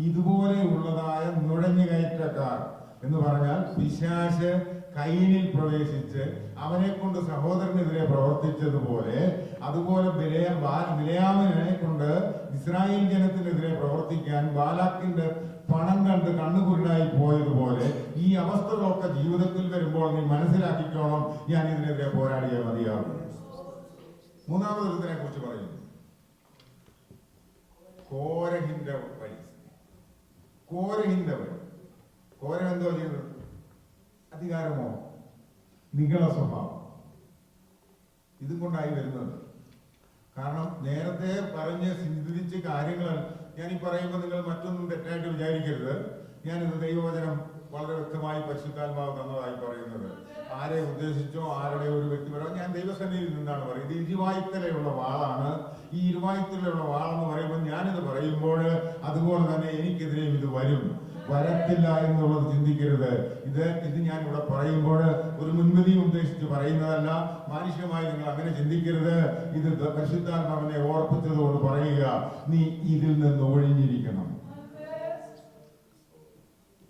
ഇതുപോലെയുള്ളതായ നുഴഞ്ഞുകയറ്റക്കാർ എന്ന് പറഞ്ഞാൽ പിശാച് കയ്യിനിൽ പ്രവേശിച്ച് അവനെ കൊണ്ട് സഹോദരനെതിരെ പ്രവർത്തിച്ചതുപോലെ, അതുപോലെ ബിലെയാമിനെ കൊണ്ട് ഇസ്രായേൽ ജനത്തിനെതിരെ പ്രവർത്തിക്കാൻ ബാലാക്കിന്റെ പണം കണ്ട് കണ്ണുകുരുടായി പോയതുപോലെ ഈ അവസ്ഥകളൊക്കെ ജീവിതത്തിൽ വരുമ്പോൾ നീ മനസ്സിലാക്കിക്കോണം, ഞാൻ ഇതിനെതിരെ പോരാടിയേ മതിയാകും. മൂന്നാമതൊരുത്തിനെ കുറിച്ച് പറയുന്നു, കോരഹിന്റെ വഴി. കോരഹിന്റെ വഴി. കോരൻ എന്തോ ചെയ്തത്? അധികാരമോ നിഗള സ്വഭാവം ഇതും കൊണ്ടായി വരുന്നത്. കാരണം നേരത്തെ പറഞ്ഞ് ചിന്തിച്ച് കാര്യങ്ങൾ ഞാൻ ഈ പറയുമ്പോൾ നിങ്ങൾ മറ്റൊന്നും തെറ്റായിട്ട് വിചാരിക്കരുത്. ഞാനിത് ദൈവവചനം വളരെ വ്യക്തമായി പരിശുദ്ധാത്മാവ് തന്നതായി പറയുന്നത്. ആരെ ഉദ്ദേശിച്ചോ ആരുടെ ഒരു വ്യക്തിപരം ഞാൻ ദൈവസന്നിധിയിൽ നിന്നാണ് പറയുന്നത്. ഇത് ഇരുവായുത്തലുള്ള വാളാണ്. ഈ ഇരുവായുത്തലുള്ള വാളെന്ന് പറയുമ്പോൾ ഞാനിത് പറയുമ്പോൾ അതുപോലെ തന്നെ എനിക്കെതിരെയും ഇത് വരും, വരത്തില്ല എന്നുള്ളത് ചിന്തിക്കരുത്. ഇത് ഞാൻ ഇവിടെ പറയുമ്പോൾ ഒരു മുൻവിധിയും ഉദ്ദേശിച്ച് പറയുന്നതല്ല. മാനുഷികമായി നിങ്ങൾ അങ്ങനെ ചിന്തിക്കരുത്. ഇത് പരിശുദ്ധാത്മാവിനെ ഓർപ്പിച്ചതുകൊണ്ട് പറയുക, നീ ഇതിൽ നിന്ന് ഒഴിഞ്ഞിരിക്കണം.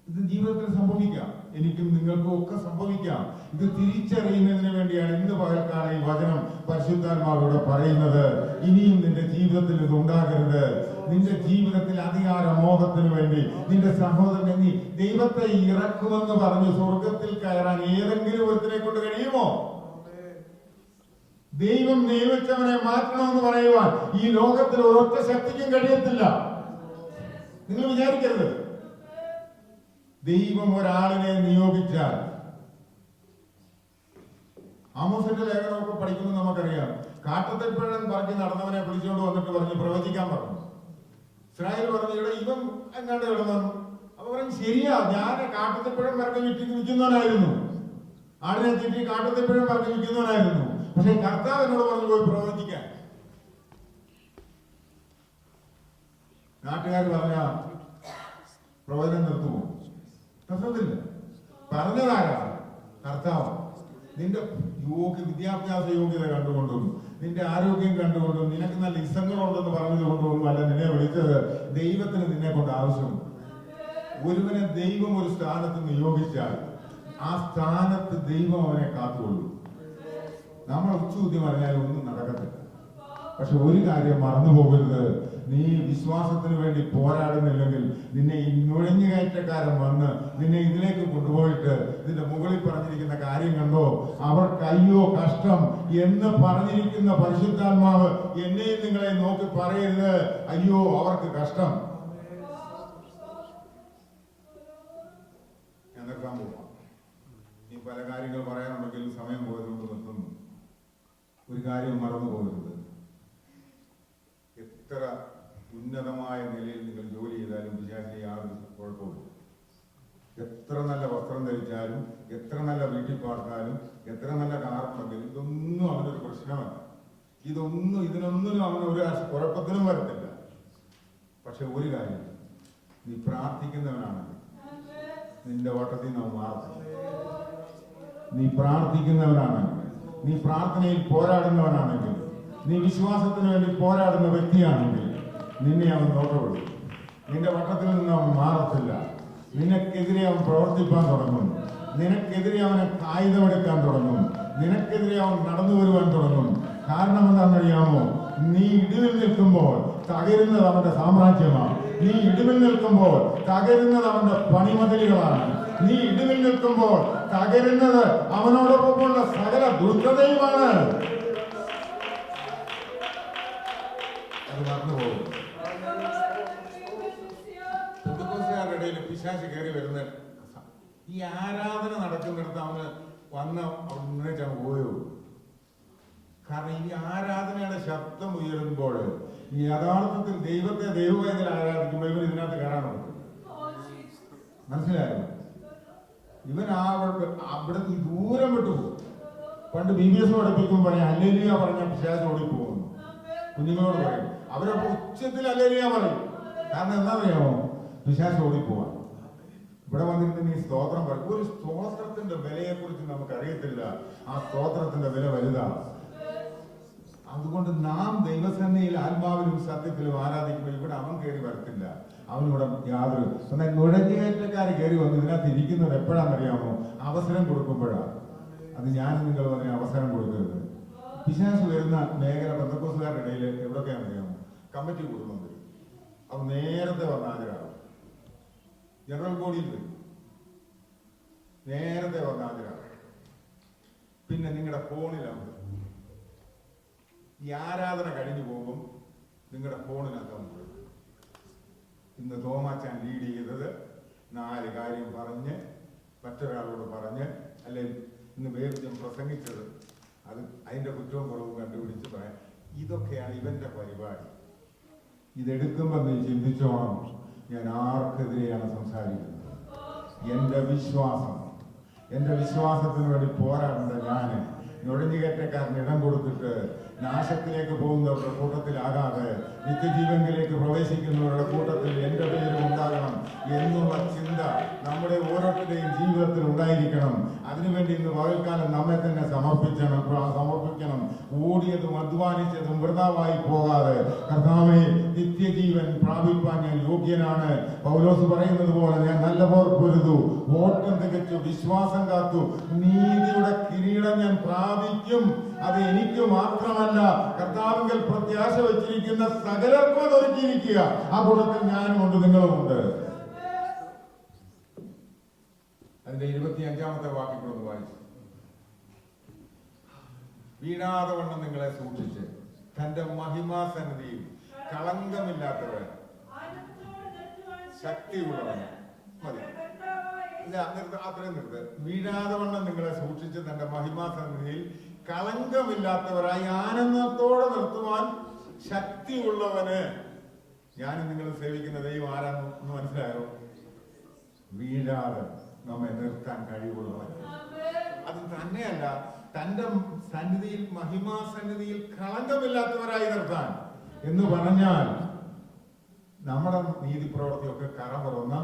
ഇത് ജീവിതത്തിൽ സംഭവിക്കാം, എനിക്കും നിങ്ങൾക്കും ഒക്കെ സംഭവിക്കാം. ഇത് തിരിച്ചറിയുന്നതിന് വേണ്ടിയാണ് ഇന്ന് പകൽക്കാലം ഈ വചനം പരിശുദ്ധാത്മാവിലൂടെ പറയുന്നത്. ഇനിയും നിന്റെ ജീവിതത്തിൽ ഇത് ഉണ്ടാകരുത്. നിന്റെ ജീവിതത്തിൽ അധികാര മോഹത്തിന് വേണ്ടി നിന്റെ സഹോദരനെ നീ ദൈവത്തെ ഇറക്കുമെന്ന് പറഞ്ഞ് സ്വർഗത്തിൽ കയറാൻ ഏതെങ്കിലും ഒരുത്തിനെ കൊണ്ട് കഴിയുമോ? ദൈവം നിയമിച്ചവനെ മാറ്റണമെന്ന് പറയുവാൻ ഈ ലോകത്തിൽ ഒരൊറ്റ ശക്തിക്കും കഴിയത്തില്ല. നിങ്ങൾ വിചാരിക്കരുത്. ദൈവം ഒരാളിനെ നിയോഗിച്ചാൽ, ആമോസിന്റെ ലേഖനമൊക്കെ പഠിക്കുമ്പോൾ നമുക്കറിയാം, കാട്ടത്തെപ്പഴം പറക്കി നടന്നവനെ വിളിച്ചുകൊണ്ട് വന്നിട്ട് പറഞ്ഞ് പ്രവചിക്കാൻ പറഞ്ഞു. ഇസ്രായേൽ പറഞ്ഞു, ഇവിടെ ഇവൻ എങ്ങാണ്ട് കിടന്നു. അപ്പൊ പറഞ്ഞു, ശരിയാ, ഞാൻ കാട്ടത്തെപ്പഴം പറക്കി വിൽക്കുന്നവനായിരുന്നു, ആടിനെ ചുറ്റി കാട്ടത്തെപ്പഴം പറക്കി വിൽക്കുന്നവനായിരുന്നു. പക്ഷെ കർത്താവ് എന്നോട് പറഞ്ഞു പോയി പ്രവചിക്കാൻ. നാട്ടുകാർ പറഞ്ഞ പ്രവചനം നിർത്തുമോ? നിർത്തത്തില്ല. പറഞ്ഞതാരാ? കർത്താവ്. നിന്റെ വിദ്യാഭ്യാസ യോഗ്യത കണ്ടുകൊണ്ടും നിന്റെ ആരോഗ്യം കണ്ടുകൊണ്ടും നിനക്ക് നല്ല ഇസങ്ങളുണ്ടെന്ന് പറഞ്ഞതുകൊണ്ടൊന്നും അല്ല നിന്നെ വിളിച്ചത്. ദൈവത്തിന് നിന്നെ കൊണ്ട് ആവശ്യമുണ്ട്. ഒരുവനെ ദൈവം ഒരു സ്ഥാനത്ത് നിയോഗിച്ചാൽ ആ സ്ഥാനത്ത് ദൈവം അവനെ കാത്തുകൊള്ളും. നമ്മൾ ഉച്ചൂത്തി പറഞ്ഞാൽ ഒന്നും നടക്കത്തില്ല. പക്ഷെ ഒരു കാര്യം മറന്നു പോകരുത്, നീ വിശ്വാസത്തിന് വേണ്ടി പോരാടുന്നില്ലെങ്കിൽ നിന്നെ ഈ നുഴഞ്ഞുകയറ്റക്കാരൻ വന്ന് നിന്നെ ഇതിലേക്ക് കൊണ്ടുപോയിട്ട് ഇതിന്റെ മുകളിൽ പറഞ്ഞിരിക്കുന്ന കാര്യം കണ്ടോ, അവർക്ക് അയ്യോ കഷ്ടം എന്ന് പറഞ്ഞിരിക്കുന്ന പരിശുദ്ധാത്മാവ് എന്നെയും നിങ്ങളെ നോക്കി പറയരുത്, അയ്യോ അവർക്ക് കഷ്ടം. പല കാര്യങ്ങൾ പറയാനുണ്ടെങ്കിൽ സമയം പോയതുകൊണ്ട് നിർത്തുന്നു. ഒരു കാര്യം മറന്നു പോകരുത്. എത്ര ഉന്നതമായ നിലയിൽ നിങ്ങൾ ജോലി ചെയ്താലും വിചാരിച്ച യാതൊരു കുഴപ്പമില്ല. എത്ര നല്ല വസ്ത്രം ധരിച്ചാലും, എത്ര നല്ല വീട്ടിൽ പാർത്താലും, എത്ര നല്ല കാറുണ്ടെങ്കിലും ഇതൊന്നും അവനൊരു പ്രശ്നമല്ല. ഇതിനൊന്നിനും അവനൊരു കുഴപ്പത്തിനും വരത്തില്ല. പക്ഷെ ഒരു കാര്യം, നീ പ്രാർത്ഥിക്കുന്നവനാണെങ്കിൽ നിന്റെ വട്ടത്തിൽ നിന്ന് മാറത്തില്ല. നീ പ്രാർത്ഥിക്കുന്നവനാണെങ്കിൽ, നീ പ്രാർത്ഥനയിൽ പോരാടുന്നവനാണെങ്കിൽ, നീ വിശ്വാസത്തിന് വേണ്ടി പോരാടുന്ന വ്യക്തിയാണെങ്കിൽ നിന്നെ അവൻ നോക്കപ്പെടും. നിന്റെ വട്ടത്തിൽ നിന്ന് അവൻ മാറത്തില്ല. നിനക്കെതിരെ അവൻ പ്രവർത്തിക്കാൻ തുടങ്ങും. നിനക്കെതിരെ അവനെ ആയുധമെടുക്കാൻ തുടങ്ങും. നിനക്കെതിരെ അവൻ നടന്നു വരുവാൻ തുടങ്ങും. കാരണം എന്താണെന്നറിയാമോ? നീ ഇടിവിൽ നിൽക്കുമ്പോൾ തകരുന്നത് അവന്റെ സാമ്രാജ്യമാണ്. നീ ഇടിവിൽ നിൽക്കുമ്പോൾ തകരുന്നത് അവന്റെ പണിമതിലുകളാണ്. നീ ഇടിവിൽ നിൽക്കുമ്പോൾ തകരുന്നത് അവനോടൊപ്പമുള്ള സകല ദുഷ്ടതയുമാണ്. അത് മറന്നുപോകും. പെന്തക്കോസ്തുകാരുടെ ഇടയിൽ പിശാച് കയറി വരുന്ന ഈ ആരാധന നടക്കുന്നിടത്ത് അവന് വന്ന് അവിടെ നിന്നേച്ചാൽ പോയോ. കാരണം ഈ ആരാധനയുടെ ശബ്ദം ഉയരുമ്പോൾ ഈ യഥാർത്ഥത്തിൽ ദൈവത്തെ ദൈവവേദന ആരാധിക്കുമ്പോൾ ഇവൻ ഇതിനകത്ത് കയറാനുണ്ട്. മനസ്സിലായോ? ഇവൻ അവിടെ ദൂരം വിട്ടുപോകും. പണ്ട് BBS പഠിപ്പിക്കും പറയാം, ഹല്ലേലൂയ പറഞ്ഞ പിശാച് ഓടിപ്പോകുന്നു. കുഞ്ഞുങ്ങളോട് പറയും, അവരപ്പോ ഉച്ചത്തിൽ ഹല്ലേലൂയ പറയും. കാരണം എന്താ അറിയാമോ? പിശാച് ഓടിപ്പോവാൻ. ഇവിടെ വന്നിട്ട് നീ സ്തോത്രം പറയും. ഒരു സ്തോത്രത്തിന്റെ വിലയെ കുറിച്ച് നമുക്കറിയത്തില്ല. ആ സ്തോത്രത്തിന്റെ വില വലുതാണ്. അതുകൊണ്ട് നാം ദൈവസന്നിധിയിൽ ആത്മാവിലും സത്യത്തിലും ആരാധിക്കുമ്പോൾ ഇവിടെ അവൻ കയറി വരത്തില്ല. അവനിവിടെ യാതൊരു എന്നാൽ നുഴഞ്ഞുകയറ്റക്കാർ കയറി വന്ന് ഇതിനകത്ത് ഇരിക്കുന്നത് എപ്പോഴാണെന്നറിയാമോ? അവസരം കൊടുക്കുമ്പോഴാണ്. അത് ഞാൻ നിങ്ങൾ പറഞ്ഞ അവസരം കൊടുക്കരുത്. പിശാച് വരുന്ന മേഖല പെന്തക്കോസ്തുകാരുടെ ഇടയിൽ എവിടെയൊക്കെയാണെന്നറിയാമോ? കമ്മിറ്റി കൂടുന്നത് വരും. അത് നേരത്തെ വന്ന ഹാജരാകും. ജനറൽ ബോഡിയിൽ വരും, നേരത്തെ വന്ന ഹാജരാകും. പിന്നെ നിങ്ങളുടെ ഫോണിലാണ് ഈ ആരാധന കഴിഞ്ഞു പോകും. നിങ്ങളുടെ ഫോണിനകത്ത് ഇന്ന് തോമാച്ചാൻ ലീഡ് ചെയ്തത് 4 കാര്യം പറഞ്ഞ് മറ്റൊരാളോട് പറഞ്ഞ്, അല്ലെ ഇന്ന് വേഗം പ്രസംഗിച്ചത്, അത് അതിന്റെ കുറ്റവും കുറവും കണ്ടുപിടിച്ച് പറയാം. ഇതൊക്കെയാണ് ഇവന്റെ പരിപാടി. ഇതെടുക്കുമ്പോൾ നീ ചിന്തിച്ചോണം, ഞാൻ ആർക്കെതിരെയാണ് സംസാരിക്കുന്നത്? എന്റെ വിശ്വാസത്തിന് വേണ്ടി പോരാടേണ്ട ഞാൻ നുഴഞ്ഞുകയറ്റക്കാരന് ഇടം കൊടുത്തിട്ട് നാശത്തിലേക്ക് പോകുന്നവരുടെ കൂട്ടത്തിലാകാതെ നിത്യജീവനിലേക്ക് പ്രവേശിക്കുന്നവരുടെ കൂട്ടത്തിൽ എന്റെ പേരും ഉണ്ടാകണം എന്നുള്ള ചിന്ത നമ്മുടെ ഓരോരുത്തരുടെയും ജീവിതത്തിൽ ഉണ്ടായിരിക്കണം. അതിനുവേണ്ടി ഇന്ന് പകൽക്കാലം നമ്മെ തന്നെ സമർപ്പിക്കണം. ഓടിയതും അധ്വാനിച്ചതും വൃഥാവായി പോകാതെ കർത്താവേ, നിത്യജീവൻ പ്രാപിപ്പാൻ ഞാൻ യോഗ്യനാണ്. പൗലോസ് പറയുന്നത് പോലെ ഞാൻ നല്ല പോർ പൊരുതു, ഓട്ടം തികച്ചു, വിശ്വാസം കാത്തു, നീതിയുടെ കിരീടം ഞാൻ പ്രാപിക്കും. അത് എനിക്ക് മാത്രമല്ല, കർത്താവിൽ പ്രത്യാശ വെച്ചിരിക്കുന്ന സകലർക്കും അത് ഒരുക്കിയിരിക്കുക. ആ കൂട്ടത്തിൽ ഞാനും ഉണ്ട്, നിങ്ങളുമുണ്ട്. അതിന്റെ 25-ാമത്തെ വാക്യങ്ങളൊന്ന് വായിച്ചു. വീഴാതെ വണ്ണം നിങ്ങളെ സൂക്ഷിച്ച് തന്റെ മഹിമാസന്നിധിയിൽ കളങ്കമില്ലാത്തവർ, ശക്തിയുള്ളവൻ. മതി, അത്രയും നിർത്ത്. വീഴാതെ വണ്ണം നിങ്ങളെ സൂക്ഷിച്ച് തന്റെ മഹിമാസന്നിധിയിൽ കളങ്കമില്ലാത്തവരായി ആനന്ദത്തോടെ നിർത്തുവാൻ ശക്തിയുള്ളവന്. ഞാനും നിങ്ങൾ സേവിക്കുന്ന ദൈവം ആരാന്ന് മനസ്സിലായോ? വീഴാതെ നമ്മെ നിർത്താൻ കഴിവുള്ളവൻ. അത് തന്നെയല്ല, തന്റെ സന്നിധിയിൽ, മഹിമാസന്നിധിയിൽ കളങ്കമില്ലാത്തവരായി നിർത്താൻ എന്ന് പറഞ്ഞാൽ നമ്മുടെ നീതി പ്രവൃത്തിയൊക്കെ കറ പുറന്ന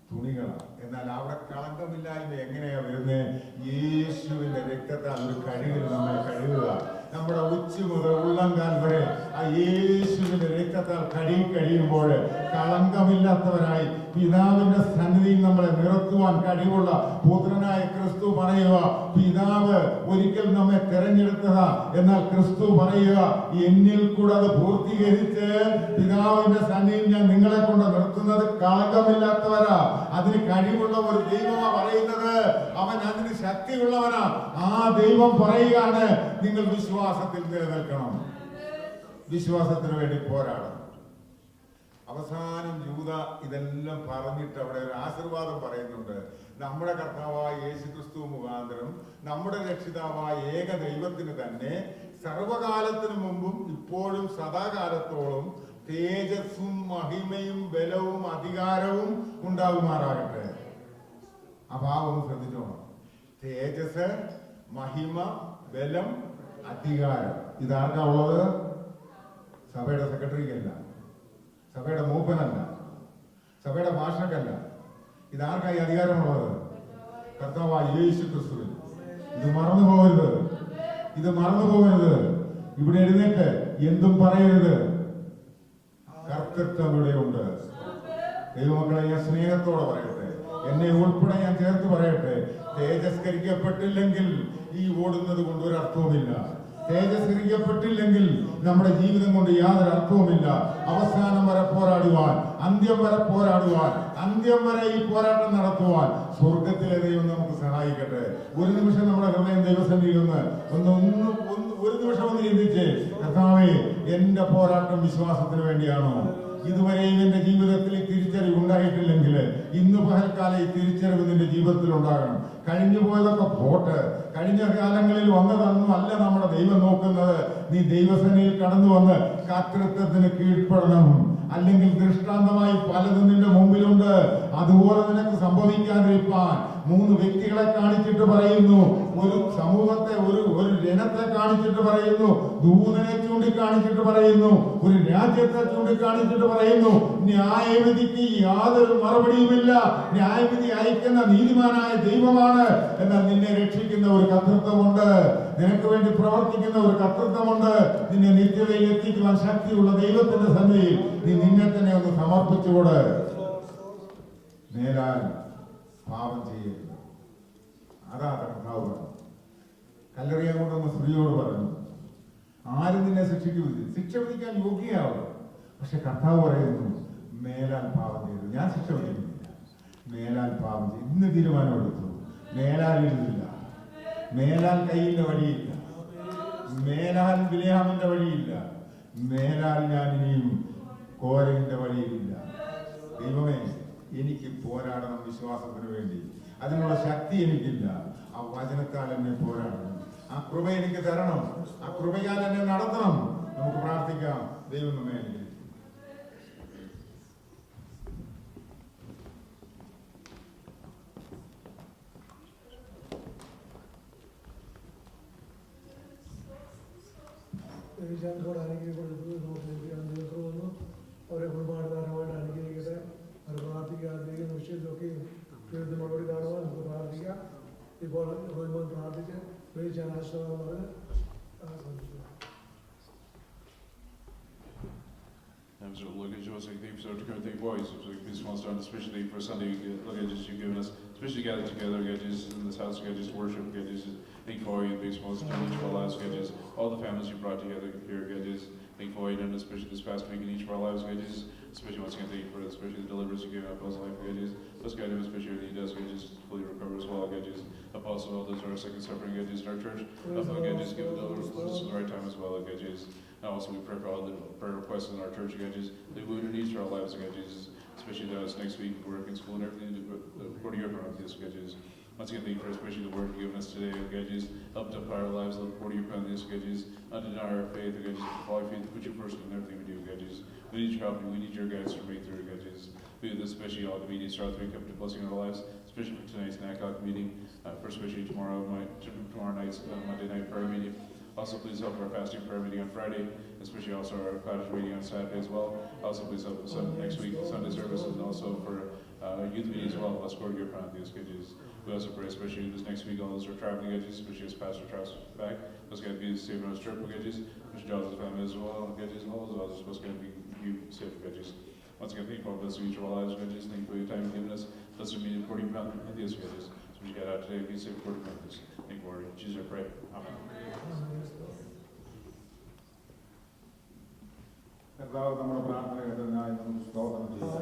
തുണികളാണ്. എന്നാൽ അവിടെ കളങ്കമില്ലായ്മ എങ്ങനെയാ വരുന്നത്? യേശുവിന്റെ രക്തത്താൽ ഒരു കഴുകിൽ നമ്മളെ കഴുകുക. നമ്മുടെ ഉച്ച മുതൽ ഉള്ളംകാൽ വരെ ആ യേശുവിന്റെ രക്തത്താൽ കഴിയുമ്പോൾ കളങ്കമില്ലാത്തവരായി പിതാവിന്റെ സന്നിധിയിൽ നമ്മളെ നിർത്തുവാൻ കഴിവുള്ള പുത്രനായ ക്രിസ്തു പറയുക, പിതാവ് ഒരിക്കൽ നമ്മെ തെരഞ്ഞെടുത്തതാ. എന്നാൽ ക്രിസ്തു പറയുക, എന്നിൽ കൂടെ അത് പൂർത്തീകരിച്ച് പിതാവിന്റെ സന്നിധിയിൽ ഞാൻ നിങ്ങളെ കൊണ്ട് നിർത്തുന്നത് കളങ്കമില്ലാത്തവരാ. അതിന് കഴിവുള്ള ഒരു ദൈവമാ പറയുന്നത്. അവൻ അതിന് ശക്തിയുള്ളവനാ. ആ ദൈവം പറയുകയാണ്, നിങ്ങൾ വിശ്വാസത്തിൽ നിലനിൽക്കണം, വിശ്വാസത്തിന് വേണ്ടി പോരാടണം. അവസാനം യൂദ ഇതെല്ലാം പറഞ്ഞിട്ട് അവിടെ ഒരു ആശീർവാദം പറയുന്നുണ്ട്. നമ്മുടെ കർത്താവായ യേശുക്രിസ്തു മുഖാന്തരം നമ്മുടെ രക്ഷിതാവായ ഏക ദൈവത്തിന് തന്നെ സർവകാലത്തിനു മുമ്പും ഇപ്പോഴും സദാകാലത്തോളം തേജസ്സും മഹിമയും ബലവും അധികാരവും ഉണ്ടാകുമാറാകട്ടെ. ആ ഭാവം ശ്രദ്ധിച്ചോണം. തേജസ്, മഹിമ, ബലം, അധികാരം. ഇതാർക്കാ ഉള്ളത്? സഭയുടെ സെക്രട്ടറിക്കല്ല, സഭയുടെ മൂപ്പനല്ല, സഭയുടെ ഭാഷക്കല്ല. ഇതാർക്കായി അധികാരമുള്ളത്? കർത്താവായ യേശു ക്രിസ്തുവിന്. ഇത് മറന്നു പോകരുത്, ഇത് മറന്നു പോകരുത്. ഇവിടെ എഴുന്നേറ്റ് എന്തും പറയരുത്. കർത്തൃത്വം ഇവിടെയുണ്ട്. ദൈവമക്കളെ, ഞാൻ സ്നേഹത്തോടെ പറയട്ടെ, എന്നെ ഉൾപ്പെടെ ഞാൻ ചേർത്ത് പറയട്ടെ, തേജസ്കരിക്കപ്പെട്ടില്ലെങ്കിൽ ഈ ഓടുന്നത് കൊണ്ട് ഒരു അർത്ഥവുമില്ല. തേജസ്കരിക്കപ്പെട്ടില്ലെങ്കിൽ നമ്മുടെ ജീവിതം കൊണ്ട് യാതൊരു അർത്ഥവുമില്ല. അവസാനം വരെ പോരാടുവാൻ, അന്ത്യം വരെ പോരാടുവാൻ, അന്ത്യം വരെ ഈ പോരാട്ടം നടത്തുവാൻ സ്വർഗത്തിലെ ദൈവം നമുക്ക് സഹായിക്കട്ടെ. ഒരു നിമിഷം നമ്മുടെ ഹൃദയം ദൈവസന്നിധിയിൽ ഒരു നിമിഷം ഒന്ന് ചിന്തിച്ച്, കർത്താവേ, എന്റെ പോരാട്ടം വിശ്വാസത്തിന് വേണ്ടിയാണോ? ഇതുവരെയും എന്റെ ജീവിതത്തിൽ ഈ തിരിച്ചറിവ് ഉണ്ടായിട്ടില്ലെങ്കിൽ ഇന്ന് പകൽക്കാലം ഈ തിരിച്ചറിവ് നിന്റെ ജീവിതത്തിൽ ഉണ്ടാകണം. കഴിഞ്ഞു പോയതൊക്കെ പോട്ട്. കഴിഞ്ഞ കാലങ്ങളിൽ വന്നതൊന്നും അല്ല നമ്മുടെ ദൈവം നോക്കുന്നത്. നീ ദൈവസേനയിൽ കടന്നു വന്ന് കർത്തൃത്വത്തിന് കീഴ്പ്പെടണം. അല്ലെങ്കിൽ ദൃഷ്ടാന്തമായി പലതും നിന്റെ മുമ്പിലുണ്ട്. അതുപോലെ നിനക്ക് സംഭവിക്കാതിരിക്കാൻ 3 വ്യക്തികളെ കാണിച്ചിട്ട് പറയുന്നു, ഒരു സമൂഹത്തെ, ഒരു ജനത്തെ കാണിച്ചിട്ട് പറയുന്നു, ദൂതനെ ചൂണ്ടിക്കാണിച്ചിട്ട് പറയുന്നു, ഒരു രാജ്യത്തെ ചൂണ്ടിക്കാണിച്ചിട്ട് പറയുന്നു, ന്യായവിധിക്ക് യാതൊരു മറുപടിയുമില്ല. ന്യായവിധി അയക്കുന്ന നീതിമാനായ ദൈവമാണ്. എന്നാൽ നിന്നെ രക്ഷിക്കുന്ന ഒരു കർത്തൃത്വമുണ്ട്, നിനക്ക് വേണ്ടി പ്രവർത്തിക്കുന്ന ഒരു കർത്തൃത്വമുണ്ട്. നിന്നെ നിത്യതയിൽ എത്തിക്കുവാൻ ശക്തിയുള്ള ദൈവത്തിന്റെ സന്നിധിയിൽ നീ നിന്നെ തന്നെ ഒന്ന് സമർപ്പിച്ചുകൂടെ. മേലാൽ പാപം ചെയ്യരുത്. അതാ കർത്താവ് പറഞ്ഞു. കല്ലെറിയാൻ കൊണ്ടുവന്ന സ്ത്രീയോട് പറഞ്ഞു, ആരും നിന്നെ ശിക്ഷ വിധിക്കാൻ യോഗ്യയാവും. പക്ഷെ കർത്താവ് പറയുന്നു, മേലാൽ പാപം ചെയ്തു. ഞാൻ ശിക്ഷ വിധിക്കുന്നില്ല, മേലാൽ പാപം ചെയ്തു. ഇന്ന് തീരുമാനമെടുത്തു. മേലാൽ എഴുതില്ല, മേലാൽ കയ്യിന്റെ വഴിയില്ല, മേലാൽ ബിലയാമിന്റെ വഴിയില്ല, മേലാൽ ഞാൻ ഇനിയും കോരന്റെ വഴിയിലില്ല. ദൈവമേ, എനിക്ക് പോരാടണം വിശ്വാസത്തിന് വേണ്ടി. അതിനുള്ള ശക്തി എനിക്കില്ല. ആ വചനത്താൽ എന്നെ പോരാടണം. ആ കൃപ എനിക്ക് തരണം. ആ കൃപയാൽ എന്നെ നടത്തണം. നമുക്ക് പ്രാർത്ഥിക്കാം. ദൈവം നമ്മെ അനുഗ്രഹിക്കട്ടെ. അവരെ കുടുംബാനുധാരമായിട്ട് അനുഗ്രഹിക്കട്ടെ. അവർ പ്രാർത്ഥിക്കുക. ദൈവം വിഷയത്തിലൊക്കെയും ദൈവത്തിന് മറുപടി കാണുവാൻ നമുക്ക് പ്രാർത്ഥിക്കാം. ഇപ്പോൾ പ്രാർത്ഥിച്ച് വിളിച്ചാൽ ആശ്രമം പറഞ്ഞ് So look at Joseph, thank you for the boys. So this one's done especially for Sunday. Look at just you giving us, especially gathered together, get just in this house, get just worship, get just thank for you, big smalls, each of our lives, get just all the families you brought together here, get just thank for you, and especially this past week in each of our lives, get just especially once again thank you for especially the deliverance you gave up us life, get just let's guide him, especially when he does get just fully recover as well, get just apostle elders are second suffering, get just in our church, get just give the deliverance the right time as well, get just. And also we pray for all the prayer requests in our church, God Jesus, that we would need for our lives, God Jesus, especially those next week, work in school and everything, according to your promise, God Jesus. Once again, thank you for especially the word you've given us today, God Jesus, help to apply our lives, according to your promise, God Jesus, not deny our faith, God Jesus, follow faith, put you first in everything we do, God Jesus. We need your help, and we need your guidance to make through, God Jesus. We do this especially all the meetings throughout the week, up to blessing our lives, especially for tonight's NACOG meeting, for especially tomorrow night's Monday night prayer meeting. Also, please help our fasting prayer meeting on Friday, especially also our cottage meeting on Saturday as well. Also, please help us next week, Sunday services, and also for youth meeting as well. Let's go to your Pantheon, God Jesus. We also pray, especially this next week, all those who are traveling, God Jesus, especially as Pastor travels back. Let's get be safe on his trip, God Jesus. Mr. John's family as well, God Jesus, and all those others supposed to be safe, God Jesus. Once again, thank you for blessing each of our lives, God Jesus. Thank you for your time you've given us. Bless our meeting according to Pantheon, God Jesus. So we get out today, be safe according to Pantheon. Thank you, Lord. In Jesus, I pray. Amen. കർത്താവ് നമ്മുടെ പ്രാർത്ഥന കേട്ടതിനായി നമുക്ക് സ്തോത്രം ചെയ്യാം.